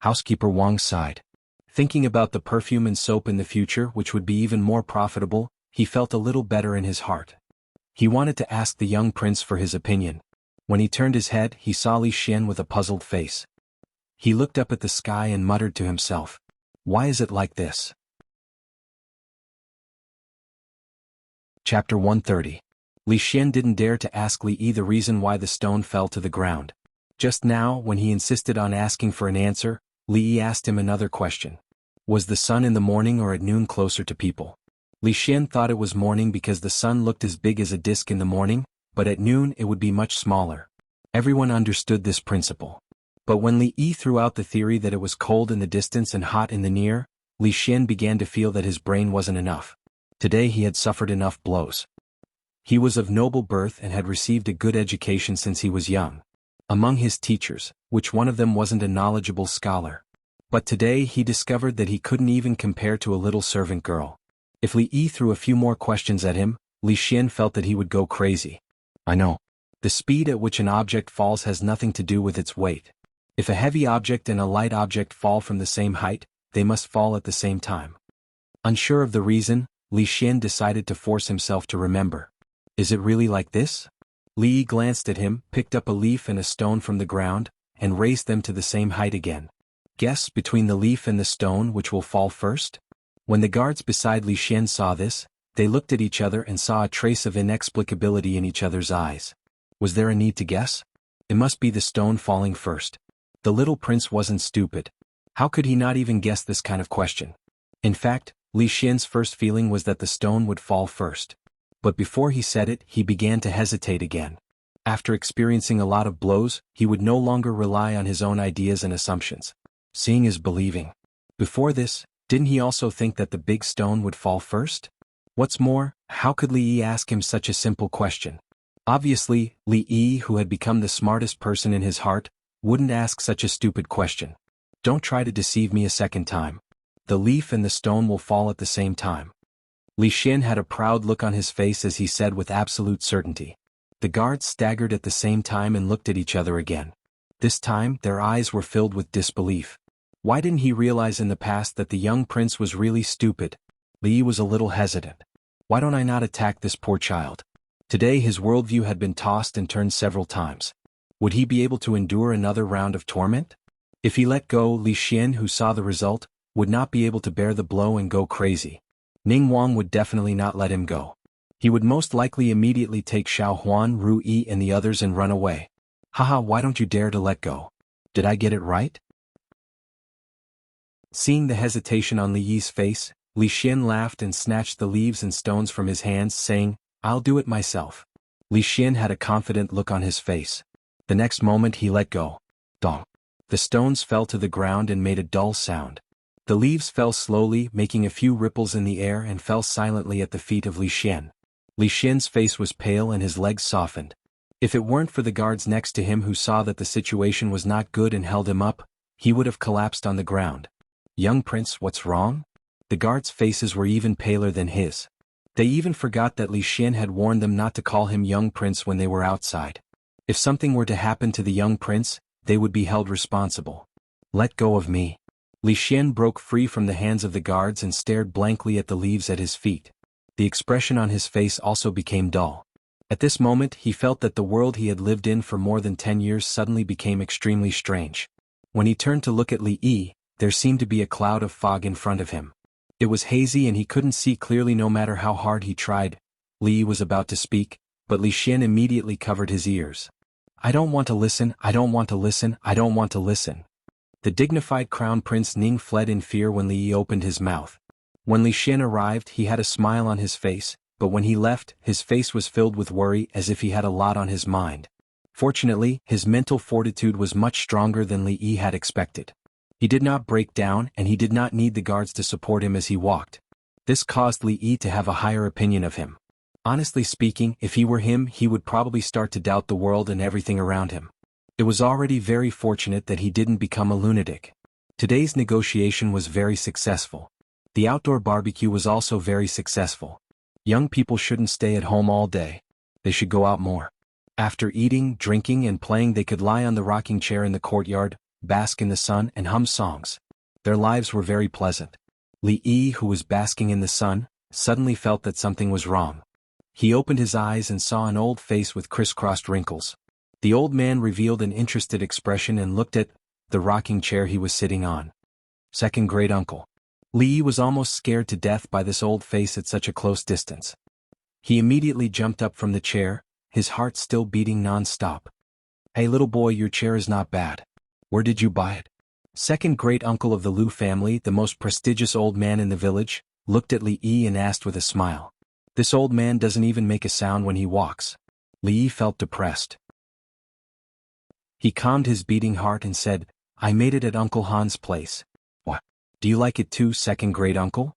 Housekeeper Wang sighed. Thinking about the perfume and soap in the future, which would be even more profitable, he felt a little better in his heart. He wanted to ask the young prince for his opinion. When he turned his head, he saw Li Xian with a puzzled face. He looked up at the sky and muttered to himself, "Why is it like this?" Chapter 130. Li Xian didn't dare to ask Li Yi the reason why the stone fell to the ground. Just now, when he insisted on asking for an answer, Li Yi asked him another question. Was the sun in the morning or at noon closer to people? Li Xian thought it was morning because the sun looked as big as a disk in the morning, but at noon it would be much smaller. Everyone understood this principle. But when Li Yi threw out the theory that it was cold in the distance and hot in the near, Li Xian began to feel that his brain wasn't enough. Today he had suffered enough blows. He was of noble birth and had received a good education since he was young. Among his teachers, which one of them wasn't a knowledgeable scholar? But today he discovered that he couldn't even compare to a little servant girl. If Li Yi threw a few more questions at him, Li Xian felt that he would go crazy. I know. The speed at which an object falls has nothing to do with its weight. If a heavy object and a light object fall from the same height, they must fall at the same time. Unsure of the reason, Li Xian decided to force himself to remember. Is it really like this? Li Yi glanced at him, picked up a leaf and a stone from the ground, and raised them to the same height again. Guess between the leaf and the stone which will fall first? When the guards beside Li Xian saw this, they looked at each other and saw a trace of inexplicability in each other's eyes. Was there a need to guess? It must be the stone falling first. The little prince wasn't stupid. How could he not even guess this kind of question? In fact, Li Xian's first feeling was that the stone would fall first. But before he said it, he began to hesitate again. After experiencing a lot of blows, he would no longer rely on his own ideas and assumptions. Seeing is believing. Before this, didn't he also think that the big stone would fall first? What's more, how could Li Yi ask him such a simple question? Obviously, Li Yi, who had become the smartest person in his heart, wouldn't ask such a stupid question. Don't try to deceive me a second time. The leaf and the stone will fall at the same time. Li Xian had a proud look on his face as he said with absolute certainty. The guards staggered at the same time and looked at each other again. This time, their eyes were filled with disbelief. Why didn't he realize in the past that the young prince was really stupid? Li Yi was a little hesitant. Why don't I not attack this poor child? Today his worldview had been tossed and turned several times. Would he be able to endure another round of torment? If he let go, Li Xian, who saw the result, would not be able to bear the blow and go crazy. Ning Wang would definitely not let him go. He would most likely immediately take Xiao Huan, Ru Yi and the others and run away. Haha, why don't you dare to let go? Did I get it right? Seeing the hesitation on Li Yi's face, Li Xian laughed and snatched the leaves and stones from his hands, saying, I'll do it myself. Li Xian had a confident look on his face. The next moment he let go. Dong. The stones fell to the ground and made a dull sound. The leaves fell slowly, making a few ripples in the air and fell silently at the feet of Li Xian. Li Xian's face was pale and his legs softened. If it weren't for the guards next to him who saw that the situation was not good and held him up, he would have collapsed on the ground. Young prince, what's wrong? The guards' faces were even paler than his. They even forgot that Li Xian had warned them not to call him young prince when they were outside. If something were to happen to the young prince, they would be held responsible. Let go of me. Li Xian broke free from the hands of the guards and stared blankly at the leaves at his feet. The expression on his face also became dull. At this moment he felt that the world he had lived in for more than 10 years suddenly became extremely strange. When he turned to look at Li Yi, there seemed to be a cloud of fog in front of him. It was hazy and he couldn't see clearly no matter how hard he tried. Li Yi was about to speak, but Li Xian immediately covered his ears. "I don't want to listen, I don't want to listen, I don't want to listen." The dignified crown prince Ning fled in fear when Li Yi opened his mouth. When Li Xian arrived he had a smile on his face, but when he left his face was filled with worry as if he had a lot on his mind. Fortunately, his mental fortitude was much stronger than Li Yi had expected. He did not break down and he did not need the guards to support him as he walked. This caused Li Yi to have a higher opinion of him. Honestly speaking, if he were him he would probably start to doubt the world and everything around him. It was already very fortunate that he didn't become a lunatic. Today's negotiation was very successful. The outdoor barbecue was also very successful. Young people shouldn't stay at home all day. They should go out more. After eating, drinking and playing they could lie on the rocking chair in the courtyard, bask in the sun and hum songs. Their lives were very pleasant. Li Yi, who was basking in the sun, suddenly felt that something was wrong. He opened his eyes and saw an old face with crisscrossed wrinkles. The old man revealed an interested expression and looked at the rocking chair he was sitting on. Second great uncle. Li Yi was almost scared to death by this old face at such a close distance. He immediately jumped up from the chair, his heart still beating non-stop. "Hey little boy, your chair is not bad. Where did you buy it?" Second great uncle of the Liu family, the most prestigious old man in the village, looked at Li Yi and asked with a smile. "This old man doesn't even make a sound when he walks." Li Yi felt depressed. He calmed his beating heart and said, "I made it at Uncle Han's place." "What? Do you like it too, second great uncle?"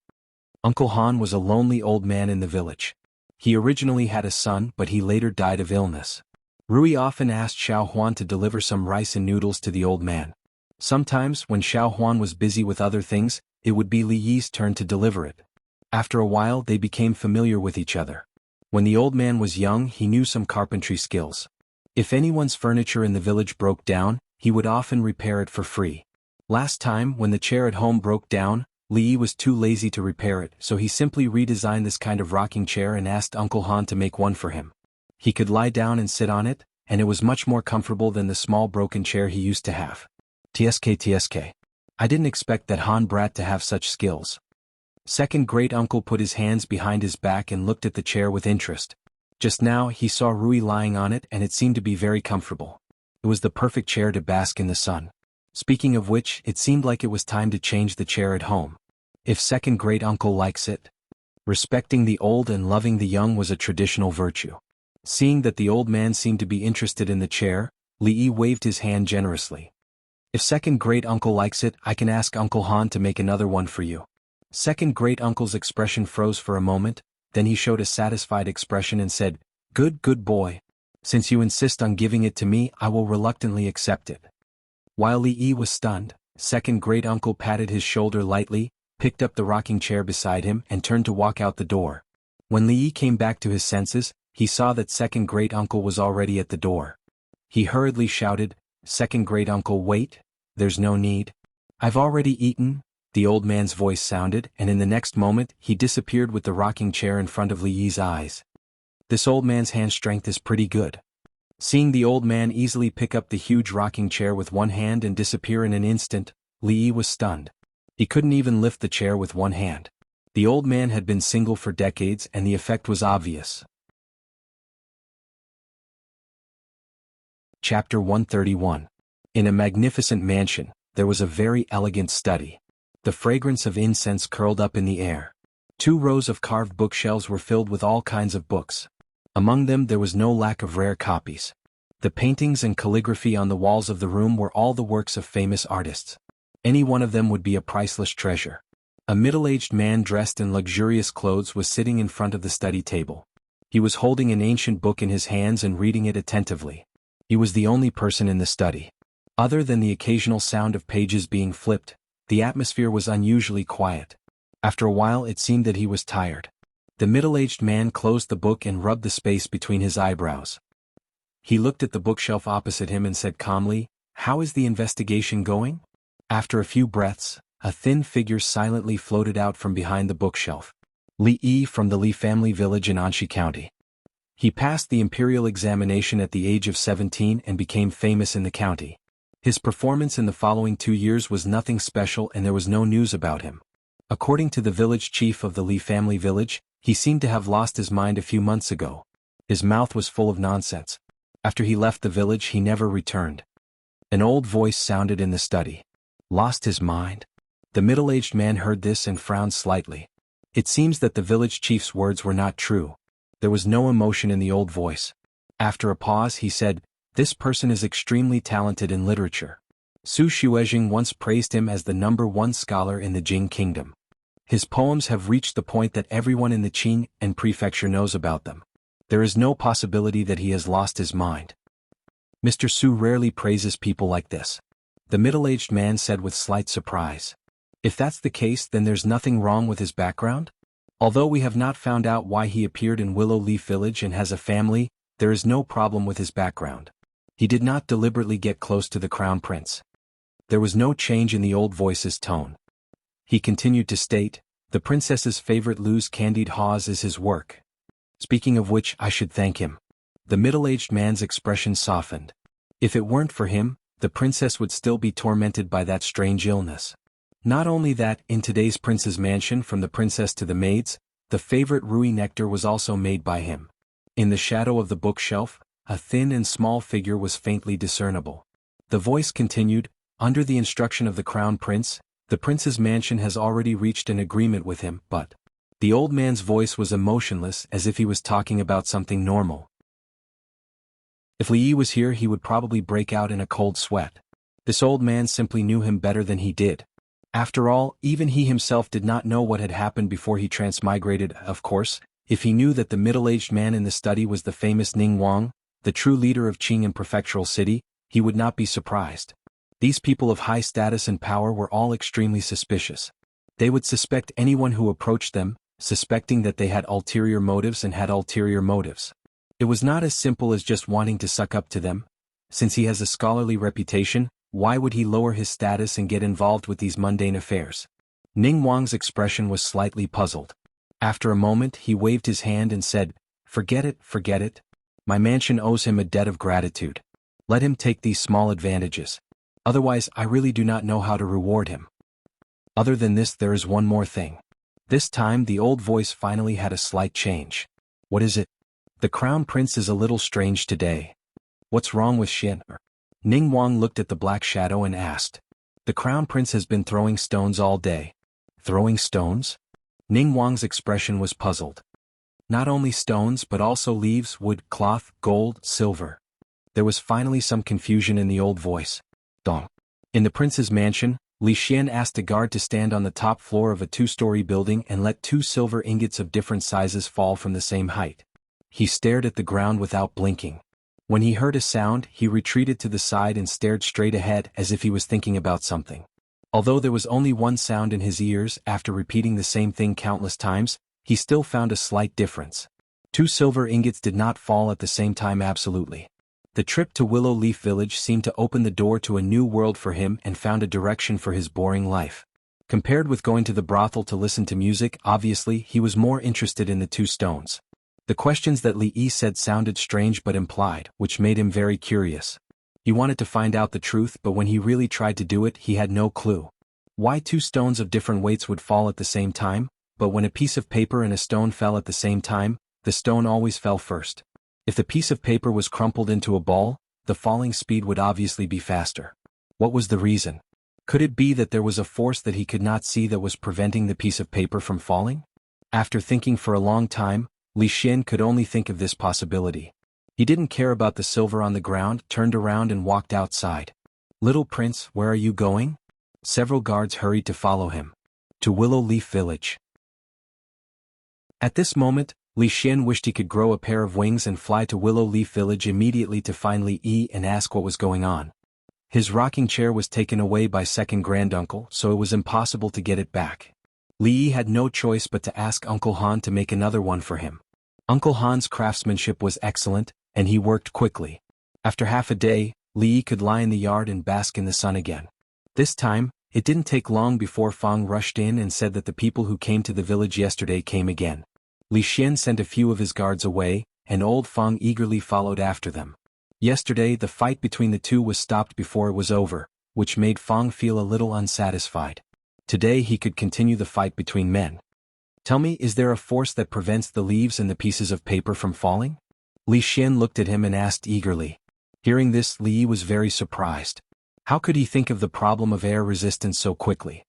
Uncle Han was a lonely old man in the village. He originally had a son but he later died of illness. Rui often asked Xiao Huan to deliver some rice and noodles to the old man. Sometimes, when Xiao Huan was busy with other things, it would be Li Yi's turn to deliver it. After a while they became familiar with each other. When the old man was young he knew some carpentry skills. If anyone's furniture in the village broke down, he would often repair it for free. Last time, when the chair at home broke down, Li Yi was too lazy to repair it, so he simply redesigned this kind of rocking chair and asked Uncle Han to make one for him. He could lie down and sit on it, and it was much more comfortable than the small broken chair he used to have. TSK. I didn't expect that Han brat to have such skills. Second great uncle put his hands behind his back and looked at the chair with interest. Just now he saw Rui lying on it and it seemed to be very comfortable. It was the perfect chair to bask in the sun. Speaking of which, it seemed like it was time to change the chair at home. If second great uncle likes it. Respecting the old and loving the young was a traditional virtue. Seeing that the old man seemed to be interested in the chair, Li Yi waved his hand generously. "If second great uncle likes it, I can ask Uncle Han to make another one for you." Second great uncle's expression froze for a moment, then he showed a satisfied expression and said, Good boy. Since you insist on giving it to me, I will reluctantly accept it." While Li Yi was stunned, second great uncle patted his shoulder lightly, picked up the rocking chair beside him and turned to walk out the door. When Li Yi came back to his senses, he saw that second great uncle was already at the door. He hurriedly shouted, "Second great uncle, wait, there's no need. I've already eaten," the old man's voice sounded, and in the next moment he disappeared with the rocking chair in front of Li Yi's eyes. This old man's hand strength is pretty good. Seeing the old man easily pick up the huge rocking chair with one hand and disappear in an instant, Li Yi was stunned. He couldn't even lift the chair with one hand. The old man had been single for decades and the effect was obvious. Chapter 131. In a magnificent mansion, there was a very elegant study. The fragrance of incense curled up in the air. 2 rows of carved bookshelves were filled with all kinds of books. Among them there was no lack of rare copies. The paintings and calligraphy on the walls of the room were all the works of famous artists. Any one of them would be a priceless treasure. A middle-aged man dressed in luxurious clothes was sitting in front of the study table. He was holding an ancient book in his hands and reading it attentively. He was the only person in the study. Other than the occasional sound of pages being flipped, the atmosphere was unusually quiet. After a while it seemed that he was tired. The middle-aged man closed the book and rubbed the space between his eyebrows. He looked at the bookshelf opposite him and said calmly, "How is the investigation going?" After a few breaths, a thin figure silently floated out from behind the bookshelf. Li Yi from the Li family village in Anshi County. He passed the imperial examination at the age of 17 and became famous in the county. His performance in the following 2 years was nothing special and there was no news about him. According to the village chief of the Li family village, he seemed to have lost his mind a few months ago. His mouth was full of nonsense. After he left the village he never returned. An old voice sounded in the study. Lost his mind? The middle-aged man heard this and frowned slightly. It seems that the village chief's words were not true. There was no emotion in the old voice. After a pause he said, "This person is extremely talented in literature. Su Xuezheng once praised him as the #1 scholar in the Jing kingdom. His poems have reached the point that everyone in the Qing and prefecture knows about them. There is no possibility that he has lost his mind." Mr. Su rarely praises people like this. The middle-aged man said with slight surprise. If that's the case, then there's nothing wrong with his background? Although we have not found out why he appeared in Willow Leaf Village and has a family, there is no problem with his background. He did not deliberately get close to the crown prince. There was no change in the old voice's tone. He continued to state, "The princess's favorite loose candied haws is his work. Speaking of which, I should thank him." The middle-aged man's expression softened. If it weren't for him, the princess would still be tormented by that strange illness. Not only that, in today's prince's mansion, from the princess to the maids, the favorite Rui nectar was also made by him. In the shadow of the bookshelf, a thin and small figure was faintly discernible. The voice continued, "Under the instruction of the crown prince, the prince's mansion has already reached an agreement with him, but..." The old man's voice was emotionless, as if he was talking about something normal. If Li Yi was here he would probably break out in a cold sweat. This old man simply knew him better than he did. After all, even he himself did not know what had happened before he transmigrated. Of course, if he knew that the middle-aged man in the study was the famous Ning Wang, the true leader of Qing and prefectural city, he would not be surprised. These people of high status and power were all extremely suspicious. They would suspect anyone who approached them, suspecting that they had ulterior motives and had ulterior motives. It was not as simple as just wanting to suck up to them. Since he has a scholarly reputation, why would he lower his status and get involved with these mundane affairs? Ning Wang's expression was slightly puzzled. After a moment he waved his hand and said, forget it. My mansion owes him a debt of gratitude. Let him take these small advantages. Otherwise I really do not know how to reward him. Other than this there is one more thing." This time the old voice finally had a slight change. "What is it?" "The crown prince is a little strange today." "What's wrong with Xin?" Ning Wang looked at the black shadow and asked. "The crown prince has been throwing stones all day." "Throwing stones?" Ning Wang's expression was puzzled. "Not only stones but also leaves, wood, cloth, gold, silver." There was finally some confusion in the old voice. "Dong." In the prince's mansion, Li Xian asked a guard to stand on the top floor of a 2-story building and let 2 silver ingots of different sizes fall from the same height. He stared at the ground without blinking. When he heard a sound, he retreated to the side and stared straight ahead as if he was thinking about something. Although there was only one sound in his ears, after repeating the same thing countless times, he still found a slight difference. 2 silver ingots did not fall at the same time absolutely. The trip to Willow Leaf Village seemed to open the door to a new world for him and found a direction for his boring life. Compared with going to the brothel to listen to music, obviously he was more interested in the 2 stones. The questions that Li Yi said sounded strange but implied, which made him very curious. He wanted to find out the truth, but when he really tried to do it he had no clue. Why 2 stones of different weights would fall at the same time, but when a piece of paper and a stone fell at the same time, the stone always fell first. If the piece of paper was crumpled into a ball, the falling speed would obviously be faster. What was the reason? Could it be that there was a force that he could not see that was preventing the piece of paper from falling? After thinking for a long time, Li Xian could only think of this possibility. He didn't care about the silver on the ground, turned around and walked outside. "Little prince, where are you going?" Several guards hurried to follow him. "To Willow Leaf Village." At this moment, Li Xian wished he could grow a pair of wings and fly to Willow Leaf Village immediately to find Li Yi and ask what was going on. His rocking chair was taken away by second granduncle, so it was impossible to get it back. Li Yi had no choice but to ask Uncle Han to make another one for him. Uncle Han's craftsmanship was excellent, and he worked quickly. After half a day, Li Yi could lie in the yard and bask in the sun again. This time, it didn't take long before Fang rushed in and said that the people who came to the village yesterday came again. Li Xian sent a few of his guards away, and old Fang eagerly followed after them. Yesterday the fight between the two was stopped before it was over, which made Fang feel a little unsatisfied. Today he could continue the fight between men. Tell me, is there a force that prevents the leaves and the pieces of paper from falling? Li Xian looked at him and asked eagerly. Hearing this, Li Yi was very surprised. How could he think of the problem of air resistance so quickly?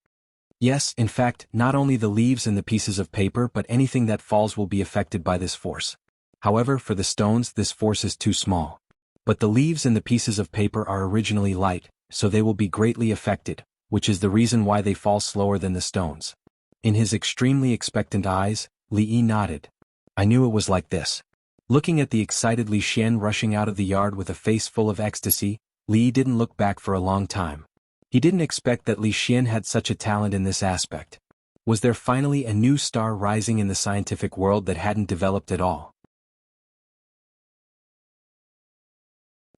Yes, in fact, not only the leaves and the pieces of paper but anything that falls will be affected by this force. However, for the stones this force is too small. But the leaves and the pieces of paper are originally light, so they will be greatly affected, which is the reason why they fall slower than the stones. In his extremely expectant eyes, Li Yi nodded. I knew it was like this. Looking at the excited Li Xian rushing out of the yard with a face full of ecstasy, Li Yi didn't look back for a long time. He didn't expect that Li Xian had such a talent in this aspect. Was there finally a new star rising in the scientific world that hadn't developed at all?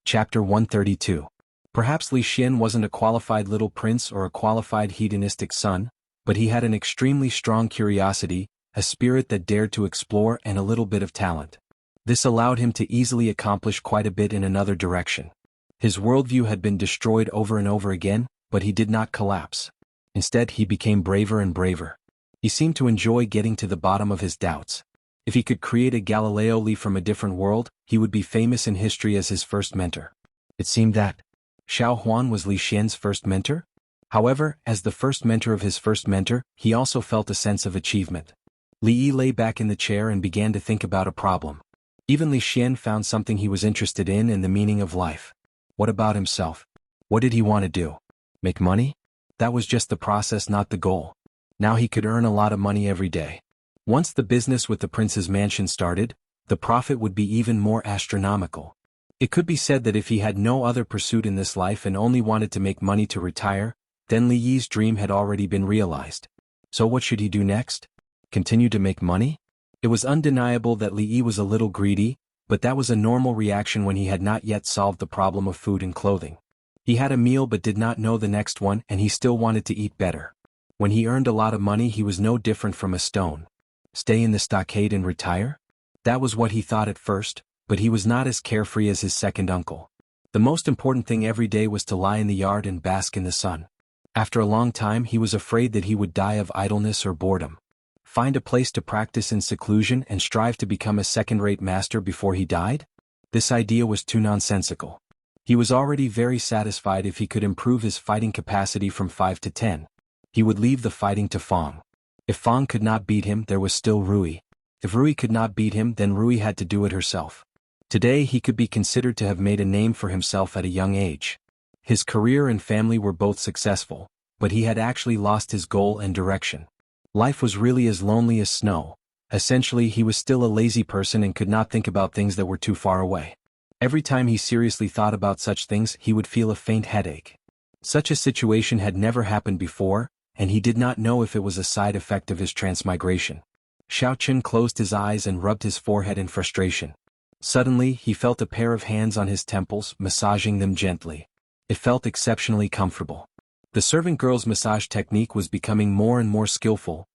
Chapter 132. Perhaps Li Xian wasn't a qualified little prince or a qualified hedonistic son, but he had an extremely strong curiosity, a spirit that dared to explore, and a little bit of talent. This allowed him to easily accomplish quite a bit in another direction. His worldview had been destroyed over and over again, but he did not collapse. Instead, he became braver and braver. He seemed to enjoy getting to the bottom of his doubts. If he could create a Galileo Li from a different world, he would be famous in history as his first mentor. It seemed that Xiao Huan was Li Xian's first mentor? However, as the first mentor of his first mentor, he also felt a sense of achievement. Li Yi lay back in the chair and began to think about a problem. Even Li Xian found something he was interested in and the meaning of life. What about himself? What did he want to do? Make money? That was just the process, not the goal. Now he could earn a lot of money every day. Once the business with the prince's mansion started, the profit would be even more astronomical. It could be said that if he had no other pursuit in this life and only wanted to make money to retire, then Li Yi's dream had already been realized. So what should he do next? Continue to make money? It was undeniable that Li Yi was a little greedy, but that was a normal reaction when he had not yet solved the problem of food and clothing. He had a meal but did not know the next one, and he still wanted to eat better. When he earned a lot of money, he was no different from a stone. Stay in the stockade and retire? That was what he thought at first, but he was not as carefree as his second uncle. The most important thing every day was to lie in the yard and bask in the sun. After a long time, he was afraid that he would die of idleness or boredom. Find a place to practice in seclusion and strive to become a second-rate master before he died? This idea was too nonsensical. He was already very satisfied if he could improve his fighting capacity from 5 to 10. He would leave the fighting to Fang. If Fang could not beat him, there was still Rui. If Rui could not beat him, then Rui had to do it herself. Today he could be considered to have made a name for himself at a young age. His career and family were both successful, but he had actually lost his goal and direction. Life was really as lonely as snow. Essentially, he was still a lazy person and could not think about things that were too far away. Every time he seriously thought about such things, he would feel a faint headache. Such a situation had never happened before, and he did not know if it was a side effect of his transmigration. Xiao Chen closed his eyes and rubbed his forehead in frustration. Suddenly, he felt a pair of hands on his temples, massaging them gently. It felt exceptionally comfortable. The servant girl's massage technique was becoming more and more skillful.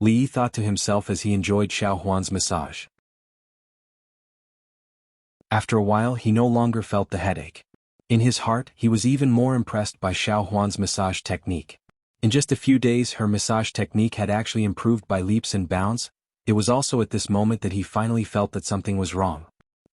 Li Yi thought to himself as he enjoyed Xiao Huan's massage. After a while, he no longer felt the headache. In his heart, he was even more impressed by Xiao Huan's massage technique. In just a few days, her massage technique had actually improved by leaps and bounds. It was also at this moment that he finally felt that something was wrong.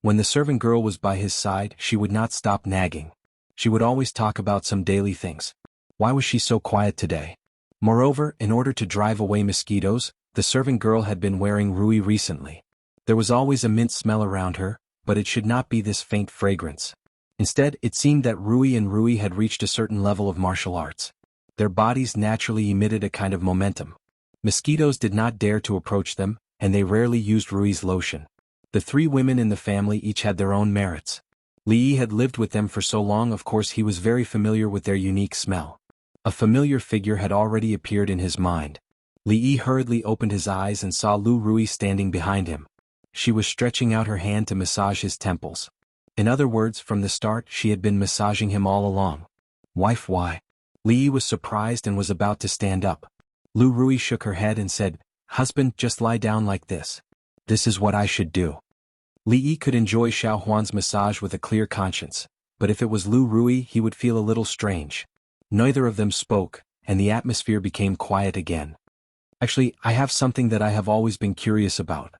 When the servant girl was by his side, she would not stop nagging. She would always talk about some daily things. Why was she so quiet today? Moreover, in order to drive away mosquitoes, the servant girl had been wearing Rui recently. There was always a mint smell around her, but it should not be this faint fragrance. Instead, it seemed that Rui had reached a certain level of martial arts. Their bodies naturally emitted a kind of momentum. Mosquitoes did not dare to approach them, and they rarely used Rui's lotion. The three women in the family each had their own merits. Li Yi had lived with them for so long, of course he was very familiar with their unique smell. A familiar figure had already appeared in his mind. Li Yi hurriedly opened his eyes and saw Lu Rui standing behind him. She was stretching out her hand to massage his temples. In other words, from the start she had been massaging him all along. Wife, why? Li Yi was surprised and was about to stand up. Lu Rui shook her head and said, Husband, just lie down like this. This is what I should do. Li Yi could enjoy Xiao Huan's massage with a clear conscience, but if it was Lu Rui he would feel a little strange. Neither of them spoke, and the atmosphere became quiet again. Actually, I have something that I have always been curious about.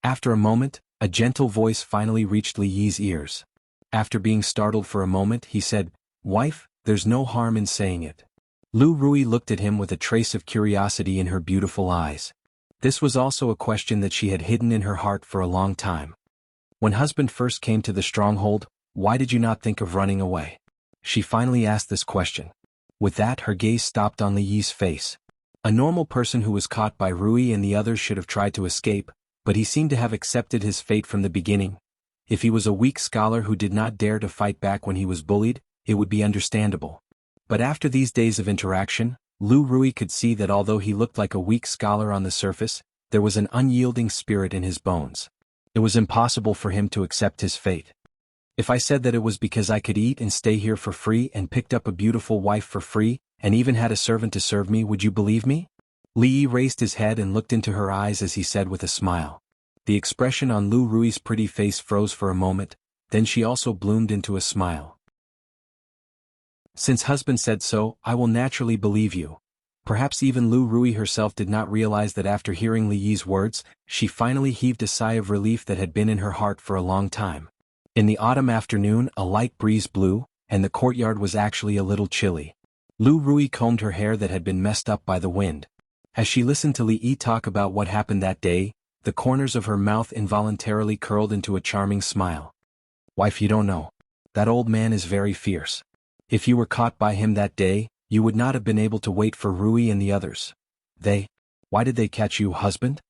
After a moment, a gentle voice finally reached Li Yi's ears. After being startled for a moment he said, "Wife, there's no harm in saying it." Lu Rui looked at him with a trace of curiosity in her beautiful eyes. This was also a question that she had hidden in her heart for a long time. When husband first came to the stronghold, why did you not think of running away? She finally asked this question. With that her gaze stopped on Li Yi's face. A normal person who was caught by Rui and the others should have tried to escape, but he seemed to have accepted his fate from the beginning. If he was a weak scholar who did not dare to fight back when he was bullied, it would be understandable. But after these days of interaction, Lu Rui could see that although he looked like a weak scholar on the surface, there was an unyielding spirit in his bones. It was impossible for him to accept his fate. If I said that it was because I could eat and stay here for free and picked up a beautiful wife for free, and even had a servant to serve me, would you believe me? Li Yi raised his head and looked into her eyes as he said with a smile. The expression on Lu Rui's pretty face froze for a moment, then she also bloomed into a smile. Since husband said so, I will naturally believe you. Perhaps even Lu Rui herself did not realize that after hearing Li Yi's words, she finally heaved a sigh of relief that had been in her heart for a long time. In the autumn afternoon a light breeze blew, and the courtyard was actually a little chilly. Lu Rui combed her hair that had been messed up by the wind. As she listened to Li Yi talk about what happened that day, the corners of her mouth involuntarily curled into a charming smile. Wife, you don't know. That old man is very fierce. If you were caught by him that day, you would not have been able to wait for Rui and the others. Why did they catch you, husband?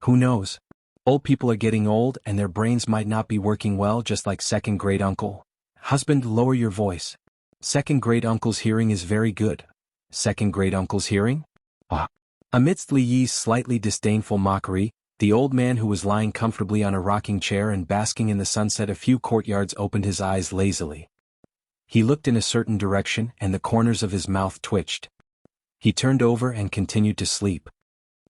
Who knows? Old people are getting old and their brains might not be working well, just like second great uncle. Husband, lower your voice. Second great uncle's hearing is very good. Second great uncle's hearing? Ah. Amidst Li Yi's slightly disdainful mockery, the old man who was lying comfortably on a rocking chair and basking in the sunset a few courtyards opened his eyes lazily. He looked in a certain direction and the corners of his mouth twitched. He turned over and continued to sleep.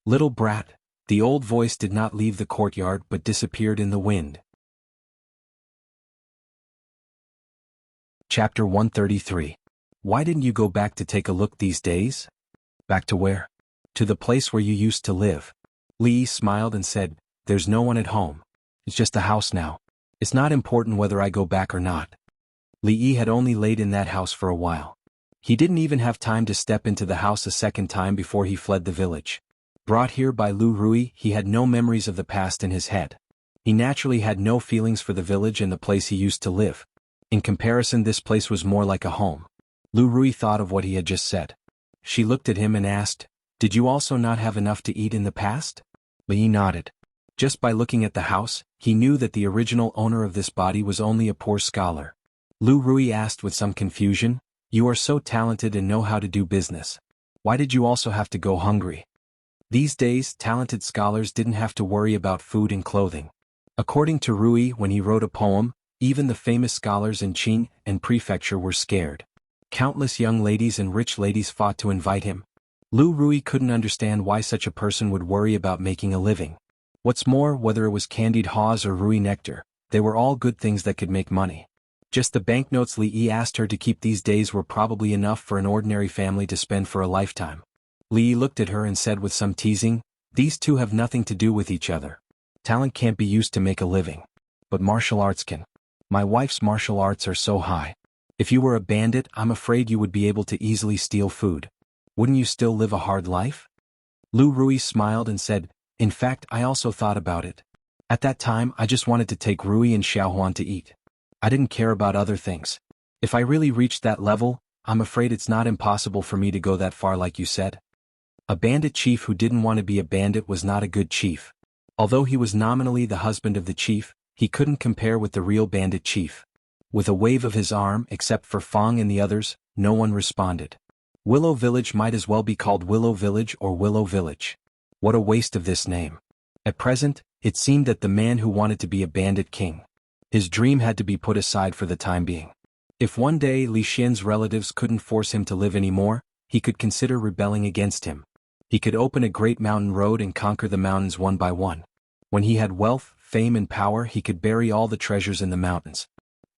Little brat. The old voice did not leave the courtyard but disappeared in the wind. Chapter 133. Why didn't you go back to take a look these days? Back to where? To the place where you used to live. Li Yi smiled and said, There's no one at home. It's just a house now. It's not important whether I go back or not. Li Yi had only laid in that house for a while. He didn't even have time to step into the house a second time before he fled the village. Brought here by Lu Rui, he had no memories of the past in his head. He naturally had no feelings for the village and the place he used to live. In comparison, this place was more like a home. Lu Rui thought of what he had just said. She looked at him and asked, Did you also not have enough to eat in the past? Li Yi nodded. Just by looking at the house, he knew that the original owner of this body was only a poor scholar. Lu Rui asked with some confusion, You are so talented and know how to do business. Why did you also have to go hungry? These days, talented scholars didn't have to worry about food and clothing. According to Rui, when he wrote a poem, even the famous scholars in Qing and Prefecture were scared. Countless young ladies and rich ladies fought to invite him. Lu Rui couldn't understand why such a person would worry about making a living. What's more, whether it was candied haws or Rui nectar, they were all good things that could make money. Just the banknotes Li Yi asked her to keep these days were probably enough for an ordinary family to spend for a lifetime. Li Yi looked at her and said with some teasing, These two have nothing to do with each other. Talent can't be used to make a living. But martial arts can. My wife's martial arts are so high. If you were a bandit, I'm afraid you would be able to easily steal food. Wouldn't you still live a hard life? Lu Rui smiled and said, In fact, I also thought about it. At that time, I just wanted to take Rui and Xiaohuan to eat. I didn't care about other things. If I really reached that level, I'm afraid it's not impossible for me to go that far like you said. A bandit chief who didn't want to be a bandit was not a good chief. Although he was nominally the husband of the chief, he couldn't compare with the real bandit chief. With a wave of his arm, except for Fong and the others, no one responded. Willow Village might as well be called Willow Village or Willow Village. What a waste of this name. At present, it seemed that the man who wanted to be a bandit king. His dream had to be put aside for the time being. If one day Li Xian's relatives couldn't force him to live anymore, he could consider rebelling against him. He could open a great mountain road and conquer the mountains one by one. When he had wealth, fame and power, he could bury all the treasures in the mountains.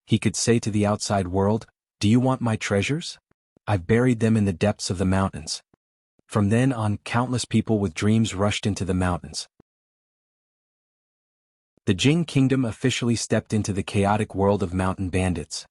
He could say to the outside world, "Do you want my treasures? I've buried them in the depths of the mountains." From then on, countless people with dreams rushed into the mountains. The Jing kingdom officially stepped into the chaotic world of mountain bandits.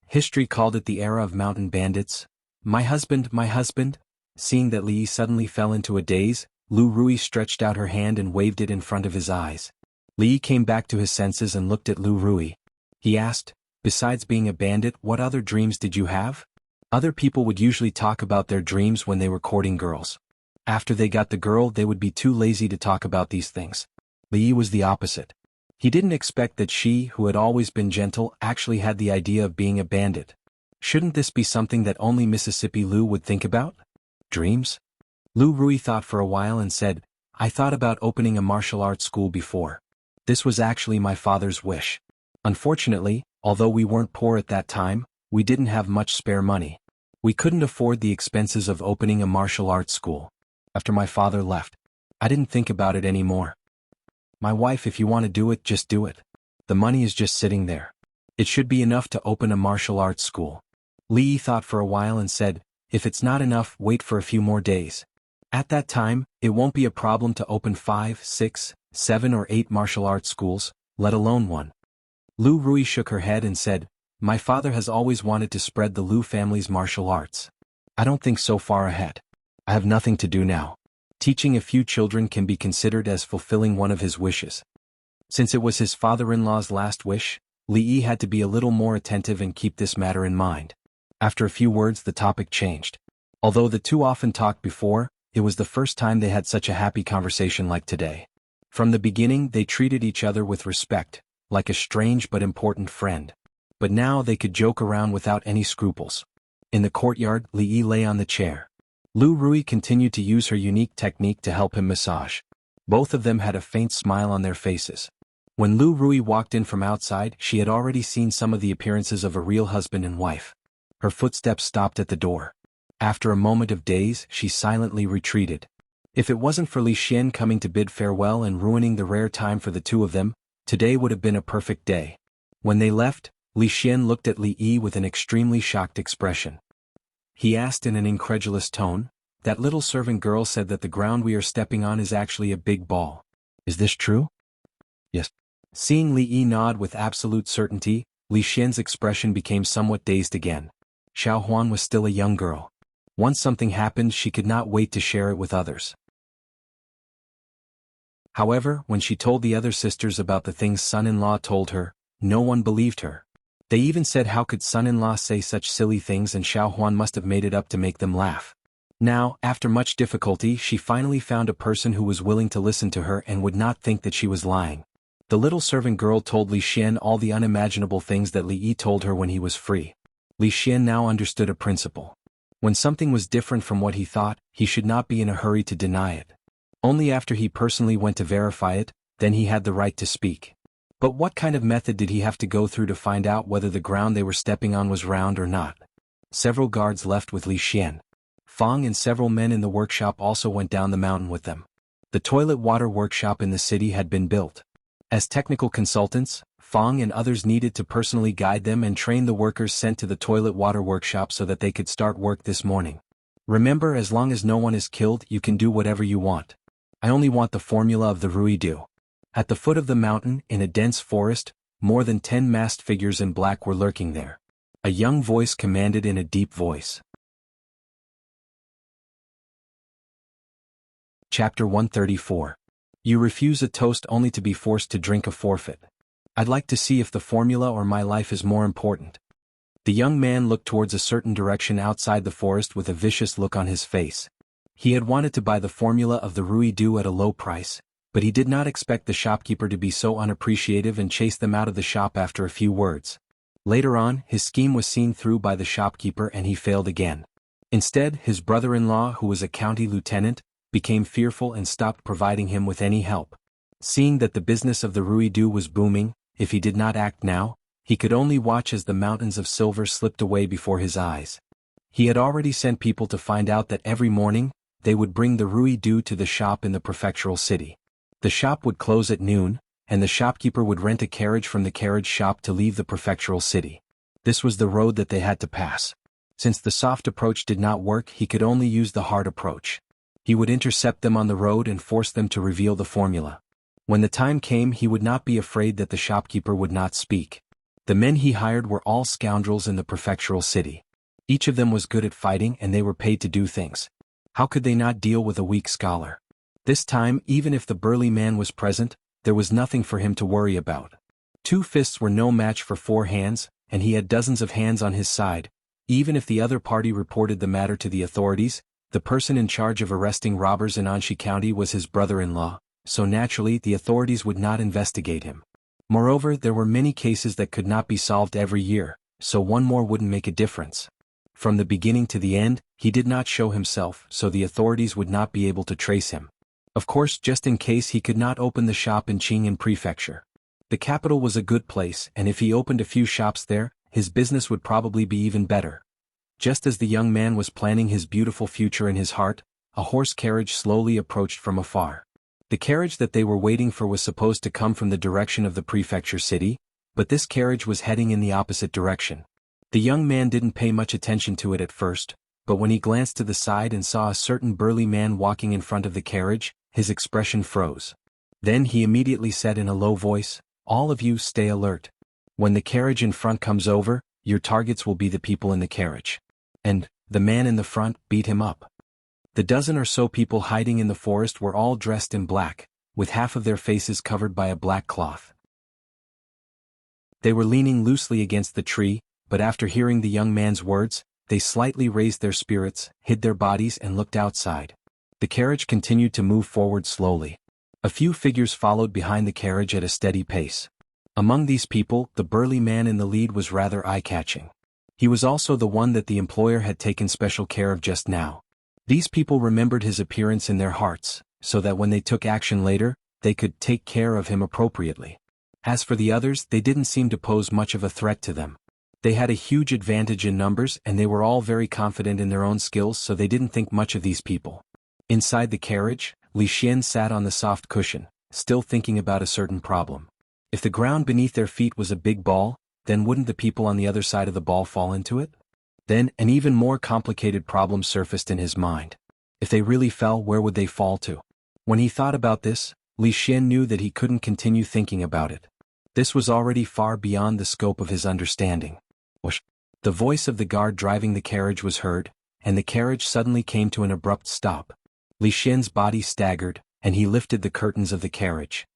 History called it the era of mountain bandits. My husband, my husband." Seeing that Li Yi suddenly fell into a daze, Lu Rui stretched out her hand and waved it in front of his eyes. Li Yi came back to his senses and looked at Lu Rui. He asked, "Besides being a bandit, what other dreams did you have?" Other people would usually talk about their dreams when they were courting girls. After they got the girl, they would be too lazy to talk about these things. Li Yi was the opposite. He didn't expect that she, who had always been gentle, actually had the idea of being a bandit. Shouldn't this be something that only Mississippi Lu would think about? Dreams? Lu Rui thought for a while and said, "I thought about opening a martial arts school before. This was actually my father's wish. Unfortunately, although we weren't poor at that time, we didn't have much spare money. We couldn't afford the expenses of opening a martial arts school. After my father left, I didn't think about it anymore. My wife, if you want to do it, just do it. The money is just sitting there. It should be enough to open a martial arts school." Li Yi thought for a while and said, "If it's not enough, wait for a few more days. At that time, it won't be a problem to open 5, 6, 7 or 8 martial arts schools, let alone one." Lu Rui shook her head and said, "My father has always wanted to spread the Lu family's martial arts. I don't think so far ahead. I have nothing to do now. Teaching a few children can be considered as fulfilling one of his wishes." Since it was his father-in-law's last wish, Li Yi had to be a little more attentive and keep this matter in mind. After a few words, the topic changed. Although the two often talked before, it was the first time they had such a happy conversation like today. From the beginning, they treated each other with respect, like a strange but important friend. But now they could joke around without any scruples. In the courtyard, Li Yi lay on the chair. Lu Rui continued to use her unique technique to help him massage. Both of them had a faint smile on their faces. When Lu Rui walked in from outside, she had already seen some of the appearances of a real husband and wife. Her footsteps stopped at the door. After a moment of daze, she silently retreated. If it wasn't for Li Xian coming to bid farewell and ruining the rare time for the two of them, today would have been a perfect day. When they left, Li Xian looked at Li Yi with an extremely shocked expression. He asked in an incredulous tone, "That little servant girl said that the ground we are stepping on is actually a big ball. Is this true?" "Yes." Seeing Li Yi nod with absolute certainty, Li Xian's expression became somewhat dazed again. Xiao Huan was still a young girl. Once something happened, she could not wait to share it with others. However, when she told the other sisters about the things son-in-law told her, no one believed her. They even said how could son-in-law say such silly things, and Xiao Huan must have made it up to make them laugh. Now, after much difficulty, she finally found a person who was willing to listen to her and would not think that she was lying. The little servant girl told Li Xian all the unimaginable things that Li Yi told her when he was free. Li Xian now understood a principle. When something was different from what he thought, he should not be in a hurry to deny it. Only after he personally went to verify it, then he had the right to speak. But what kind of method did he have to go through to find out whether the ground they were stepping on was round or not? Several guards left with Li Xian. Fang and several men in the workshop also went down the mountain with them. The toilet water workshop in the city had been built. As technical consultants, Fang and others needed to personally guide them and train the workers sent to the toilet water workshop so that they could start work this morning. Remember, as long as no one is killed, you can do whatever you want. I only want the formula of the Rui Do. At the foot of the mountain, in a dense forest, more than 10 masked figures in black were lurking there. A young voice commanded in a deep voice. Chapter 134. You refuse a toast only to be forced to drink a forfeit. I'd like to see if the formula or my life is more important. The young man looked towards a certain direction outside the forest with a vicious look on his face. He had wanted to buy the formula of the Rui Do at a low price, but he did not expect the shopkeeper to be so unappreciative and chase them out of the shop after a few words. Later on, his scheme was seen through by the shopkeeper and he failed again. Instead, his brother-in-law, who was a county lieutenant, became fearful and stopped providing him with any help. Seeing that the business of the Rui Do was booming, if he did not act now, he could only watch as the mountains of silver slipped away before his eyes. He had already sent people to find out that every morning, they would bring the Rui Do to the shop in the prefectural city. The shop would close at noon, and the shopkeeper would rent a carriage from the carriage shop to leave the prefectural city. This was the road that they had to pass. Since the soft approach did not work, he could only use the hard approach. He would intercept them on the road and force them to reveal the formula. When the time came, he would not be afraid that the shopkeeper would not speak. The men he hired were all scoundrels in the prefectural city. Each of them was good at fighting and they were paid to do things. How could they not deal with a weak scholar? This time, even if the burly man was present, there was nothing for him to worry about. 2 fists were no match for 4 hands, and he had dozens of hands on his side. Even if the other party reported the matter to the authorities, the person in charge of arresting robbers in Anshi County was his brother-in-law, so naturally the authorities would not investigate him. Moreover, there were many cases that could not be solved every year, so one more wouldn't make a difference. From the beginning to the end, he did not show himself, so the authorities would not be able to trace him. Of course, just in case, he could not open the shop in Qing'an Prefecture. The capital was a good place, and if he opened a few shops there, his business would probably be even better. Just as the young man was planning his beautiful future in his heart, a horse carriage slowly approached from afar. The carriage that they were waiting for was supposed to come from the direction of the prefecture city, but this carriage was heading in the opposite direction. The young man didn't pay much attention to it at first, but when he glanced to the side and saw a certain burly man walking in front of the carriage, his expression froze. Then he immediately said in a low voice, "All of you stay alert. When the carriage in front comes over, your targets will be the people in the carriage." And the man in the front beat him up. The dozen or so people hiding in the forest were all dressed in black, with half of their faces covered by a black cloth. They were leaning loosely against the tree, but after hearing the young man's words, they slightly raised their spirits, hid their bodies and looked outside. The carriage continued to move forward slowly. A few figures followed behind the carriage at a steady pace. Among these people, the burly man in the lead was rather eye-catching. He was also the one that the employer had taken special care of just now. These people remembered his appearance in their hearts, so that when they took action later, they could take care of him appropriately. As for the others, they didn't seem to pose much of a threat to them. They had a huge advantage in numbers and they were all very confident in their own skills, so they didn't think much of these people. Inside the carriage, Li Xian sat on the soft cushion, still thinking about a certain problem. If the ground beneath their feet was a big ball, then wouldn't the people on the other side of the ball fall into it? Then, an even more complicated problem surfaced in his mind. If they really fell, where would they fall to? When he thought about this, Li Xian knew that he couldn't continue thinking about it. This was already far beyond the scope of his understanding. Whoosh! The voice of the guard driving the carriage was heard, and the carriage suddenly came to an abrupt stop. Li Xian's body staggered, and he lifted the curtains of the carriage.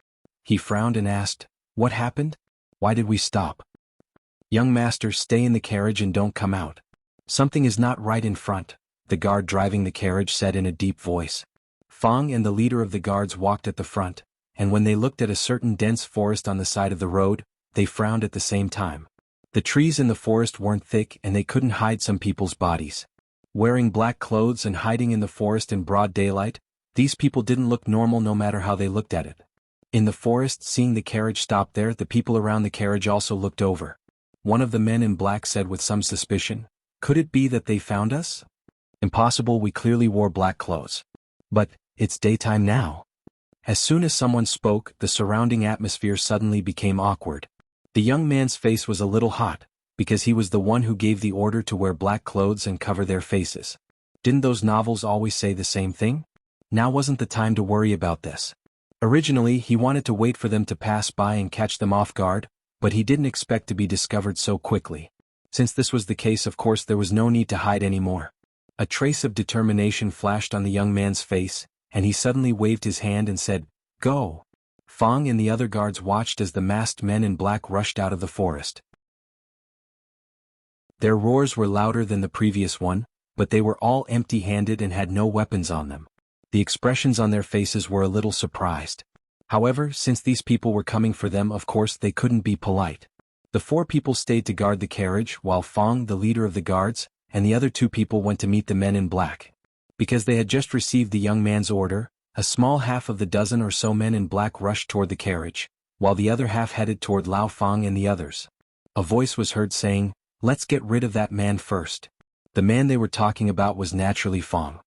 He frowned and asked, "What happened? Why did we stop?" "Young master, stay in the carriage and don't come out. Something is not right in front," the guard driving the carriage said in a deep voice. Fang and the leader of the guards walked at the front, and when they looked at a certain dense forest on the side of the road, they frowned at the same time. The trees in the forest weren't thick and they couldn't hide some people's bodies. Wearing black clothes and hiding in the forest in broad daylight, these people didn't look normal no matter how they looked at it. In the forest, seeing the carriage stop there, the people around the carriage also looked over. One of the men in black said with some suspicion, "Could it be that they found us?" "Impossible, we clearly wore black clothes." "But it's daytime now." As soon as someone spoke, the surrounding atmosphere suddenly became awkward. The young man's face was a little hot, because he was the one who gave the order to wear black clothes and cover their faces. Didn't those novels always say the same thing? Now wasn't the time to worry about this. Originally, he wanted to wait for them to pass by and catch them off guard, but he didn't expect to be discovered so quickly. Since this was the case, of course there was no need to hide anymore. A trace of determination flashed on the young man's face, and he suddenly waved his hand and said, "Go." Fang and the other guards watched as the masked men in black rushed out of the forest. Their roars were louder than the previous one, but they were all empty-handed and had no weapons on them. The expressions on their faces were a little surprised. However, since these people were coming for them, of course they couldn't be polite. The 4 people stayed to guard the carriage, while Fang, the leader of the guards, and the other 2 people went to meet the men in black. Because they had just received the young man's order, a small half of the dozen or so men in black rushed toward the carriage, while the other half headed toward Lao Fang and the others. A voice was heard saying, "Let's get rid of that man first." The man they were talking about was naturally Fang.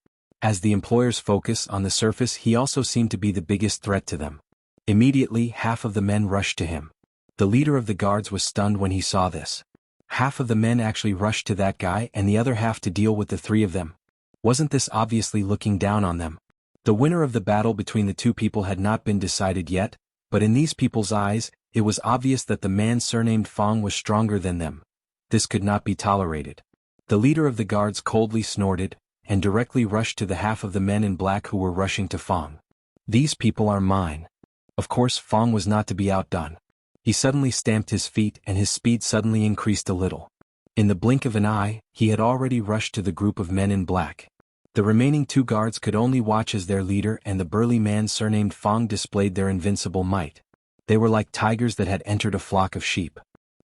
As the employer's focus on the surface, he also seemed to be the biggest threat to them. Immediately, half of the men rushed to him. The leader of the guards was stunned when he saw this. Half of the men actually rushed to that guy and the other half to deal with the three of them. Wasn't this obviously looking down on them? The winner of the battle between the two people had not been decided yet, but in these people's eyes, it was obvious that the man surnamed Fong was stronger than them. This could not be tolerated. The leader of the guards coldly snorted, and directly rushed to the half of the men in black who were rushing to Fong. These people are mine. Of course, Fong was not to be outdone. He suddenly stamped his feet and his speed suddenly increased a little. In the blink of an eye, he had already rushed to the group of men in black. The remaining two guards could only watch as their leader and the burly man surnamed Fong displayed their invincible might. They were like tigers that had entered a flock of sheep.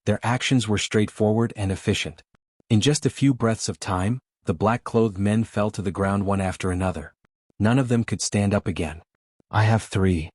Their actions were straightforward and efficient. In just a few breaths of time, the black-clothed men fell to the ground one after another. None of them could stand up again. I have 3.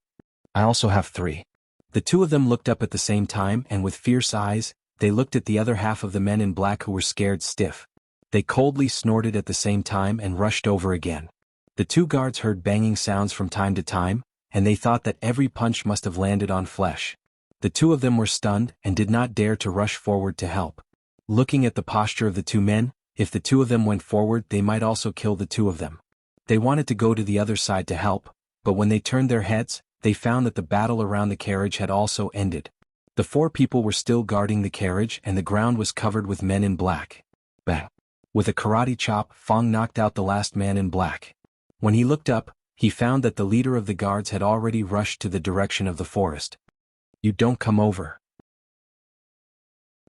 I also have 3. The two of them looked up at the same time and with fierce eyes, they looked at the other half of the men in black who were scared stiff. They coldly snorted at the same time and rushed over again. The two guards heard banging sounds from time to time, and they thought that every punch must have landed on flesh. The two of them were stunned and did not dare to rush forward to help. Looking at the posture of the two men, if the two of them went forward they might also kill the two of them. They wanted to go to the other side to help, but when they turned their heads, they found that the battle around the carriage had also ended. The 4 people were still guarding the carriage and the ground was covered with men in black. Bang! With a karate chop, Fong knocked out the last man in black. When he looked up, he found that the leader of the guards had already rushed to the direction of the forest. You don't come over.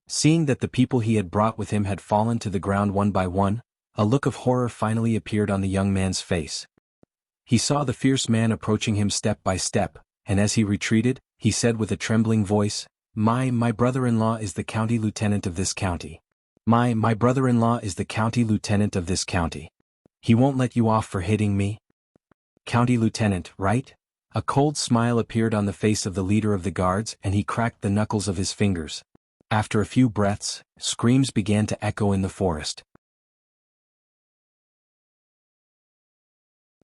Seeing that the people he had brought with him had fallen to the ground one by one, a look of horror finally appeared on the young man's face. He saw the fierce man approaching him step by step, and as he retreated, he said with a trembling voice, My brother-in-law is the county lieutenant of this county. My brother-in-law is the county lieutenant of this county. He won't let you off for hitting me? County lieutenant, right? A cold smile appeared on the face of the leader of the guards and he cracked the knuckles of his fingers. After a few breaths, screams began to echo in the forest.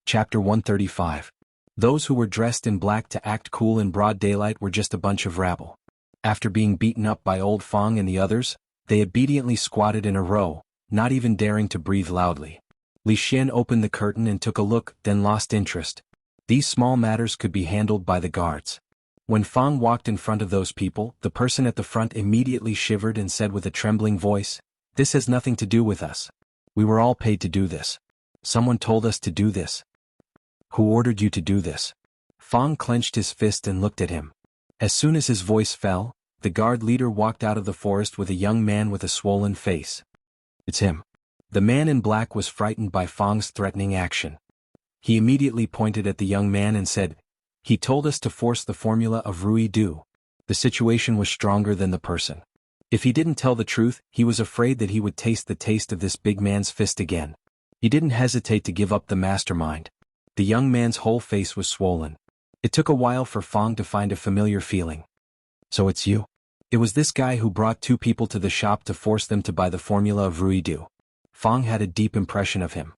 Chapter 135. Those who were dressed in black to act cool in broad daylight were just a bunch of rabble. After being beaten up by old Fong and the others, they obediently squatted in a row, not even daring to breathe loudly. Li Xian opened the curtain and took a look, then lost interest. These small matters could be handled by the guards. When Fong walked in front of those people, the person at the front immediately shivered and said with a trembling voice, This has nothing to do with us. We were all paid to do this. Someone told us to do this. Who ordered you to do this? Fong clenched his fist and looked at him. As soon as his voice fell, the guard leader walked out of the forest with a young man with a swollen face. It's him. The man in black was frightened by Fong's threatening action. He immediately pointed at the young man and said, He told us to force the formula of Rui Du. The situation was stronger than the person. If he didn't tell the truth, he was afraid that he would taste the taste of this big man's fist again. He didn't hesitate to give up the mastermind. The young man's whole face was swollen. It took a while for Fong to find a familiar feeling. So it's you? It was this guy who brought 2 people to the shop to force them to buy the formula of Rui Du. Fong had a deep impression of him.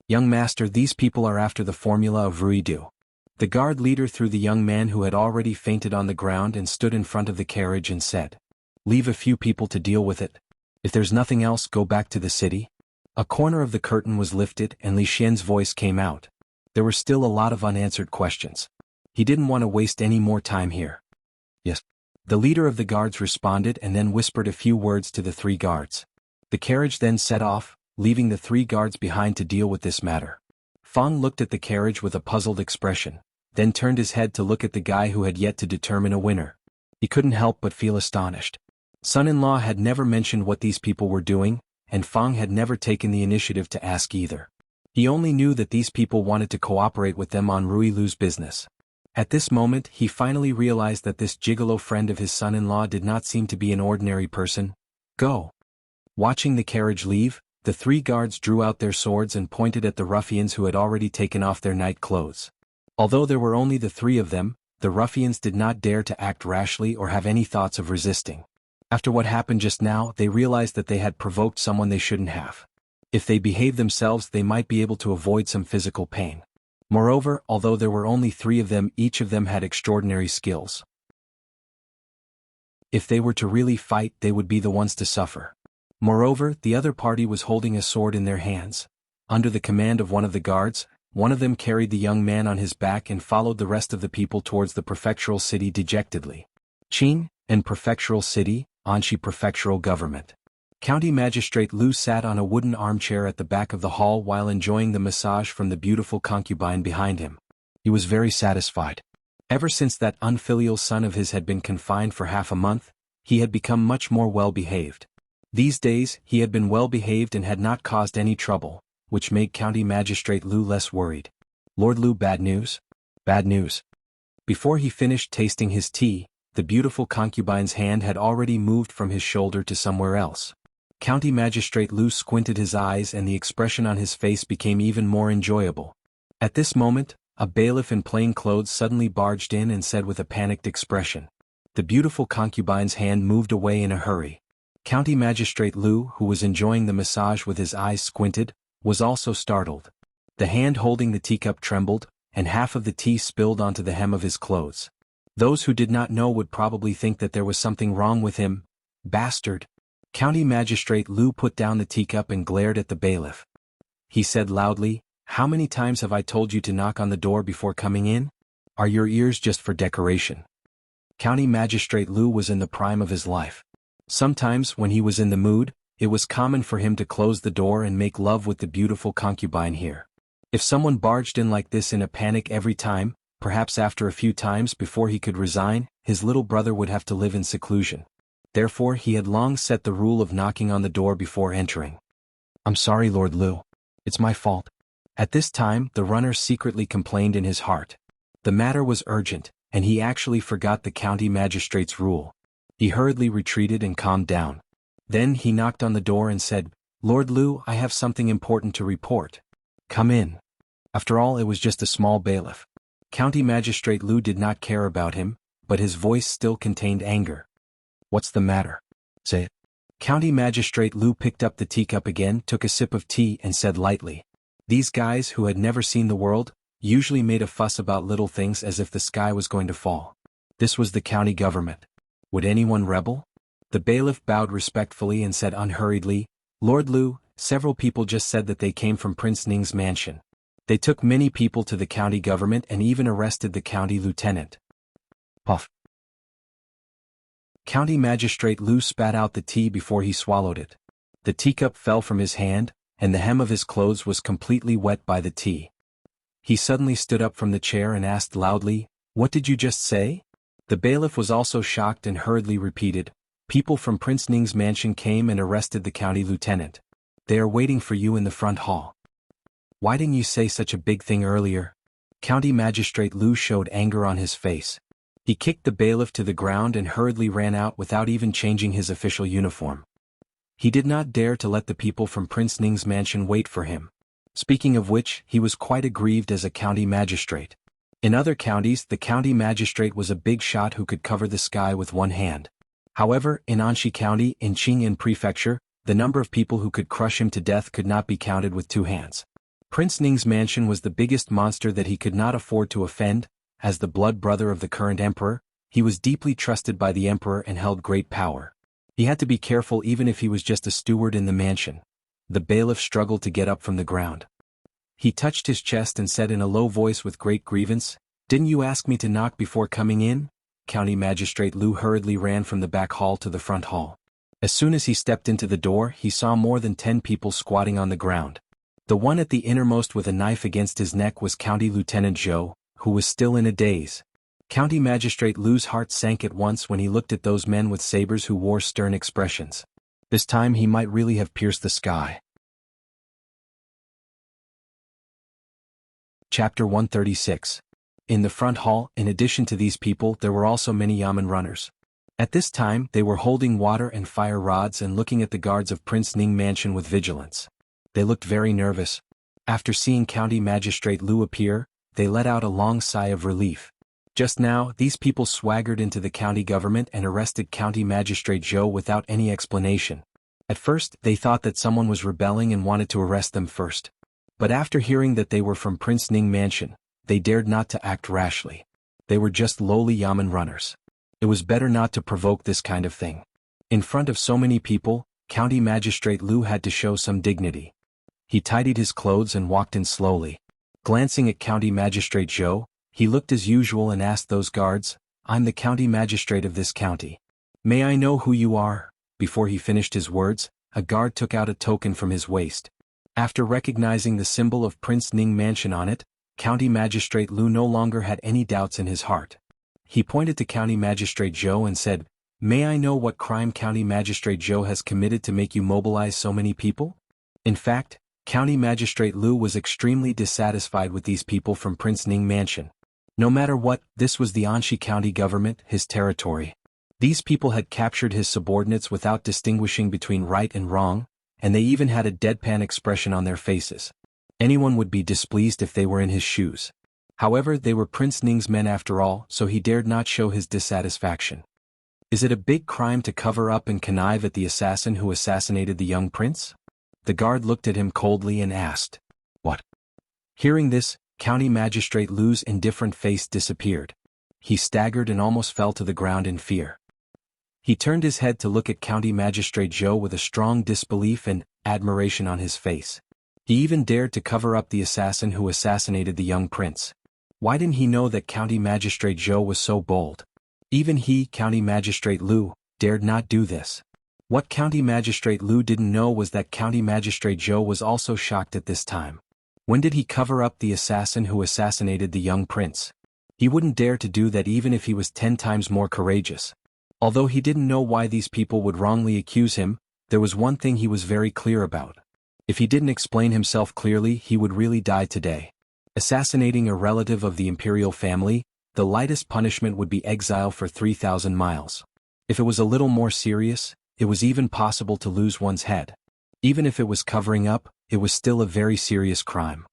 Young master, these people are after the formula of Rui Du. The guard leader threw the young man who had already fainted on the ground and stood in front of the carriage and said, Leave a few people to deal with it. If there's nothing else, go back to the city. A corner of the curtain was lifted and Li Xian's voice came out. There were still a lot of unanswered questions. He didn't want to waste any more time here. Yes. The leader of the guards responded and then whispered a few words to the 3 guards. The carriage then set off, leaving the 3 guards behind to deal with this matter. Fong looked at the carriage with a puzzled expression, then turned his head to look at the guy who had yet to determine a winner. He couldn't help but feel astonished. Son-in-law had never mentioned what these people were doing, and Fong had never taken the initiative to ask either. He only knew that these people wanted to cooperate with them on Rui Lu's business. At this moment he finally realized that this gigolo friend of his son-in-law did not seem to be an ordinary person. Go! Watching the carriage leave, the 3 guards drew out their swords and pointed at the ruffians who had already taken off their night clothes. Although there were only the 3 of them, the ruffians did not dare to act rashly or have any thoughts of resisting. After what happened just now, they realized that they had provoked someone they shouldn't have. If they behaved themselves, they might be able to avoid some physical pain. Moreover, although there were only 3 of them, each of them had extraordinary skills. If they were to really fight, they would be the ones to suffer. Moreover, the other party was holding a sword in their hands. Under the command of one of the guards, one of them carried the young man on his back and followed the rest of the people towards the prefectural city dejectedly. Qing, and prefectural city, Anxi prefectural government. County Magistrate Lu sat on a wooden armchair at the back of the hall while enjoying the massage from the beautiful concubine behind him. He was very satisfied. Ever since that unfilial son of his had been confined for half a month, he had become much more well-behaved. These days, he had been well-behaved and had not caused any trouble, which made County Magistrate Lu less worried. Lord Lu, bad news? Bad news. Before he finished tasting his tea, the beautiful concubine's hand had already moved from his shoulder to somewhere else. County Magistrate Lu squinted his eyes and the expression on his face became even more enjoyable. At this moment, a bailiff in plain clothes suddenly barged in and said with a panicked expression. The beautiful concubine's hand moved away in a hurry. County Magistrate Lu, who was enjoying the massage with his eyes squinted, was also startled. The hand holding the teacup trembled, and half of the tea spilled onto the hem of his clothes. Those who did not know would probably think that there was something wrong with him. Bastard! County Magistrate Lu put down the teacup and glared at the bailiff. He said loudly, "How many times have I told you to knock on the door before coming in? Are your ears just for decoration?" County Magistrate Lu was in the prime of his life. Sometimes, when he was in the mood, it was common for him to close the door and make love with the beautiful concubine here. If someone barged in like this in a panic every time, perhaps after a few times before he could resign, his little brother would have to live in seclusion. Therefore he had long set the rule of knocking on the door before entering. "I'm sorry, Lord Lu. It's my fault." At this time, the runner secretly complained in his heart. The matter was urgent, and he actually forgot the county magistrate's rule. He hurriedly retreated and calmed down. Then he knocked on the door and said, "Lord Lu, I have something important to report." "Come in." After all, it was just a small bailiff. County Magistrate Lu did not care about him, but his voice still contained anger. "What's the matter? Say it." County Magistrate Lu picked up the teacup again, took a sip of tea and said lightly. These guys who had never seen the world, usually made a fuss about little things as if the sky was going to fall. This was the county government. Would anyone rebel? The bailiff bowed respectfully and said unhurriedly, "Lord Lu, several people just said that they came from Prince Ning's mansion. They took many people to the county government and even arrested the county lieutenant." Puff. County Magistrate Lu spat out the tea before he swallowed it. The teacup fell from his hand, and the hem of his clothes was completely wet by the tea. He suddenly stood up from the chair and asked loudly, "What did you just say?" The bailiff was also shocked and hurriedly repeated, "People from Prince Ning's mansion came and arrested the county lieutenant. They are waiting for you in the front hall." "Why didn't you say such a big thing earlier?" County Magistrate Lu showed anger on his face. He kicked the bailiff to the ground and hurriedly ran out without even changing his official uniform. He did not dare to let the people from Prince Ning's mansion wait for him. Speaking of which, he was quite aggrieved as a county magistrate. In other counties, the county magistrate was a big shot who could cover the sky with one hand. However, in Anxi County, in Qing'an Prefecture, the number of people who could crush him to death could not be counted with 2 hands. Prince Ning's mansion was the biggest monster that he could not afford to offend. As the blood brother of the current emperor, he was deeply trusted by the emperor and held great power. He had to be careful even if he was just a steward in the mansion. The bailiff struggled to get up from the ground. He touched his chest and said in a low voice with great grievance, "Didn't you ask me to knock before coming in?" County Magistrate Lu hurriedly ran from the back hall to the front hall. As soon as he stepped into the door, he saw more than 10 people squatting on the ground. The one at the innermost with a knife against his neck was County Lieutenant Zhou, who was still in a daze. County Magistrate Lu's heart sank at once when he looked at those men with sabers who wore stern expressions. This time he might really have pierced the sky. Chapter 136. In the front hall, in addition to these people, there were also many yamen runners. At this time, they were holding water and fire rods and looking at the guards of Prince Ning Mansion with vigilance. They looked very nervous. After seeing County Magistrate Lu appear, they let out a long sigh of relief. Just now, these people swaggered into the county government and arrested County Magistrate Zhou without any explanation. At first, they thought that someone was rebelling and wanted to arrest them first. But after hearing that they were from Prince Ning Mansion, they dared not to act rashly. They were just lowly yamen runners. It was better not to provoke this kind of thing. In front of so many people, County Magistrate Lu had to show some dignity. He tidied his clothes and walked in slowly. Glancing at County Magistrate Zhou, he looked as usual and asked those guards, "I'm the County Magistrate of this county. May I know who you are?" Before he finished his words, a guard took out a token from his waist. After recognizing the symbol of Prince Ning Mansion on it, County Magistrate Lu no longer had any doubts in his heart. He pointed to County Magistrate Zhou and said, "May I know what crime County Magistrate Zhou has committed to make you mobilize so many people?" In fact, County Magistrate Lu was extremely dissatisfied with these people from Prince Ning Mansion. No matter what, this was the Anshi County government, his territory. These people had captured his subordinates without distinguishing between right and wrong, and they even had a deadpan expression on their faces. Anyone would be displeased if they were in his shoes. However, they were Prince Ning's men after all, so he dared not show his dissatisfaction. "Is it a big crime to cover up and connive at the assassin who assassinated the young prince?" The guard looked at him coldly and asked, "What?" Hearing this, County Magistrate Lu's indifferent face disappeared. He staggered and almost fell to the ground in fear. He turned his head to look at County Magistrate Zhou with a strong disbelief and admiration on his face. He even dared to cover up the assassin who assassinated the young prince. Why didn't he know that County Magistrate Zhou was so bold? Even he, County Magistrate Lu, dared not do this. What County Magistrate Lu didn't know was that County Magistrate Zhou was also shocked at this time. When did he cover up the assassin who assassinated the young prince? He wouldn't dare to do that even if he was 10 times more courageous. Although he didn't know why these people would wrongly accuse him, there was one thing he was very clear about. If he didn't explain himself clearly, he would really die today. Assassinating a relative of the imperial family, the lightest punishment would be exile for 3,000 miles. If it was a little more serious, it was even possible to lose one's head. Even if it was covering up, it was still a very serious crime.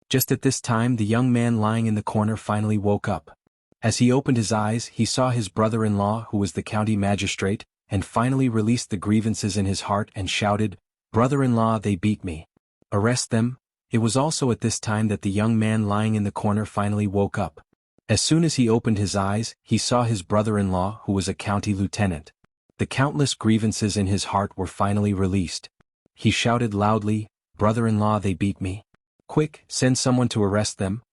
Just at this time, the young man lying in the corner finally woke up. As he opened his eyes, he saw his brother-in-law, who was the county magistrate, and finally released the grievances in his heart and shouted, "Brother-in-law, they beat me. Arrest them." It was also at this time that the young man lying in the corner finally woke up. As soon as he opened his eyes, he saw his brother-in-law, who was a county lieutenant. The countless grievances in his heart were finally released. He shouted loudly, "Brother-in-law, they beat me. Quick, send someone to arrest them."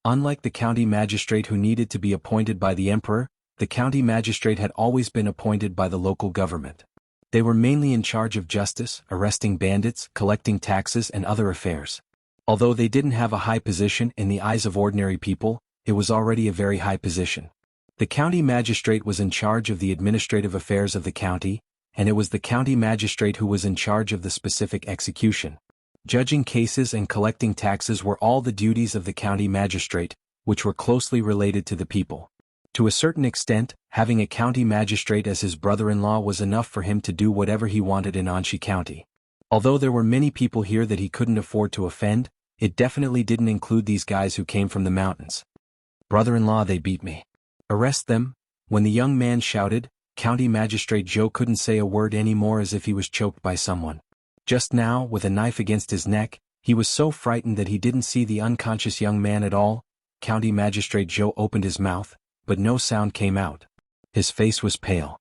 Unlike the county magistrate who needed to be appointed by the emperor, the county magistrate had always been appointed by the local government. They were mainly in charge of justice, arresting bandits, collecting taxes and other affairs. Although they didn't have a high position in the eyes of ordinary people, it was already a very high position. The county magistrate was in charge of the administrative affairs of the county, and it was the county magistrate who was in charge of the specific execution. Judging cases and collecting taxes were all the duties of the county magistrate, which were closely related to the people. To a certain extent, having a county magistrate as his brother-in-law was enough for him to do whatever he wanted in Anshi County. Although there were many people here that he couldn't afford to offend, it definitely didn't include these guys who came from the mountains. "Brother-in-law, they beat me. Arrest them." When the young man shouted, County Magistrate Zhou couldn't say a word anymore, as if he was choked by someone. Just now, with a knife against his neck, he was so frightened that he didn't see the unconscious young man at all. County Magistrate Zhou opened his mouth, but no sound came out. His face was pale.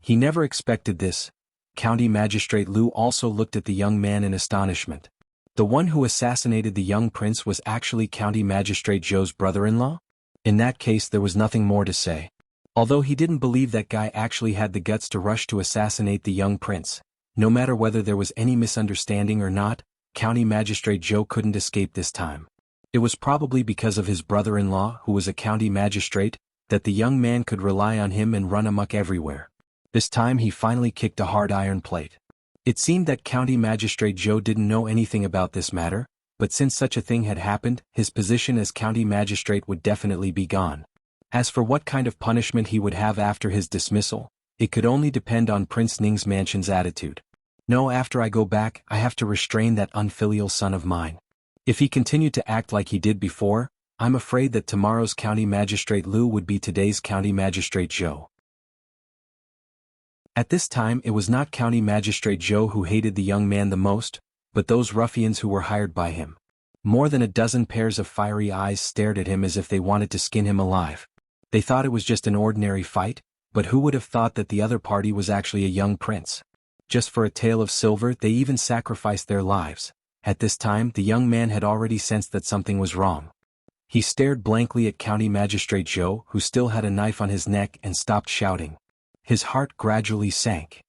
He never expected this. County Magistrate Lu also looked at the young man in astonishment. The one who assassinated the young prince was actually County Magistrate Zhou's brother-in-law? In that case, there was nothing more to say. Although he didn't believe that guy actually had the guts to rush to assassinate the young prince, no matter whether there was any misunderstanding or not, County Magistrate Zhou couldn't escape this time. It was probably because of his brother-in-law, who was a county magistrate, that the young man could rely on him and run amok everywhere. This time he finally kicked a hard iron plate. It seemed that County Magistrate Zhou didn't know anything about this matter, but since such a thing had happened, his position as county magistrate would definitely be gone. As for what kind of punishment he would have after his dismissal, it could only depend on Prince Ning's mansion's attitude. "No, after I go back, I have to restrain that unfilial son of mine. If he continued to act like he did before, I'm afraid that tomorrow's County Magistrate Lu would be today's County Magistrate Zhou." At this time, it was not County Magistrate Zhou who hated the young man the most, but those ruffians who were hired by him. More than a dozen pairs of fiery eyes stared at him as if they wanted to skin him alive. They thought it was just an ordinary fight, but who would have thought that the other party was actually a young prince? Just for a tale of silver they even sacrificed their lives. At this time the young man had already sensed that something was wrong. He stared blankly at County Magistrate Zhou, who still had a knife on his neck, and stopped shouting. His heart gradually sank.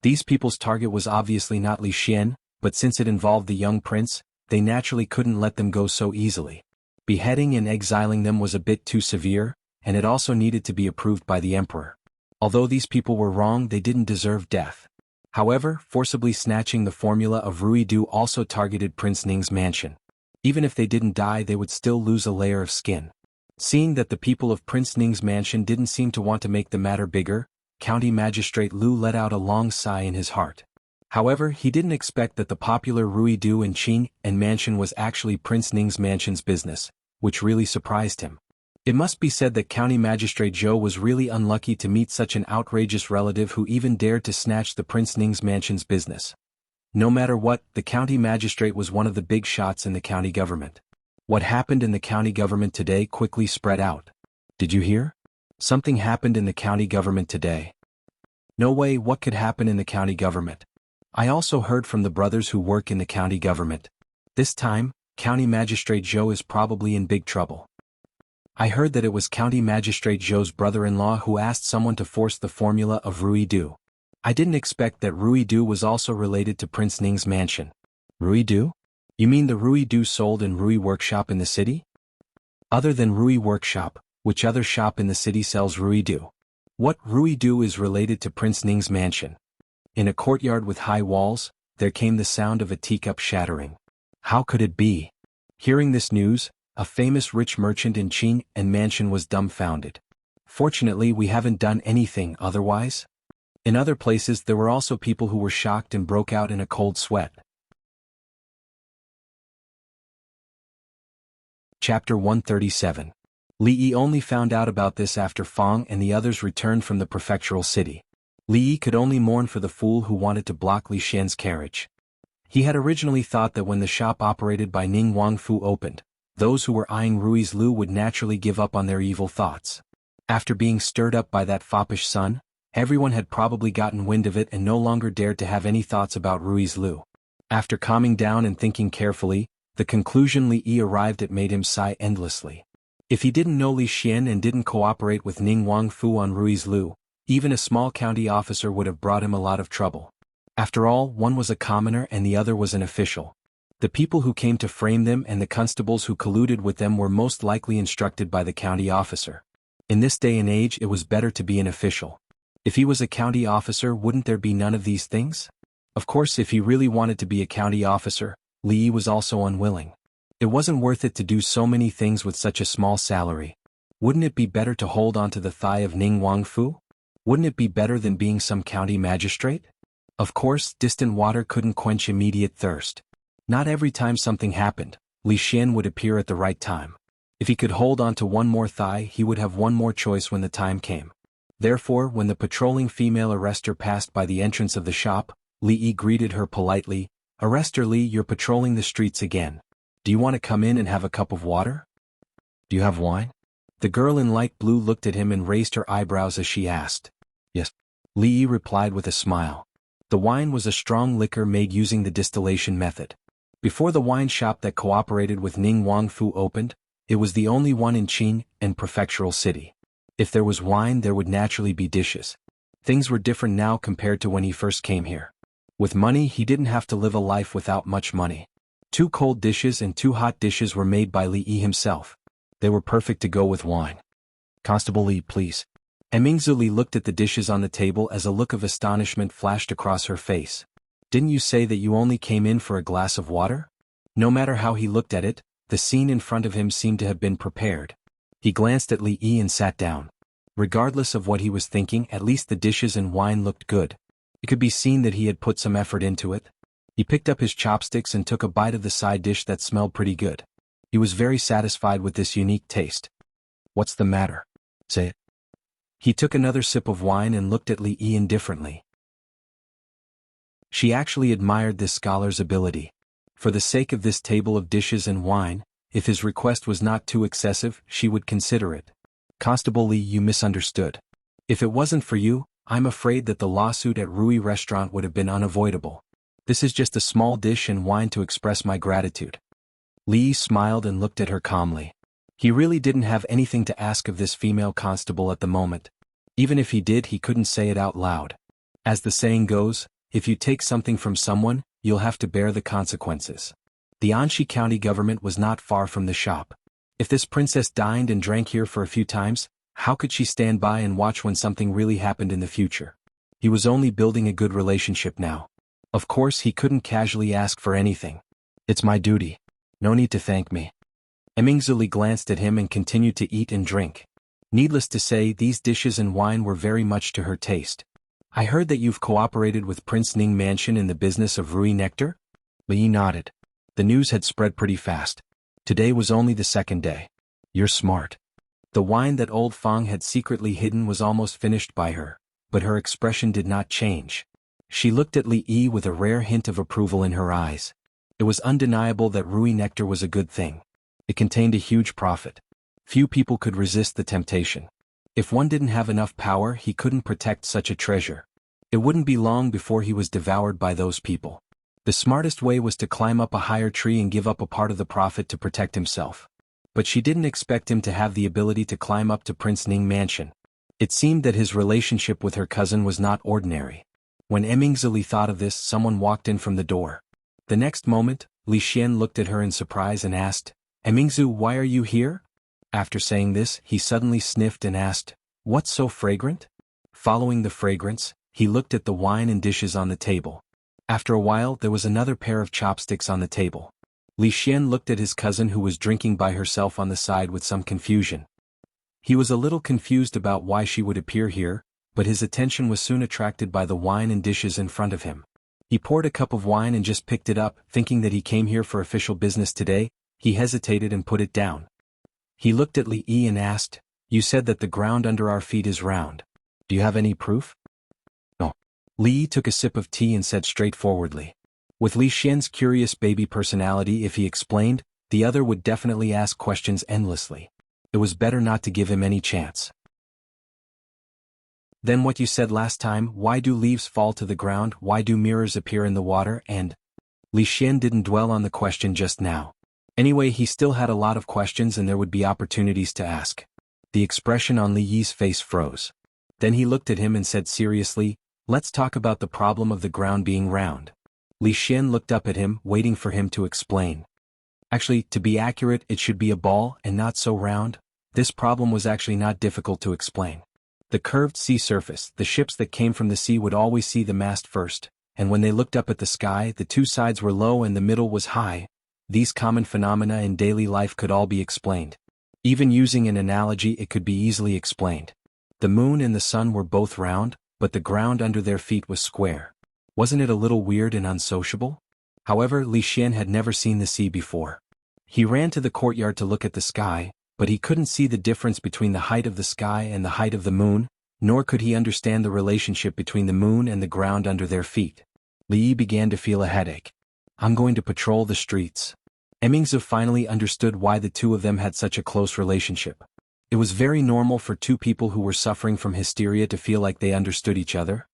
These people's target was obviously not Li Xian, but since it involved the young prince, they naturally couldn't let them go so easily. Beheading and exiling them was a bit too severe, and it also needed to be approved by the emperor. Although these people were wrong, they didn't deserve death. However, forcibly snatching the formula of Ruidu also targeted Prince Ning's mansion. Even if they didn't die, they would still lose a layer of skin. Seeing that the people of Prince Ning's mansion didn't seem to want to make the matter bigger, County Magistrate Lu let out a long sigh in his heart. However, he didn't expect that the popular Ruidu and Qing and mansion was actually Prince Ning's mansion's business, which really surprised him. It must be said that County Magistrate Zhou was really unlucky to meet such an outrageous relative who even dared to snatch the Prince Ning's mansion's business. No matter what, the county magistrate was one of the big shots in the county government. What happened in the county government today quickly spread out. Did you hear? Something happened in the county government today. No way, what could happen in the county government? I also heard from the brothers who work in the county government. This time, County Magistrate Zhou is probably in big trouble. I heard that it was County Magistrate Zhou's brother-in-law who asked someone to force the formula of Ruidu. I didn't expect that Ruidu was also related to Prince Ning's mansion. Ruidu? You mean the Ruidu sold in Rui Workshop in the city? Other than Rui Workshop, which other shop in the city sells Ruidu? What Ruidu is related to Prince Ning's mansion? In a courtyard with high walls, there came the sound of a teacup shattering. How could it be? Hearing this news, a famous rich merchant in Qing and mansion was dumbfounded. Fortunately, we haven't done anything otherwise. In other places there were also people who were shocked and broke out in a cold sweat. Chapter 137. Li Yi only found out about this after Fang and the others returned from the prefectural city. Li Yi could only mourn for the fool who wanted to block Li Xian's carriage. He had originally thought that when the shop operated by Ning Wangfu opened, those who were eyeing Rui's Lu would naturally give up on their evil thoughts. After being stirred up by that foppish son, everyone had probably gotten wind of it and no longer dared to have any thoughts about Rui's Lu. After calming down and thinking carefully, the conclusion Li Yi arrived at made him sigh endlessly. If he didn't know Li Xian and didn't cooperate with Ning Wangfu on Rui's Lu, even a small county officer would have brought him a lot of trouble. After all, one was a commoner and the other was an official. The people who came to frame them and the constables who colluded with them were most likely instructed by the county officer. In this day and age it was better to be an official. If he was a county officer, wouldn't there be none of these things? Of course, if he really wanted to be a county officer, Li Yi was also unwilling. It wasn't worth it to do so many things with such a small salary. Wouldn't it be better to hold on to the thigh of Ning Wangfu? Wouldn't it be better than being some county magistrate? Of course, distant water couldn't quench immediate thirst. Not every time something happened, Li Xian would appear at the right time. If he could hold on to one more thigh, he would have one more choice when the time came. Therefore, when the patrolling female arrestor passed by the entrance of the shop, Li Yi greeted her politely. "Arrestor Li, you're patrolling the streets again. Do you want to come in and have a cup of water? Do you have wine?" The girl in light blue looked at him and raised her eyebrows as she asked. "Yes." Li Yi replied with a smile. The wine was a strong liquor made using the distillation method. Before the wine shop that cooperated with Ning Wangfu opened, it was the only one in Qing and prefectural city. If there was wine, there would naturally be dishes. Things were different now compared to when he first came here. With money, he didn't have to live a life without much money. 2 cold dishes and 2 hot dishes were made by Li Yi himself. They were perfect to go with wine. "Constable Li, please." Mingzu Li looked at the dishes on the table as a look of astonishment flashed across her face. "Didn't you say that you only came in for a glass of water?" No matter how he looked at it, the scene in front of him seemed to have been prepared. He glanced at Li Yi and sat down. Regardless of what he was thinking, at least the dishes and wine looked good. It could be seen that he had put some effort into it. He picked up his chopsticks and took a bite of the side dish that smelled pretty good. He was very satisfied with this unique taste. "What's the matter? Say it." He took another sip of wine and looked at Li Yi indifferently. She actually admired this scholar's ability. For the sake of this table of dishes and wine, if his request was not too excessive, she would consider it. Constable Li, you misunderstood. If it wasn't for you, I'm afraid that the lawsuit at Rui Restaurant would have been unavoidable. This is just a small dish and wine to express my gratitude. Li smiled and looked at her calmly. He really didn't have anything to ask of this female constable at the moment. Even if he did, he couldn't say it out loud. As the saying goes, if you take something from someone, you'll have to bear the consequences. The Anxi County government was not far from the shop. If this princess dined and drank here for a few times, how could she stand by and watch when something really happened in the future? He was only building a good relationship now. Of course, he couldn't casually ask for anything. It's my duty. No need to thank me. Emingzuli glanced at him and continued to eat and drink. Needless to say, these dishes and wine were very much to her taste. I heard that you've cooperated with Prince Ning Mansion in the business of Rui Nectar? Li nodded. The news had spread pretty fast. Today was only the second day. You're smart. The wine that old Fang had secretly hidden was almost finished by her, but her expression did not change. She looked at Li Yi with a rare hint of approval in her eyes. It was undeniable that Rui Nectar was a good thing. It contained a huge profit. Few people could resist the temptation. If one didn't have enough power, he couldn't protect such a treasure. It wouldn't be long before he was devoured by those people. The smartest way was to climb up a higher tree and give up a part of the profit to protect himself. But she didn't expect him to have the ability to climb up to Prince Ning Mansion. It seemed that his relationship with her cousin was not ordinary. When Emingzili thought of this, someone walked in from the door. The next moment, Li Xian looked at her in surprise and asked, Emingzu, why are you here? After saying this, he suddenly sniffed and asked, what's so fragrant? Following the fragrance, he looked at the wine and dishes on the table. After a while, there was another pair of chopsticks on the table. Li Xian looked at his cousin who was drinking by herself on the side with some confusion. He was a little confused about why she would appear here, but his attention was soon attracted by the wine and dishes in front of him. He poured a cup of wine and just picked it up, thinking that he came here for official business today. He hesitated and put it down. He looked at Li Yi and asked, you said that the ground under our feet is round. Do you have any proof? No. Li Yi took a sip of tea and said straightforwardly. With Li Xian's curious baby personality, if he explained, the other would definitely ask questions endlessly. It was better not to give him any chance. Then what you said last time, why do leaves fall to the ground, why do mirrors appear in the water, and… Li Xian didn't dwell on the question just now. Anyway, he still had a lot of questions and there would be opportunities to ask. The expression on Li Yi's face froze. Then he looked at him and said seriously, let's talk about the problem of the ground being round. Li Xian looked up at him, waiting for him to explain. Actually, to be accurate, it should be a ball and not so round. This problem was actually not difficult to explain. The curved sea surface, the ships that came from the sea would always see the mast first, and when they looked up at the sky, the two sides were low and the middle was high. These common phenomena in daily life could all be explained. Even using an analogy, it could be easily explained. The moon and the sun were both round, but the ground under their feet was square. Wasn't it a little weird and unsociable? However, Li Xian had never seen the sea before. He ran to the courtyard to look at the sky, but he couldn't see the difference between the height of the sky and the height of the moon, nor could he understand the relationship between the moon and the ground under their feet. Li Yi began to feel a headache. I'm going to patrol the streets. Emingzu finally understood why the two of them had such a close relationship. It was very normal for two people who were suffering from hysteria to feel like they understood each other.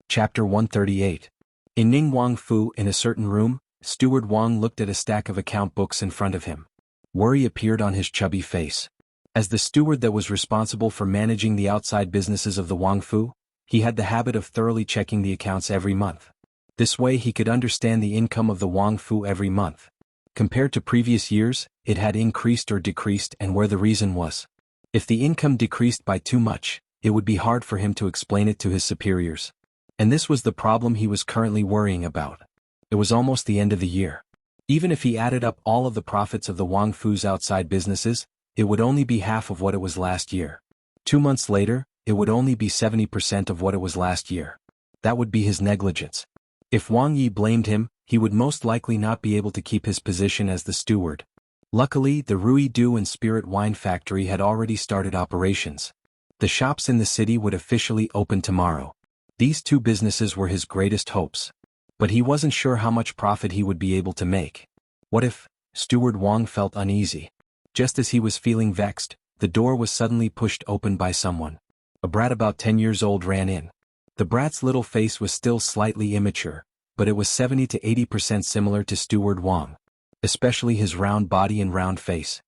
Chapter 138. In Ning Wang Fu, in a certain room, Steward Wang looked at a stack of account books in front of him. Worry appeared on his chubby face. As the steward that was responsible for managing the outside businesses of the Wang Fu, he had the habit of thoroughly checking the accounts every month. This way he could understand the income of the Wang Fu every month. Compared to previous years, it had increased or decreased, and where the reason was. If the income decreased by too much, it would be hard for him to explain it to his superiors. And this was the problem he was currently worrying about. It was almost the end of the year. Even if he added up all of the profits of the Wang Fu's outside businesses, it would only be half of what it was last year. 2 months later, it would only be 70% of what it was last year. That would be his negligence. If Wang Yi blamed him, he would most likely not be able to keep his position as the steward. Luckily, the Rui Dew and Spirit Wine Factory had already started operations. The shops in the city would officially open tomorrow. These two businesses were his greatest hopes. But he wasn't sure how much profit he would be able to make. What if? Steward Wang felt uneasy. Just as he was feeling vexed, the door was suddenly pushed open by someone. A brat about 10 years old ran in. The brat's little face was still slightly immature, but it was 70 to 80% similar to Steward Wang, especially his round body and round face.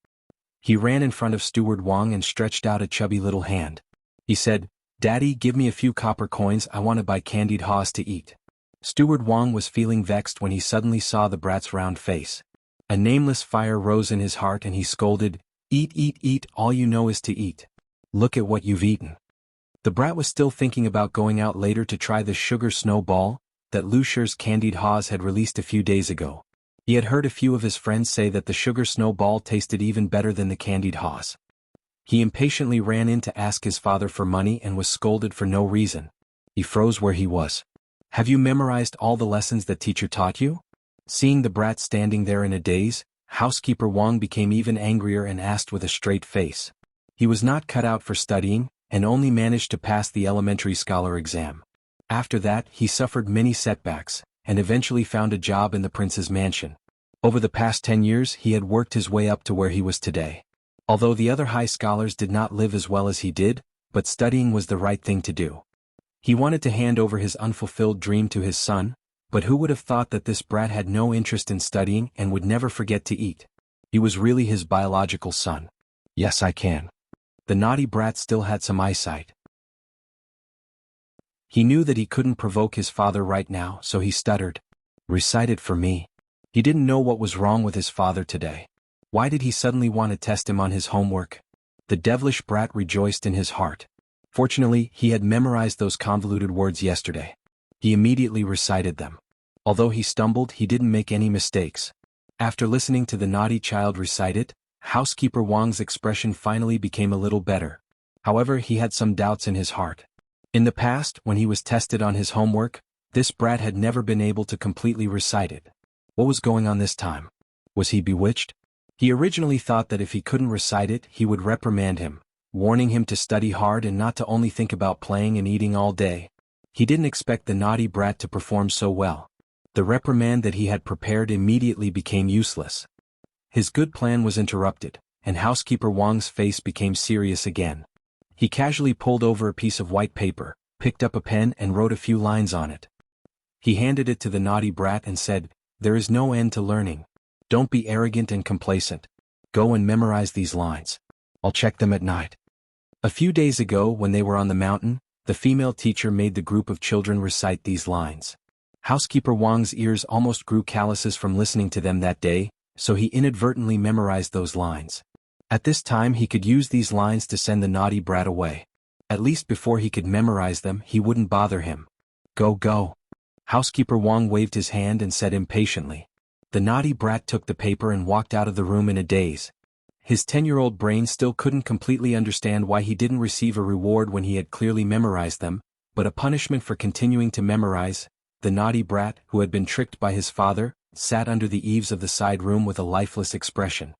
He ran in front of Steward Wang and stretched out a chubby little hand. He said, "Daddy, give me a few copper coins, I want to buy candied haws to eat." Steward Wang was feeling vexed when he suddenly saw the brat's round face. A nameless fire rose in his heart and he scolded, "Eat, eat, eat, all you know is to eat. Look at what you've eaten." The brat was still thinking about going out later to try the sugar snowball that Lucia's candied haws had released a few days ago. He had heard a few of his friends say that the sugar snowball tasted even better than the candied haws. He impatiently ran in to ask his father for money and was scolded for no reason. He froze where he was. "Have you memorized all the lessons that teacher taught you?" Seeing the brat standing there in a daze, housekeeper Wang became even angrier and asked with a straight face. He was not cut out for studying, and only managed to pass the elementary scholar exam. After that, he suffered many setbacks, and eventually found a job in the prince's mansion. Over the past 10 years he had worked his way up to where he was today. Although the other high scholars did not live as well as he did, but studying was the right thing to do. He wanted to hand over his unfulfilled dream to his son, but who would have thought that this brat had no interest in studying and would never forget to eat? He was really his biological son. "Yes, I can." The naughty brat still had some eyesight. He knew that he couldn't provoke his father right now, so he stuttered, "Recite it for me." He didn't know what was wrong with his father today. Why did he suddenly want to test him on his homework? The devilish brat rejoiced in his heart. Fortunately, he had memorized those convoluted words yesterday. He immediately recited them. Although he stumbled, he didn't make any mistakes. After listening to the naughty child recite it, housekeeper Wang's expression finally became a little better. However, he had some doubts in his heart. In the past, when he was tested on his homework, this brat had never been able to completely recite it. What was going on this time? Was he bewitched? He originally thought that if he couldn't recite it, he would reprimand him, warning him to study hard and not to only think about playing and eating all day. He didn't expect the naughty brat to perform so well. The reprimand that he had prepared immediately became useless. His good plan was interrupted, and housekeeper Wang's face became serious again. He casually pulled over a piece of white paper, picked up a pen and wrote a few lines on it. He handed it to the naughty brat and said, "There is no end to learning. Don't be arrogant and complacent. Go and memorize these lines. I'll check them at night." A few days ago, when they were on the mountain, the female teacher made the group of children recite these lines. Housekeeper Wang's ears almost grew calluses from listening to them that day, so he inadvertently memorized those lines. At this time he could use these lines to send the naughty brat away. At least before he could memorize them, he wouldn't bother him. "Go, go." Housekeeper Wang waved his hand and said impatiently. The naughty brat took the paper and walked out of the room in a daze. His 10-year-old brain still couldn't completely understand why he didn't receive a reward when he had clearly memorized them, but a punishment for continuing to memorize. The naughty brat, who had been tricked by his father, sat under the eaves of the side room with a lifeless expression.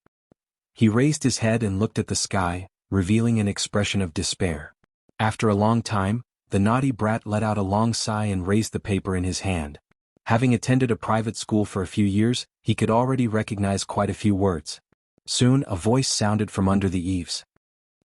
He raised his head and looked at the sky, revealing an expression of despair. After a long time, the naughty brat let out a long sigh and raised the paper in his hand. Having attended a private school for a few years, he could already recognize quite a few words. Soon a voice sounded from under the eaves.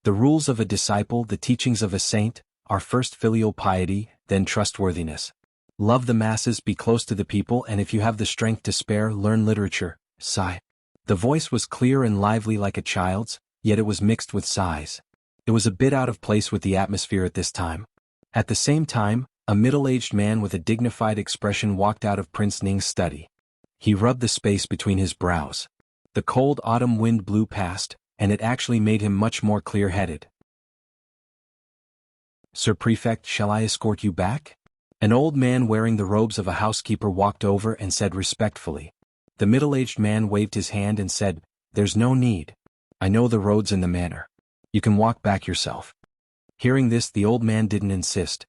"The rules of a disciple, the teachings of a saint, are first filial piety, then trustworthiness. Love the masses, be close to the people, and if you have the strength to spare, learn literature." Sigh. The voice was clear and lively like a child's, yet it was mixed with sighs. It was a bit out of place with the atmosphere at this time. At the same time, a middle-aged man with a dignified expression walked out of Prince Ning's study. He rubbed the space between his brows. The cold autumn wind blew past, and it actually made him much more clear-headed. "Sir Prefect, shall I escort you back?" An old man wearing the robes of a housekeeper walked over and said respectfully. The middle-aged man waved his hand and said, "There's no need. I know the roads in the manor. You can walk back yourself." Hearing this, the old man didn't insist.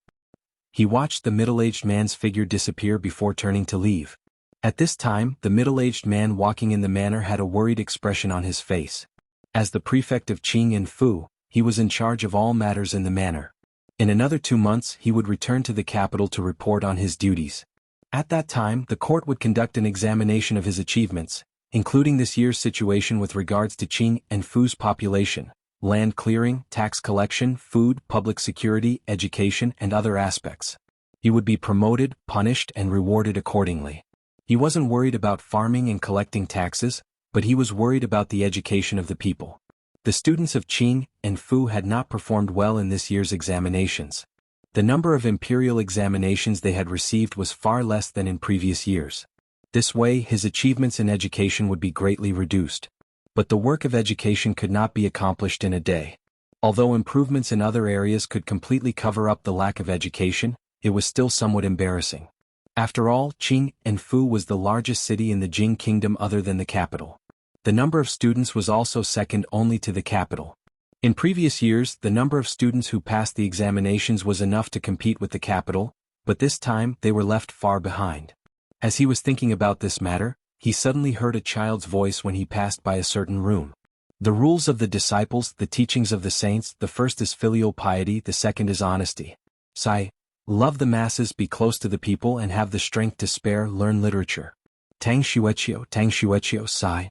He watched the middle-aged man's figure disappear before turning to leave. At this time, the middle-aged man walking in the manor had a worried expression on his face. As the prefect of Qing and Fu, he was in charge of all matters in the manor. In another 2 months he would return to the capital to report on his duties. At that time, the court would conduct an examination of his achievements, including this year's situation with regards to Qing and Fu's population, land clearing, tax collection, food, public security, education, and other aspects. He would be promoted, punished, and rewarded accordingly. He wasn't worried about farming and collecting taxes, but he was worried about the education of the people. The students of Qing and Fu had not performed well in this year's examinations. The number of imperial examinations they had received was far less than in previous years. This way, his achievements in education would be greatly reduced. But the work of education could not be accomplished in a day. Although improvements in other areas could completely cover up the lack of education, it was still somewhat embarrassing. After all, Qing and Fu was the largest city in the Jing kingdom other than the capital. The number of students was also second only to the capital. In previous years, the number of students who passed the examinations was enough to compete with the capital, but this time they were left far behind. As he was thinking about this matter, he suddenly heard a child's voice when he passed by a certain room. The rules of the disciples, the teachings of the saints, the first is filial piety, the second is honesty. Sai, love the masses, be close to the people, and have the strength to spare, learn literature. Tang Shuechio, Sai.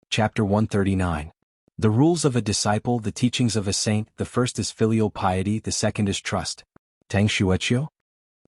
Chapter 139. The rules of a disciple, the teachings of a saint, the first is filial piety, the second is trust. Tang Shuechio?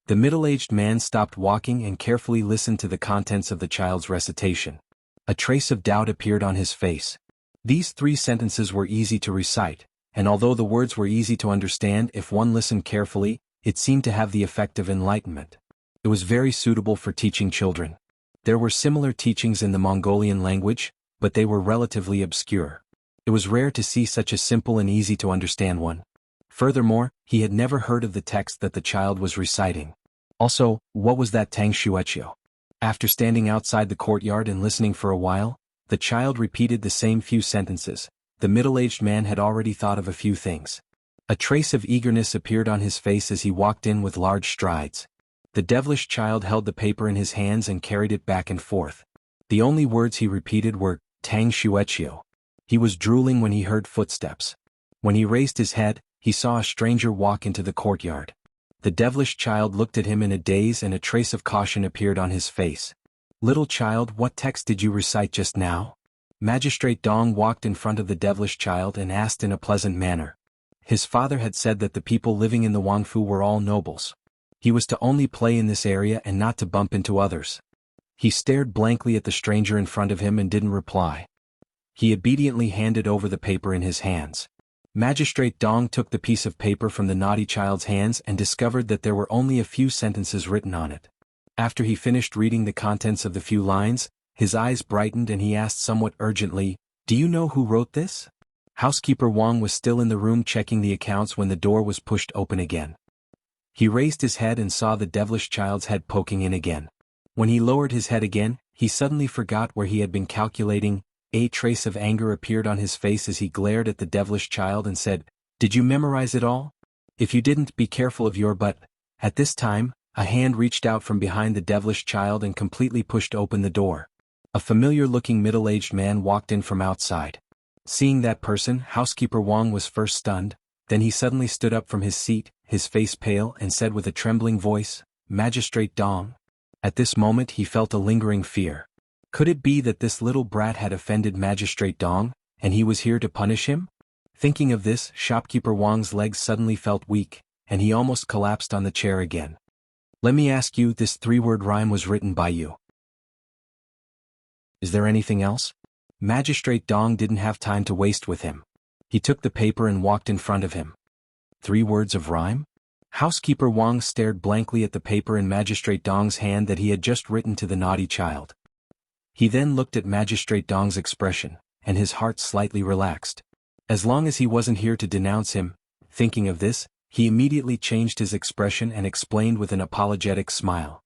The middle-aged man stopped walking and carefully listened to the contents of the child's recitation. A trace of doubt appeared on his face. These 3 sentences were easy to recite, and although the words were easy to understand if one listened carefully, it seemed to have the effect of enlightenment. It was very suitable for teaching children. There were similar teachings in the Mongolian language, but they were relatively obscure. It was rare to see such a simple and easy to understand one. Furthermore, he had never heard of the text that the child was reciting. Also, what was that Tang Shuechio? After standing outside the courtyard and listening for a while, the child repeated the same few sentences. The middle-aged man had already thought of a few things. A trace of eagerness appeared on his face as he walked in with large strides. The devilish child held the paper in his hands and carried it back and forth. The only words he repeated were, Tang Shuechio. He was drooling when he heard footsteps. When he raised his head, he saw a stranger walk into the courtyard. The devilish child looked at him in a daze and a trace of caution appeared on his face. Little child, what text did you recite just now? Magistrate Dong walked in front of the devilish child and asked in a pleasant manner. His father had said that the people living in the Wangfu were all nobles. He was to only play in this area and not to bump into others. He stared blankly at the stranger in front of him and didn't reply. He obediently handed over the paper in his hands. Magistrate Dong took the piece of paper from the naughty child's hands and discovered that there were only a few sentences written on it. After he finished reading the contents of the few lines, his eyes brightened and he asked somewhat urgently, "Do you know who wrote this?" Housekeeper Wang was still in the room checking the accounts when the door was pushed open again. He raised his head and saw the devilish child's head poking in again. When he lowered his head again, he suddenly forgot where he had been calculating. A trace of anger appeared on his face as he glared at the devilish child and said, "Did you memorize it all? If you didn't, be careful of your butt." At this time, a hand reached out from behind the devilish child and completely pushed open the door. A familiar-looking middle-aged man walked in from outside. Seeing that person, Housekeeper Wang was first stunned, then he suddenly stood up from his seat, his face pale, and said with a trembling voice, "Magistrate Dong." At this moment he felt a lingering fear. Could it be that this little brat had offended Magistrate Dong, and he was here to punish him? Thinking of this, Shopkeeper Wang's legs suddenly felt weak, and he almost collapsed on the chair again. "Let me ask you, this 3-word rhyme was written by you. Is there anything else?" Magistrate Dong didn't have time to waste with him. He took the paper and walked in front of him. 3 words of rhyme? Housekeeper Wang stared blankly at the paper in Magistrate Dong's hand that he had just written to the naughty child. He then looked at Magistrate Dong's expression, and his heart slightly relaxed. As long as he wasn't here to denounce him, thinking of this, he immediately changed his expression and explained with an apologetic smile.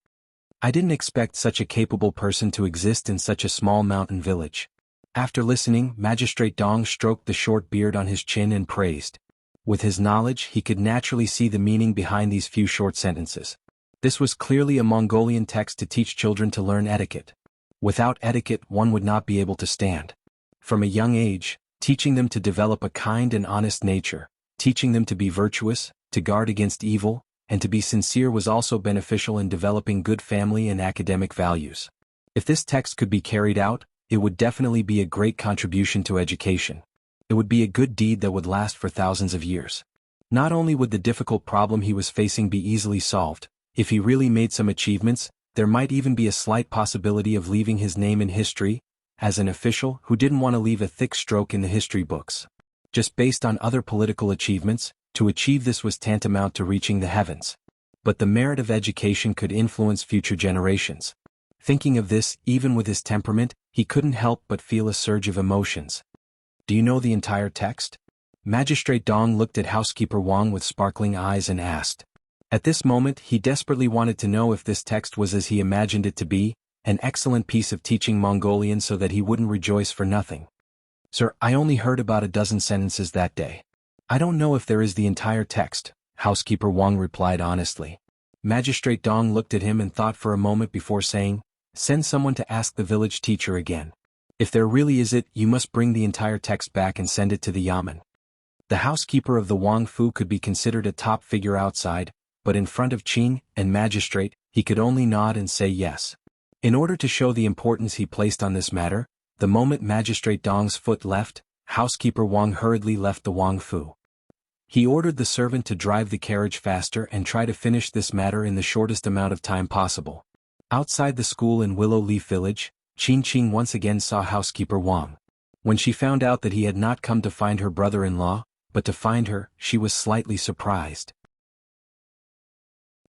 "I didn't expect such a capable person to exist in such a small mountain village." After listening, Magistrate Dong stroked the short beard on his chin and praised. With his knowledge, he could naturally see the meaning behind these few short sentences. This was clearly a Mongolian text to teach children to learn etiquette. Without etiquette, one would not be able to stand. From a young age, teaching them to develop a kind and honest nature, teaching them to be virtuous, to guard against evil, and to be sincere was also beneficial in developing good family and academic values. If this text could be carried out, it would definitely be a great contribution to education. It would be a good deed that would last for thousands of years. Not only would the difficult problem he was facing be easily solved, if he really made some achievements, there might even be a slight possibility of leaving his name in history, as an official who didn't want to leave a thick stroke in the history books. Just based on other political achievements, to achieve this was tantamount to reaching the heavens. But the merit of education could influence future generations. Thinking of this, even with his temperament, he couldn't help but feel a surge of emotions. Do you know the entire text? Magistrate Dong looked at housekeeper Wang with sparkling eyes and asked. At this moment he desperately wanted to know if this text was as he imagined it to be, an excellent piece of teaching Mongolian so that he wouldn't rejoice for nothing. Sir, I only heard about a dozen sentences that day. I don't know if there is the entire text, housekeeper Wang replied honestly. Magistrate Dong looked at him and thought for a moment before saying, send someone to ask the village teacher again. If there really is it, you must bring the entire text back and send it to the yamen. The housekeeper of the Wang Fu could be considered a top figure outside, but in front of Qing and magistrate, he could only nod and say yes. In order to show the importance he placed on this matter, the moment Magistrate Dong's foot left, housekeeper Wang hurriedly left the Wang Fu. He ordered the servant to drive the carriage faster and try to finish this matter in the shortest amount of time possible. Outside the school in Willow Leaf Village, Qing once again saw housekeeper Wang. When she found out that he had not come to find her brother-in-law, but to find her, she was slightly surprised.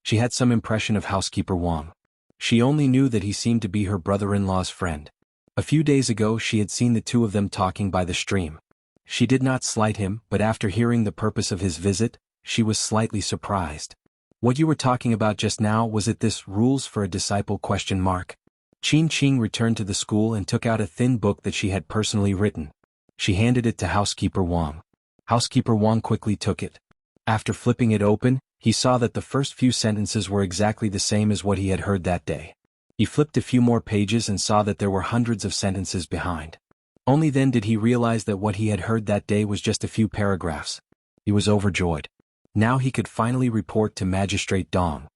She had some impression of housekeeper Wang. She only knew that he seemed to be her brother-in-law's friend. A few days ago she had seen the two of them talking by the stream. She did not slight him, but after hearing the purpose of his visit, she was slightly surprised. What you were talking about just now, was it this rules for a disciple ? Qing returned to the school and took out a thin book that she had personally written. She handed it to housekeeper Wang. Housekeeper Wang quickly took it. After flipping it open, he saw that the first few sentences were exactly the same as what he had heard that day. He flipped a few more pages and saw that there were hundreds of sentences behind. Only then did he realize that what he had heard that day was just a few paragraphs. He was overjoyed. Now he could finally report to Magistrate Dong.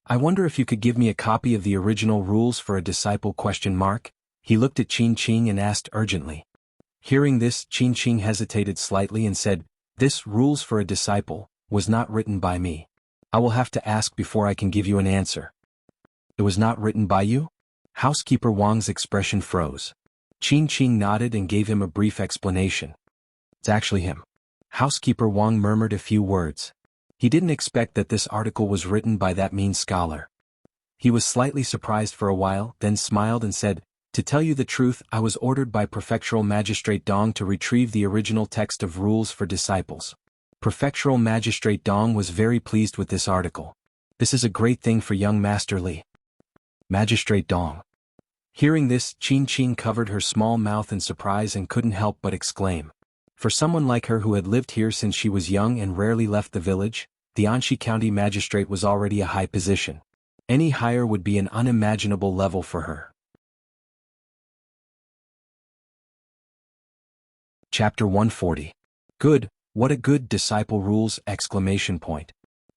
I wonder if you could give me a copy of the original rules for a disciple ? He looked at Qing and asked urgently. Hearing this, Qing hesitated slightly and said, this rules for a disciple was not written by me. I will have to ask before I can give you an answer. It was not written by you? Housekeeper Wang's expression froze. Qing nodded and gave him a brief explanation. It's actually him. Housekeeper Wang murmured a few words. He didn't expect that this article was written by that mean scholar. He was slightly surprised for a while, then smiled and said, to tell you the truth, I was ordered by Prefectural Magistrate Dong to retrieve the original text of rules for disciples. Prefectural Magistrate Dong was very pleased with this article. This is a great thing for young Master Li. Magistrate Dong. Hearing this, Qing covered her small mouth in surprise and couldn't help but exclaim. For someone like her who had lived here since she was young and rarely left the village, the Anshi County Magistrate was already a high position. Any higher would be an unimaginable level for her. Chapter 140. Good, what a good disciple rules!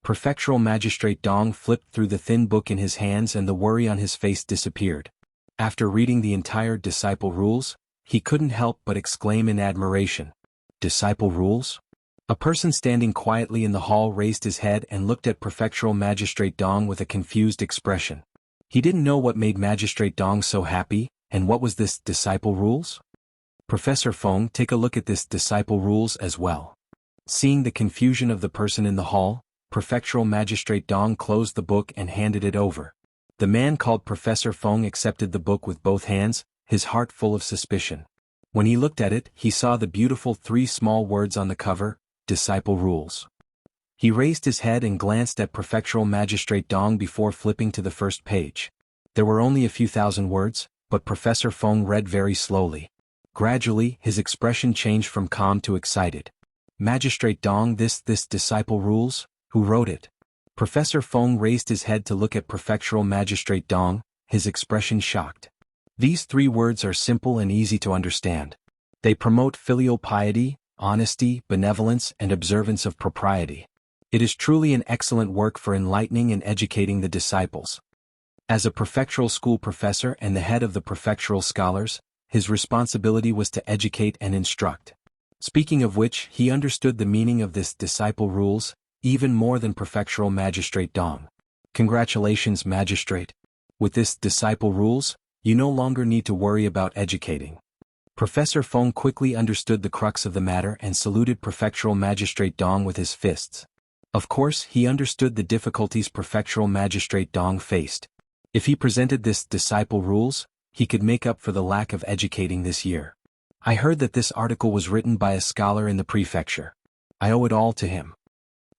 Prefectural Magistrate Dong flipped through the thin book in his hands and the worry on his face disappeared. After reading the entire disciple rules, he couldn't help but exclaim in admiration. Disciple rules? A person standing quietly in the hall raised his head and looked at Prefectural Magistrate Dong with a confused expression. He didn't know what made Magistrate Dong so happy, and what was this disciple rules? Professor Feng, take a look at this disciple rules as well. Seeing the confusion of the person in the hall, Prefectural Magistrate Dong closed the book and handed it over. The man called Professor Feng accepted the book with both hands, his heart full of suspicion. When he looked at it, he saw the beautiful 3 small words on the cover, Disciple Rules. He raised his head and glanced at Prefectural Magistrate Dong before flipping to the first page. There were only a few thousand words, but Professor Feng read very slowly. Gradually, his expression changed from calm to excited. Magistrate Dong, this disciple rules? Who wrote it? Professor Feng raised his head to look at Prefectural Magistrate Dong, his expression shocked. These 3 words are simple and easy to understand. They promote filial piety, honesty, benevolence, and observance of propriety. It is truly an excellent work for enlightening and educating the disciples. As a prefectural school professor and the head of the prefectural scholars, his responsibility was to educate and instruct. Speaking of which, he understood the meaning of this disciple rules, even more than prefectural magistrate Dong. Congratulations, magistrate. With this disciple rules, you no longer need to worry about educating. Professor Feng quickly understood the crux of the matter and saluted prefectural magistrate Dong with his fists. Of course, he understood the difficulties prefectural magistrate Dong faced. If he presented this disciple rules, he could make up for the lack of educating this year. I heard that this article was written by a scholar in the prefecture. I owe it all to him.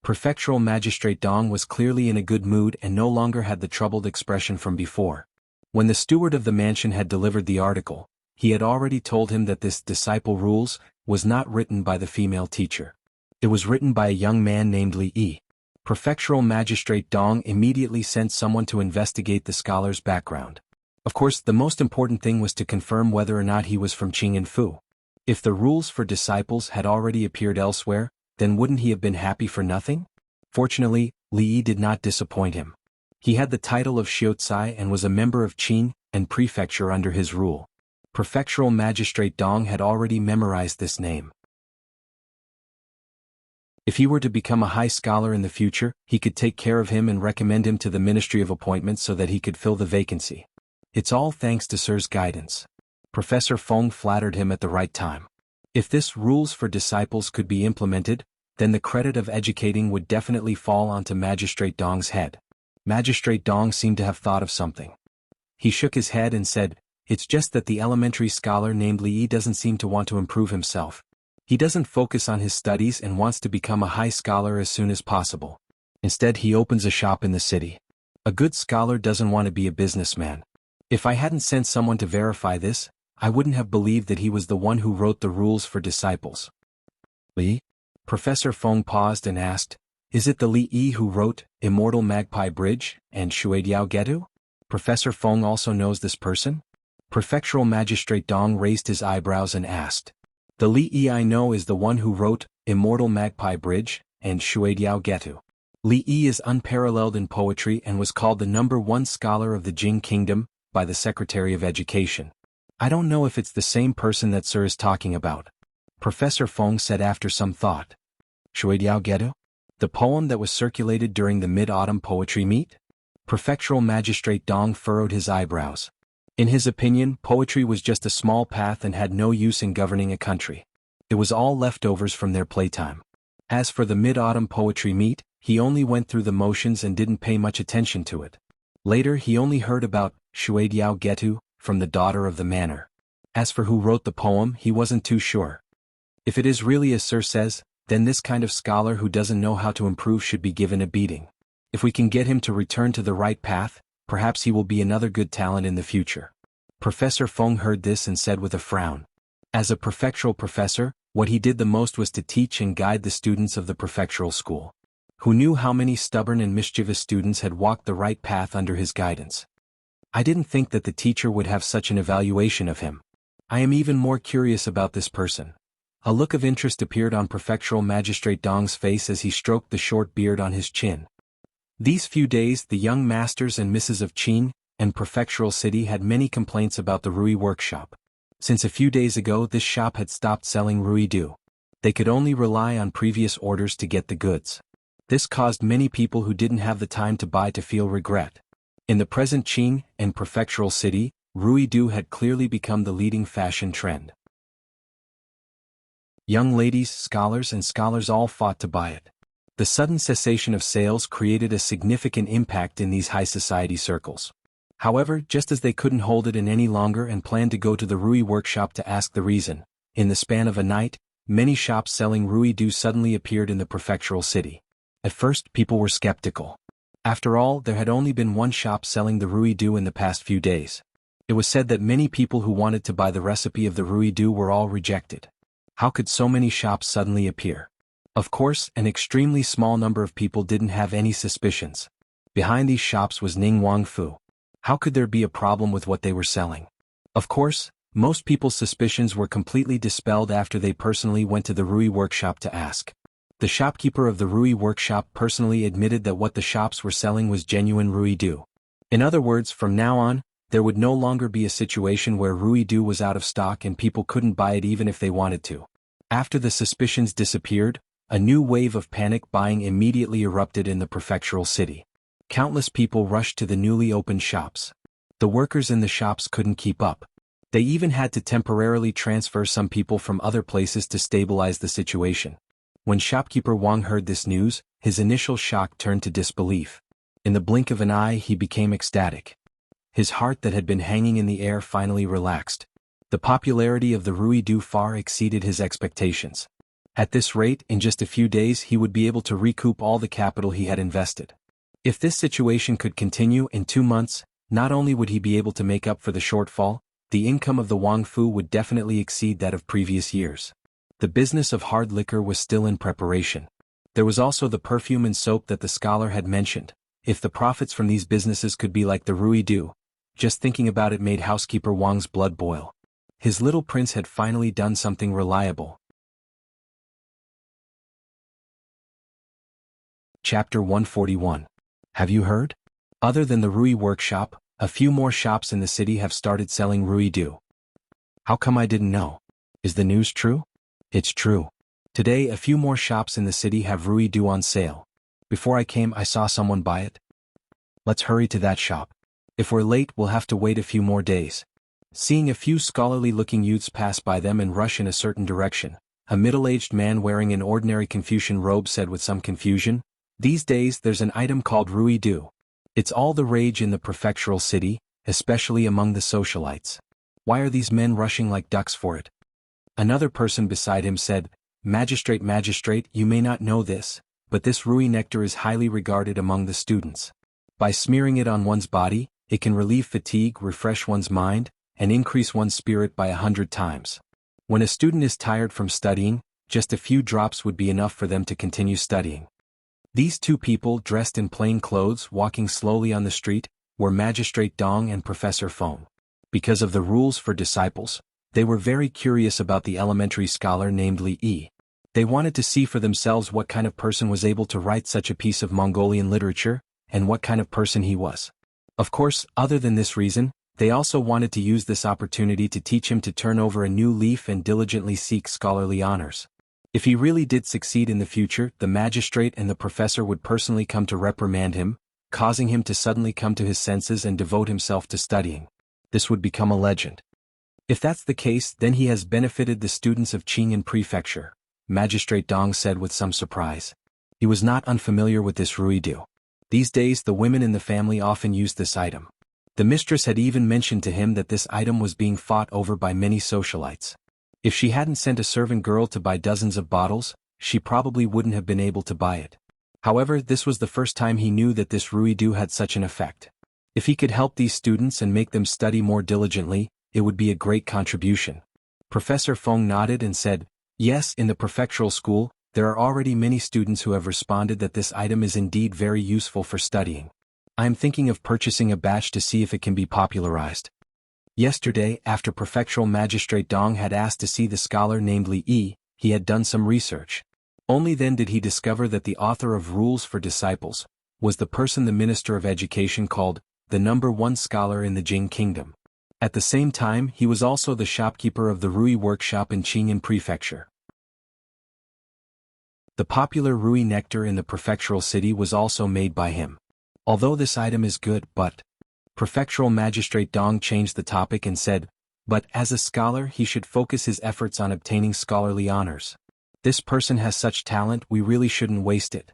Prefectural magistrate Dong was clearly in a good mood and no longer had the troubled expression from before. When the steward of the mansion had delivered the article, he had already told him that this disciple rules was not written by the female teacher. It was written by a young man named Li Yi. Prefectural magistrate Dong immediately sent someone to investigate the scholar's background. Of course, the most important thing was to confirm whether or not he was from Qing and Fu. If the rules for disciples had already appeared elsewhere, then wouldn't he have been happy for nothing? Fortunately, Li Yi did not disappoint him. He had the title of Xiucai and was a member of Qing and prefecture under his rule. Prefectural magistrate Dong had already memorized this name. If he were to become a high scholar in the future, he could take care of him and recommend him to the Ministry of Appointments so that he could fill the vacancy. It's all thanks to Sir's guidance. Professor Feng flattered him at the right time. If this rules for disciples could be implemented, then the credit of educating would definitely fall onto Magistrate Dong's head. Magistrate Dong seemed to have thought of something. He shook his head and said, "It's just that the elementary scholar named Li Yi doesn't seem to want to improve himself. He doesn't focus on his studies and wants to become a high scholar as soon as possible. Instead, he opens a shop in the city. A good scholar doesn't want to be a businessman. If I hadn't sent someone to verify this, I wouldn't have believed that he was the one who wrote the rules for disciples." Li? Professor Feng paused and asked, "Is it the Li Yi who wrote Immortal Magpie Bridge and Shuidiao Getu?" Professor Feng also knows this person? Prefectural magistrate Dong raised his eyebrows and asked. "The Li Yi I know is the one who wrote Immortal Magpie Bridge and Shuidiao Getu. Li Yi is unparalleled in poetry and was called the #1 scholar of the Jing Kingdom by the Secretary of Education. I don't know if it's the same person that Sir is talking about," Professor Feng said after some thought. "Shuidiao Getu? The poem that was circulated during the Mid-Autumn Poetry Meet?" Prefectural magistrate Dong furrowed his eyebrows. In his opinion, poetry was just a small path and had no use in governing a country. It was all leftovers from their playtime. As for the Mid-Autumn Poetry Meet, he only went through the motions and didn't pay much attention to it. Later he only heard about Shuidiao Getu from the daughter of the manor. As for who wrote the poem, he wasn't too sure. If it is really as Sir says, then this kind of scholar who doesn't know how to improve should be given a beating. If we can get him to return to the right path, perhaps he will be another good talent in the future. Professor Feng heard this and said with a frown. As a prefectural professor, what he did the most was to teach and guide the students of the prefectural school. Who knew how many stubborn and mischievous students had walked the right path under his guidance? I didn't think that the teacher would have such an evaluation of him. I am even more curious about this person. A look of interest appeared on prefectural magistrate Dong's face as he stroked the short beard on his chin. These few days the young masters and misses of Qing and prefectural city had many complaints about the Rui workshop. Since a few days ago this shop had stopped selling Rui do. They could only rely on previous orders to get the goods. This caused many people who didn't have the time to buy to feel regret. In the present Qing and prefectural city, Rui do had clearly become the leading fashion trend. Young ladies, scholars and scholars all fought to buy it. The sudden cessation of sales created a significant impact in these high society circles. However, just as they couldn't hold it in any longer and planned to go to the Rui workshop to ask the reason, in the span of a night, many shops selling Rui do suddenly appeared in the prefectural city. At first, people were skeptical. After all, there had only been one shop selling the Rui do in the past few days. It was said that many people who wanted to buy the recipe of the Rui do were all rejected. How could so many shops suddenly appear? Of course, an extremely small number of people didn't have any suspicions. Behind these shops was Ning Wangfu. How could there be a problem with what they were selling? Of course, Most people's suspicions were completely dispelled after they personally went to the Rui workshop to ask. The shopkeeper of the Rui workshop personally admitted that what the shops were selling was genuine Rui do. In other words, from now on, there would no longer be a situation where Rui do was out of stock and people couldn't buy it even if they wanted to. After the suspicions disappeared, a new wave of panic buying immediately erupted in the prefectural city. Countless people rushed to the newly opened shops. The workers in the shops couldn't keep up. They even had to temporarily transfer some people from other places to stabilize the situation. When shopkeeper Wang heard this news, his initial shock turned to disbelief. In the blink of an eye he became ecstatic. His heart that had been hanging in the air finally relaxed. The popularity of the Rui do far exceeded his expectations. At this rate, in just a few days he would be able to recoup all the capital he had invested. If this situation could continue, in 2 months, not only would he be able to make up for the shortfall, the income of the Wang Fu would definitely exceed that of previous years. The business of hard liquor was still in preparation. There was also the perfume and soap that the scholar had mentioned. If the profits from these businesses could be like the Rui do, just thinking about it made housekeeper Wang's blood boil. His little prince had finally done something reliable. Chapter 141. Have you heard? Other than the Rui workshop, a few more shops in the city have started selling Rui do. How come I didn't know? Is the news true? It's true. Today a few more shops in the city have Rui do on sale. Before I came I saw someone buy it. Let's hurry to that shop. If we're late we'll have to wait a few more days. Seeing a few scholarly-looking youths pass by them and rush in a certain direction, a middle-aged man wearing an ordinary Confucian robe said with some confusion, "These days there's an item called Rui do. It's all the rage in the prefectural city, especially among the socialites. Why are these men rushing like ducks for it?" Another person beside him said, Magistrate, you may not know this, but this Rui nectar is highly regarded among the students. By smearing it on one's body, it can relieve fatigue, refresh one's mind, and increase one's spirit by 100 times. When a student is tired from studying, just a few drops would be enough for them to continue studying. These two people, dressed in plain clothes, walking slowly on the street, were Magistrate Dong and Professor Feng. Because of the rules for disciples, they were very curious about the elementary scholar named Li Yi. They wanted to see for themselves what kind of person was able to write such a piece of Mongolian literature, and what kind of person he was. Of course, other than this reason, they also wanted to use this opportunity to teach him to turn over a new leaf and diligently seek scholarly honors. If he really did succeed in the future, the magistrate and the professor would personally come to reprimand him, causing him to suddenly come to his senses and devote himself to studying. This would become a legend. If that's the case, then he has benefited the students of Qingyan Prefecture, Magistrate Dong said with some surprise. He was not unfamiliar with this Rui do. These days the women in the family often used this item. The mistress had even mentioned to him that this item was being fought over by many socialites. If she hadn't sent a servant girl to buy dozens of bottles, she probably wouldn't have been able to buy it. However, this was the first time he knew that this Rui do had such an effect. If he could help these students and make them study more diligently, it would be a great contribution. Professor Feng nodded and said, "Yes, in the prefectural school, there are already many students who have responded that this item is indeed very useful for studying. I am thinking of purchasing a batch to see if it can be popularized." Yesterday, after Prefectural Magistrate Dong had asked to see the scholar named Li Yi, he had done some research. Only then did he discover that the author of Rules for Disciples was the person the Minister of Education called the #1 scholar in the Jing Kingdom. At the same time, he was also the shopkeeper of the Rui workshop in Qingyan Prefecture. The popular Rui nectar in the prefectural city was also made by him. Although this item is good, but Prefectural Magistrate Dong changed the topic and said, "But as a scholar he should focus his efforts on obtaining scholarly honors. This person has such talent, we really shouldn't waste it."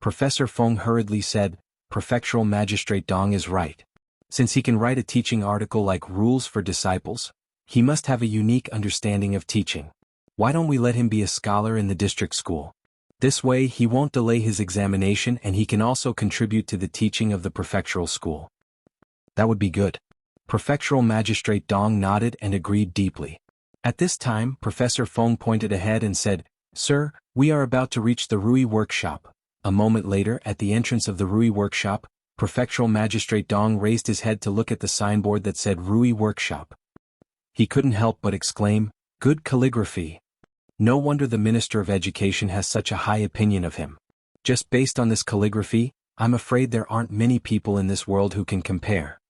Professor Feng hurriedly said, "Prefectural Magistrate Dong is right. Since he can write a teaching article like Rules for Disciples, he must have a unique understanding of teaching. Why don't we let him be a scholar in the district school? This way he won't delay his examination and he can also contribute to the teaching of the prefectural school." That would be good. Prefectural Magistrate Dong nodded and agreed deeply. At this time, Professor Feng pointed ahead and said, "Sir, we are about to reach the Rui workshop." A moment later, at the entrance of the Rui workshop, Prefectural Magistrate Dong raised his head to look at the signboard that said Rui workshop. He couldn't help but exclaim, "Good calligraphy. No wonder the Minister of Education has such a high opinion of him. Just based on this calligraphy, I'm afraid there aren't many people in this world who can compare."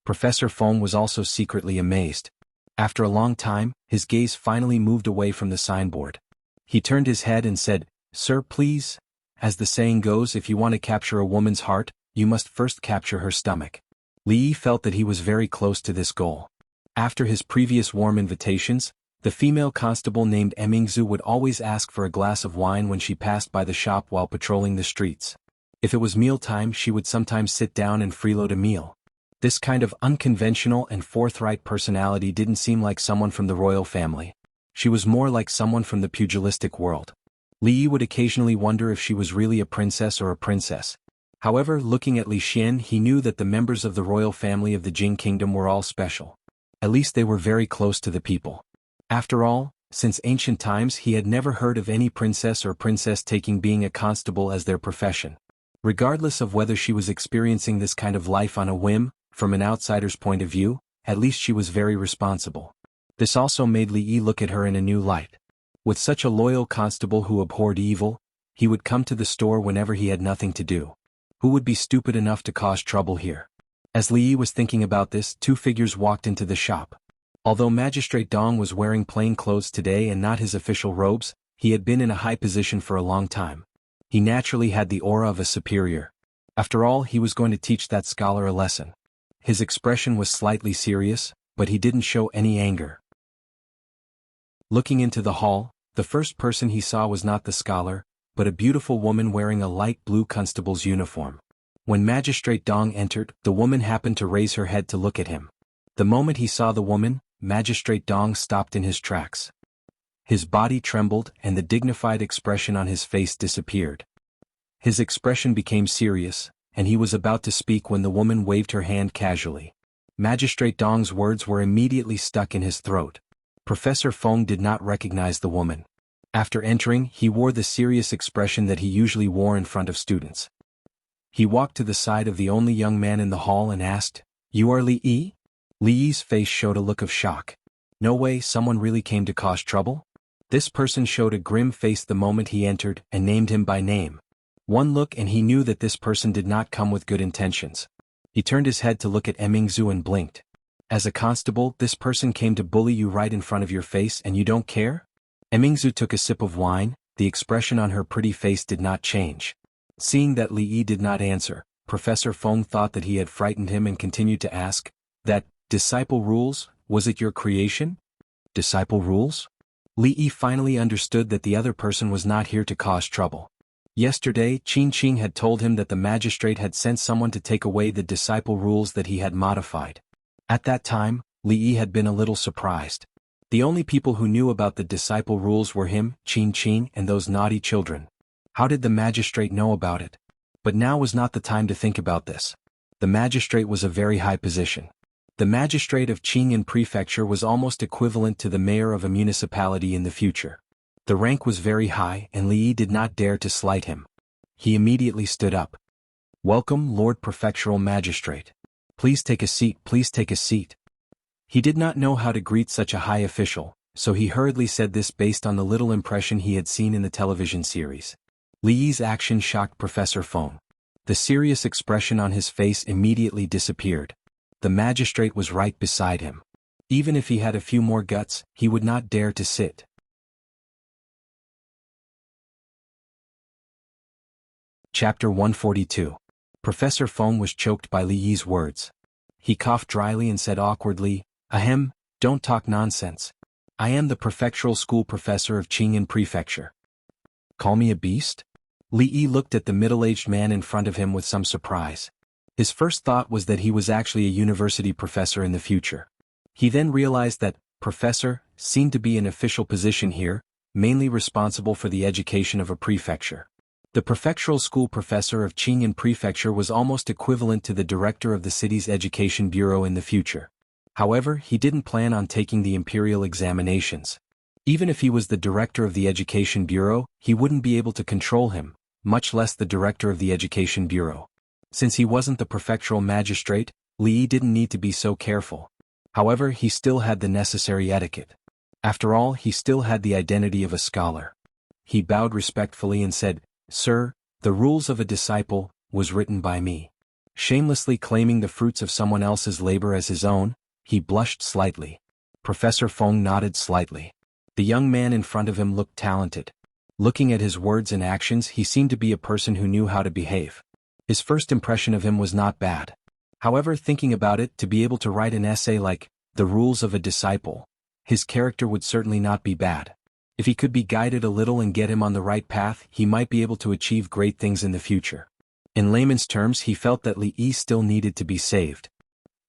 Professor Fong was also secretly amazed. After a long time, his gaze finally moved away from the signboard. He turned his head and said, "Sir, please. As the saying goes, if you want to capture a woman's heart, you must first capture her stomach." Li Yi felt that he was very close to this goal. After his previous warm invitations, the female constable named Emingzu would always ask for a glass of wine when she passed by the shop while patrolling the streets. If it was mealtime, she would sometimes sit down and freeload a meal. This kind of unconventional and forthright personality didn't seem like someone from the royal family. She was more like someone from the pugilistic world. Li Yi would occasionally wonder if she was really a princess or a princess. However, looking at Li Xian, he knew that the members of the royal family of the Jing Kingdom were all special. At least they were very close to the people. After all, since ancient times he had never heard of any princess or princess taking being a constable as their profession. Regardless of whether she was experiencing this kind of life on a whim, from an outsider's point of view, at least she was very responsible. This also made Li Yi look at her in a new light. With such a loyal constable who abhorred evil, he would come to the store whenever he had nothing to do. Who would be stupid enough to cause trouble here? As Li Yi was thinking about this, two figures walked into the shop. Although Magistrate Dong was wearing plain clothes today and not his official robes, he had been in a high position for a long time. He naturally had the aura of a superior. After all, he was going to teach that scholar a lesson. His expression was slightly serious, but he didn't show any anger. Looking into the hall, the first person he saw was not the scholar, but a beautiful woman wearing a light blue constable's uniform. When Magistrate Dong entered, the woman happened to raise her head to look at him. The moment he saw the woman, Magistrate Dong stopped in his tracks. His body trembled and the dignified expression on his face disappeared. His expression became serious, and he was about to speak when the woman waved her hand casually. Magistrate Dong's words were immediately stuck in his throat. Professor Fong did not recognize the woman. After entering, he wore the serious expression that he usually wore in front of students. He walked to the side of the only young man in the hall and asked, "You are Li Yi?" Li Yi's face showed a look of shock. No way, someone really came to cause trouble? This person showed a grim face the moment he entered and named him by name. One look and he knew that this person did not come with good intentions. He turned his head to look at Emingzu and blinked. "As a constable, this person came to bully you right in front of your face and you don't care?" Emingzu took a sip of wine. The expression on her pretty face did not change. Seeing that Li Yi did not answer, Professor Fong thought that he had frightened him and continued to ask, "That disciple rules, was it your creation?" Disciple rules? Li Yi finally understood that the other person was not here to cause trouble. Yesterday, Qin Qing had told him that the magistrate had sent someone to take away the disciple rules that he had modified. At that time, Li Yi had been a little surprised. The only people who knew about the disciple rules were him, Qin Qing, and those naughty children. How did the magistrate know about it? But now was not the time to think about this. The magistrate was a very high position. The magistrate of Qing'an Prefecture was almost equivalent to the mayor of a municipality in the future. The rank was very high and Li Yi did not dare to slight him. He immediately stood up. "Welcome, Lord Prefectural Magistrate. Please take a seat, please take a seat." He did not know how to greet such a high official, so he hurriedly said this based on the little impression he had seen in the television series. Li Yi's action shocked Professor Fong. The serious expression on his face immediately disappeared. The magistrate was right beside him. Even if he had a few more guts, he would not dare to sit. Chapter 142. Professor Fong was choked by Li Yi's words. He coughed dryly and said awkwardly, "Ahem, don't talk nonsense. I am the prefectural school professor of Qing'an Prefecture." "Call me a beast?" Li Yi looked at the middle-aged man in front of him with some surprise. His first thought was that he was actually a university professor in the future. He then realized that professor seemed to be an official position here, mainly responsible for the education of a prefecture. The prefectural school professor of Qing'an Prefecture was almost equivalent to the director of the city's education bureau in the future. However, he didn't plan on taking the imperial examinations. Even if he was the director of the education bureau, he wouldn't be able to control him, much less the director of the education bureau. Since he wasn't the prefectural magistrate, Li Yi didn't need to be so careful. However, he still had the necessary etiquette. After all, he still had the identity of a scholar. He bowed respectfully and said, "Sir, the rules of a disciple was written by me." Shamelessly claiming the fruits of someone else's labor as his own, he blushed slightly. Professor Feng nodded slightly. The young man in front of him looked talented. Looking at his words and actions, he seemed to be a person who knew how to behave. His first impression of him was not bad. However, thinking about it, to be able to write an essay like, "The Rules of a Disciple," his character would certainly not be bad. If he could be guided a little and get him on the right path, he might be able to achieve great things in the future. In layman's terms, he felt that Li Yi still needed to be saved.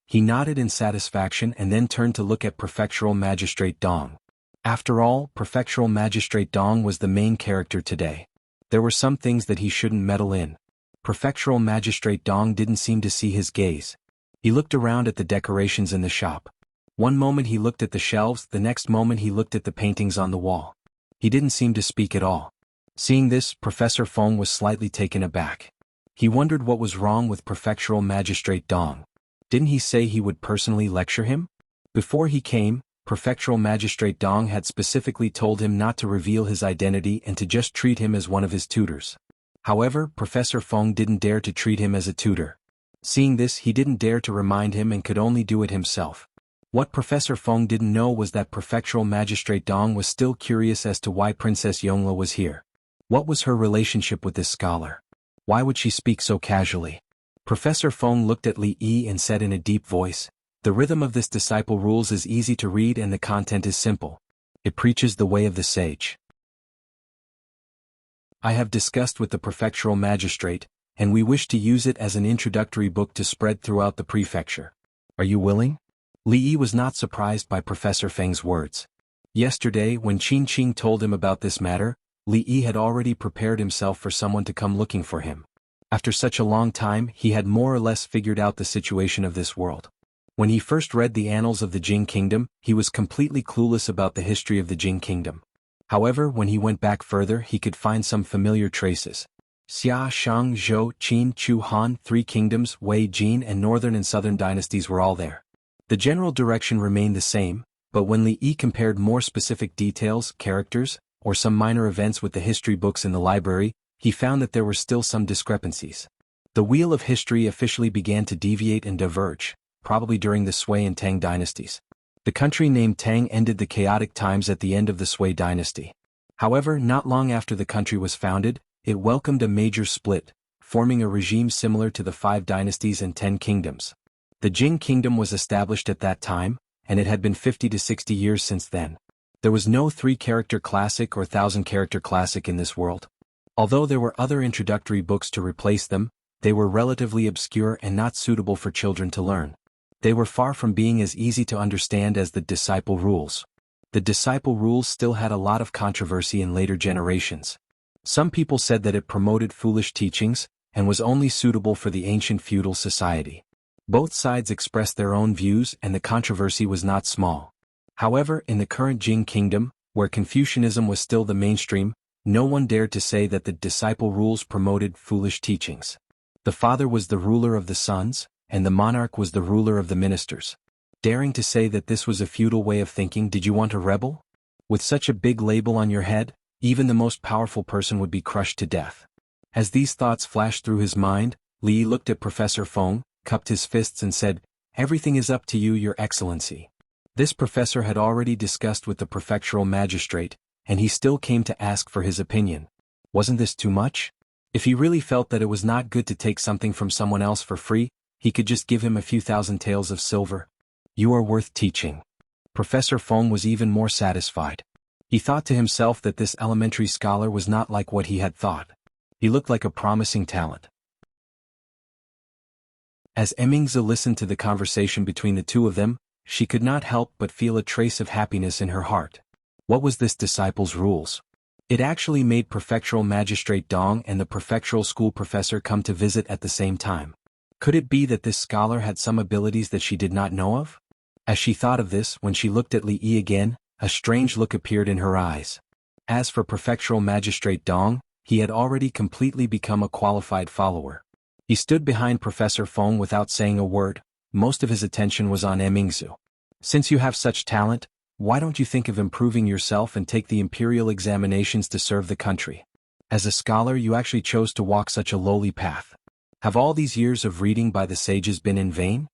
He nodded in satisfaction and then turned to look at Prefectural Magistrate Dong. After all, Prefectural Magistrate Dong was the main character today. There were some things that he shouldn't meddle in. Prefectural Magistrate Dong didn't seem to see his gaze. He looked around at the decorations in the shop. One moment he looked at the shelves, the next moment he looked at the paintings on the wall. He didn't seem to speak at all. Seeing this, Professor Feng was slightly taken aback. He wondered what was wrong with Prefectural Magistrate Dong. Didn't he say he would personally lecture him? Before he came, Prefectural Magistrate Dong had specifically told him not to reveal his identity and to just treat him as one of his tutors. However, Professor Feng didn't dare to treat him as a tutor. Seeing this, he didn't dare to remind him and could only do it himself. What Professor Feng didn't know was that Prefectural Magistrate Dong was still curious as to why Princess Yongle was here. What was her relationship with this scholar? Why would she speak so casually? Professor Feng looked at Li Yi and said in a deep voice, "The rhythm of this disciple rules is easy to read and the content is simple. It preaches the way of the sage. I have discussed with the Prefectural Magistrate, and we wish to use it as an introductory book to spread throughout the prefecture. Are you willing?" Li Yi was not surprised by Professor Feng's words. Yesterday, when Qin Qing told him about this matter, Li Yi had already prepared himself for someone to come looking for him. After such a long time, he had more or less figured out the situation of this world. When he first read the annals of the Jing Kingdom, he was completely clueless about the history of the Jing Kingdom. However, when he went back further, he could find some familiar traces. Xia, Shang, Zhou, Qin, Chu, Han, three kingdoms, Wei, Jin, and northern and southern dynasties were all there. The general direction remained the same, but when Li Yi compared more specific details, characters, or some minor events with the history books in the library, he found that there were still some discrepancies. The wheel of history officially began to deviate and diverge, probably during the Sui and Tang dynasties. The country named Tang ended the chaotic times at the end of the Sui dynasty. However, not long after the country was founded, it welcomed a major split, forming a regime similar to the 5 dynasties and 10 kingdoms. The Jing Kingdom was established at that time, and it had been 50 to 60 years since then. There was no 3-character classic or 1,000-character classic in this world. Although there were other introductory books to replace them, they were relatively obscure and not suitable for children to learn. They were far from being as easy to understand as the Disciple Rules. The Disciple Rules still had a lot of controversy in later generations. Some people said that it promoted foolish teachings, and was only suitable for the ancient feudal society. Both sides expressed their own views and the controversy was not small. However, in the current Jing Kingdom, where Confucianism was still the mainstream, no one dared to say that the Disciple Rules promoted foolish teachings. The father was the ruler of the sons, and the monarch was the ruler of the ministers. Daring to say that this was a feudal way of thinking, did you want a rebel? With such a big label on your head, even the most powerful person would be crushed to death. As these thoughts flashed through his mind, Li looked at Professor Feng, cupped his fists and said, "Everything is up to you, Your Excellency." This professor had already discussed with the prefectural magistrate, and he still came to ask for his opinion. Wasn't this too much? If he really felt that it was not good to take something from someone else for free, he could just give him a few thousand taels of silver. You are worth teaching. Professor Feng was even more satisfied. He thought to himself that this elementary scholar was not like what he had thought. He looked like a promising talent. As Emingzi listened to the conversation between the two of them, she could not help but feel a trace of happiness in her heart. What was this disciple's rules? It actually made Prefectural Magistrate Dong and the Prefectural School Professor come to visit at the same time. Could it be that this scholar had some abilities that she did not know of? As she thought of this, when she looked at Li Yi again, a strange look appeared in her eyes. As for Prefectural Magistrate Dong, he had already completely become a qualified follower. He stood behind Professor Feng without saying a word. Most of his attention was on Emingzi. Since you have such talent, why don't you think of improving yourself and take the imperial examinations to serve the country? As a scholar, you actually chose to walk such a lowly path. Have all these years of reading by the sages been in vain?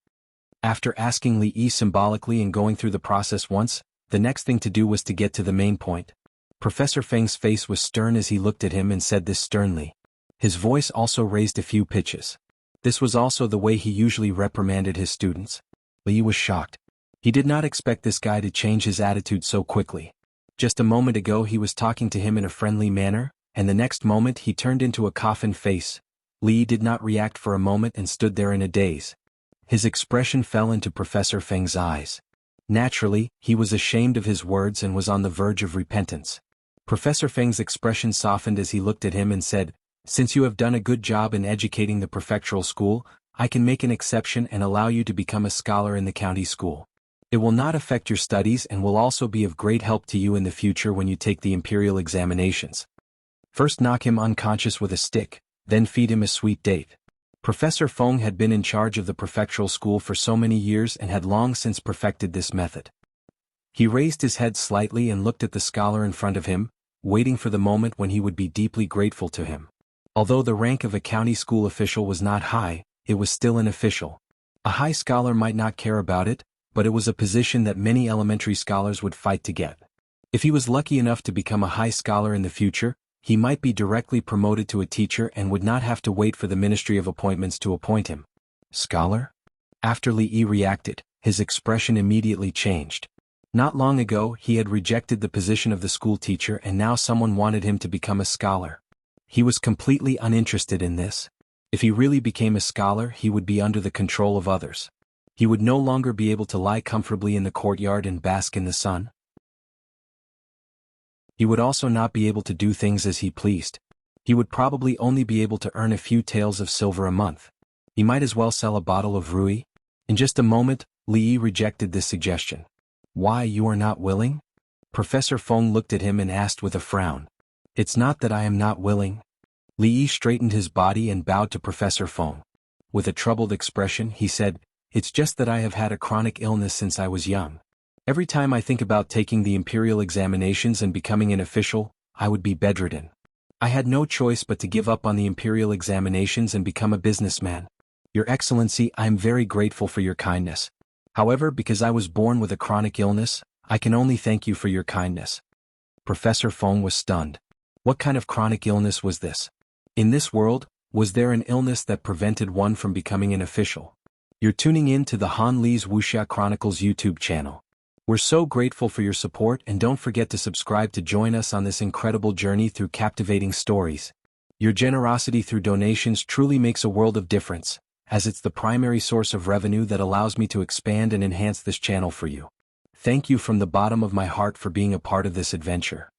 After asking Li Yi symbolically and going through the process once, the next thing to do was to get to the main point. Professor Feng's face was stern as he looked at him and said this sternly. His voice also raised a few pitches. This was also the way he usually reprimanded his students. Li Yi was shocked. He did not expect this guy to change his attitude so quickly. Just a moment ago he was talking to him in a friendly manner, and the next moment he turned into a coffin face. Li Yi did not react for a moment and stood there in a daze. His expression fell into Professor Feng's eyes. Naturally, he was ashamed of his words and was on the verge of repentance. Professor Feng's expression softened as he looked at him and said, "Since you have done a good job in educating the prefectural school, I can make an exception and allow you to become a scholar in the county school. It will not affect your studies and will also be of great help to you in the future when you take the imperial examinations. First knock him unconscious with a stick, then feed him a sweet date." Professor Feng had been in charge of the prefectural school for so many years and had long since perfected this method. He raised his head slightly and looked at the scholar in front of him, waiting for the moment when he would be deeply grateful to him. Although the rank of a county school official was not high, it was still an official. A high scholar might not care about it, but it was a position that many elementary scholars would fight to get. If he was lucky enough to become a high scholar in the future, he might be directly promoted to a teacher and would not have to wait for the Ministry of Appointments to appoint him. Scholar? After Li Yi reacted, his expression immediately changed. Not long ago he had rejected the position of the school teacher and now someone wanted him to become a scholar. He was completely uninterested in this. If he really became a scholar, he would be under the control of others. He would no longer be able to lie comfortably in the courtyard and bask in the sun. He would also not be able to do things as he pleased. He would probably only be able to earn a few taels of silver a month. He might as well sell a bottle of Rui. In just a moment, Li Yi rejected this suggestion. "Why, you are not willing?" Professor Feng looked at him and asked with a frown. "It's not that I am not willing." Li Yi straightened his body and bowed to Professor Feng. With a troubled expression, he said, "It's just that I have had a chronic illness since I was young. Every time I think about taking the imperial examinations and becoming an official, I would be bedridden. I had no choice but to give up on the imperial examinations and become a businessman. Your Excellency, I am very grateful for your kindness. However, because I was born with a chronic illness, I can only thank you for your kindness." Professor Feng was stunned. What kind of chronic illness was this? In this world, was there an illness that prevented one from becoming an official? You're tuning in to the Han Li's Wuxia Chronicles YouTube channel. We're so grateful for your support and don't forget to subscribe to join us on this incredible journey through captivating stories. Your generosity through donations truly makes a world of difference, as it's the primary source of revenue that allows me to expand and enhance this channel for you. Thank you from the bottom of my heart for being a part of this adventure.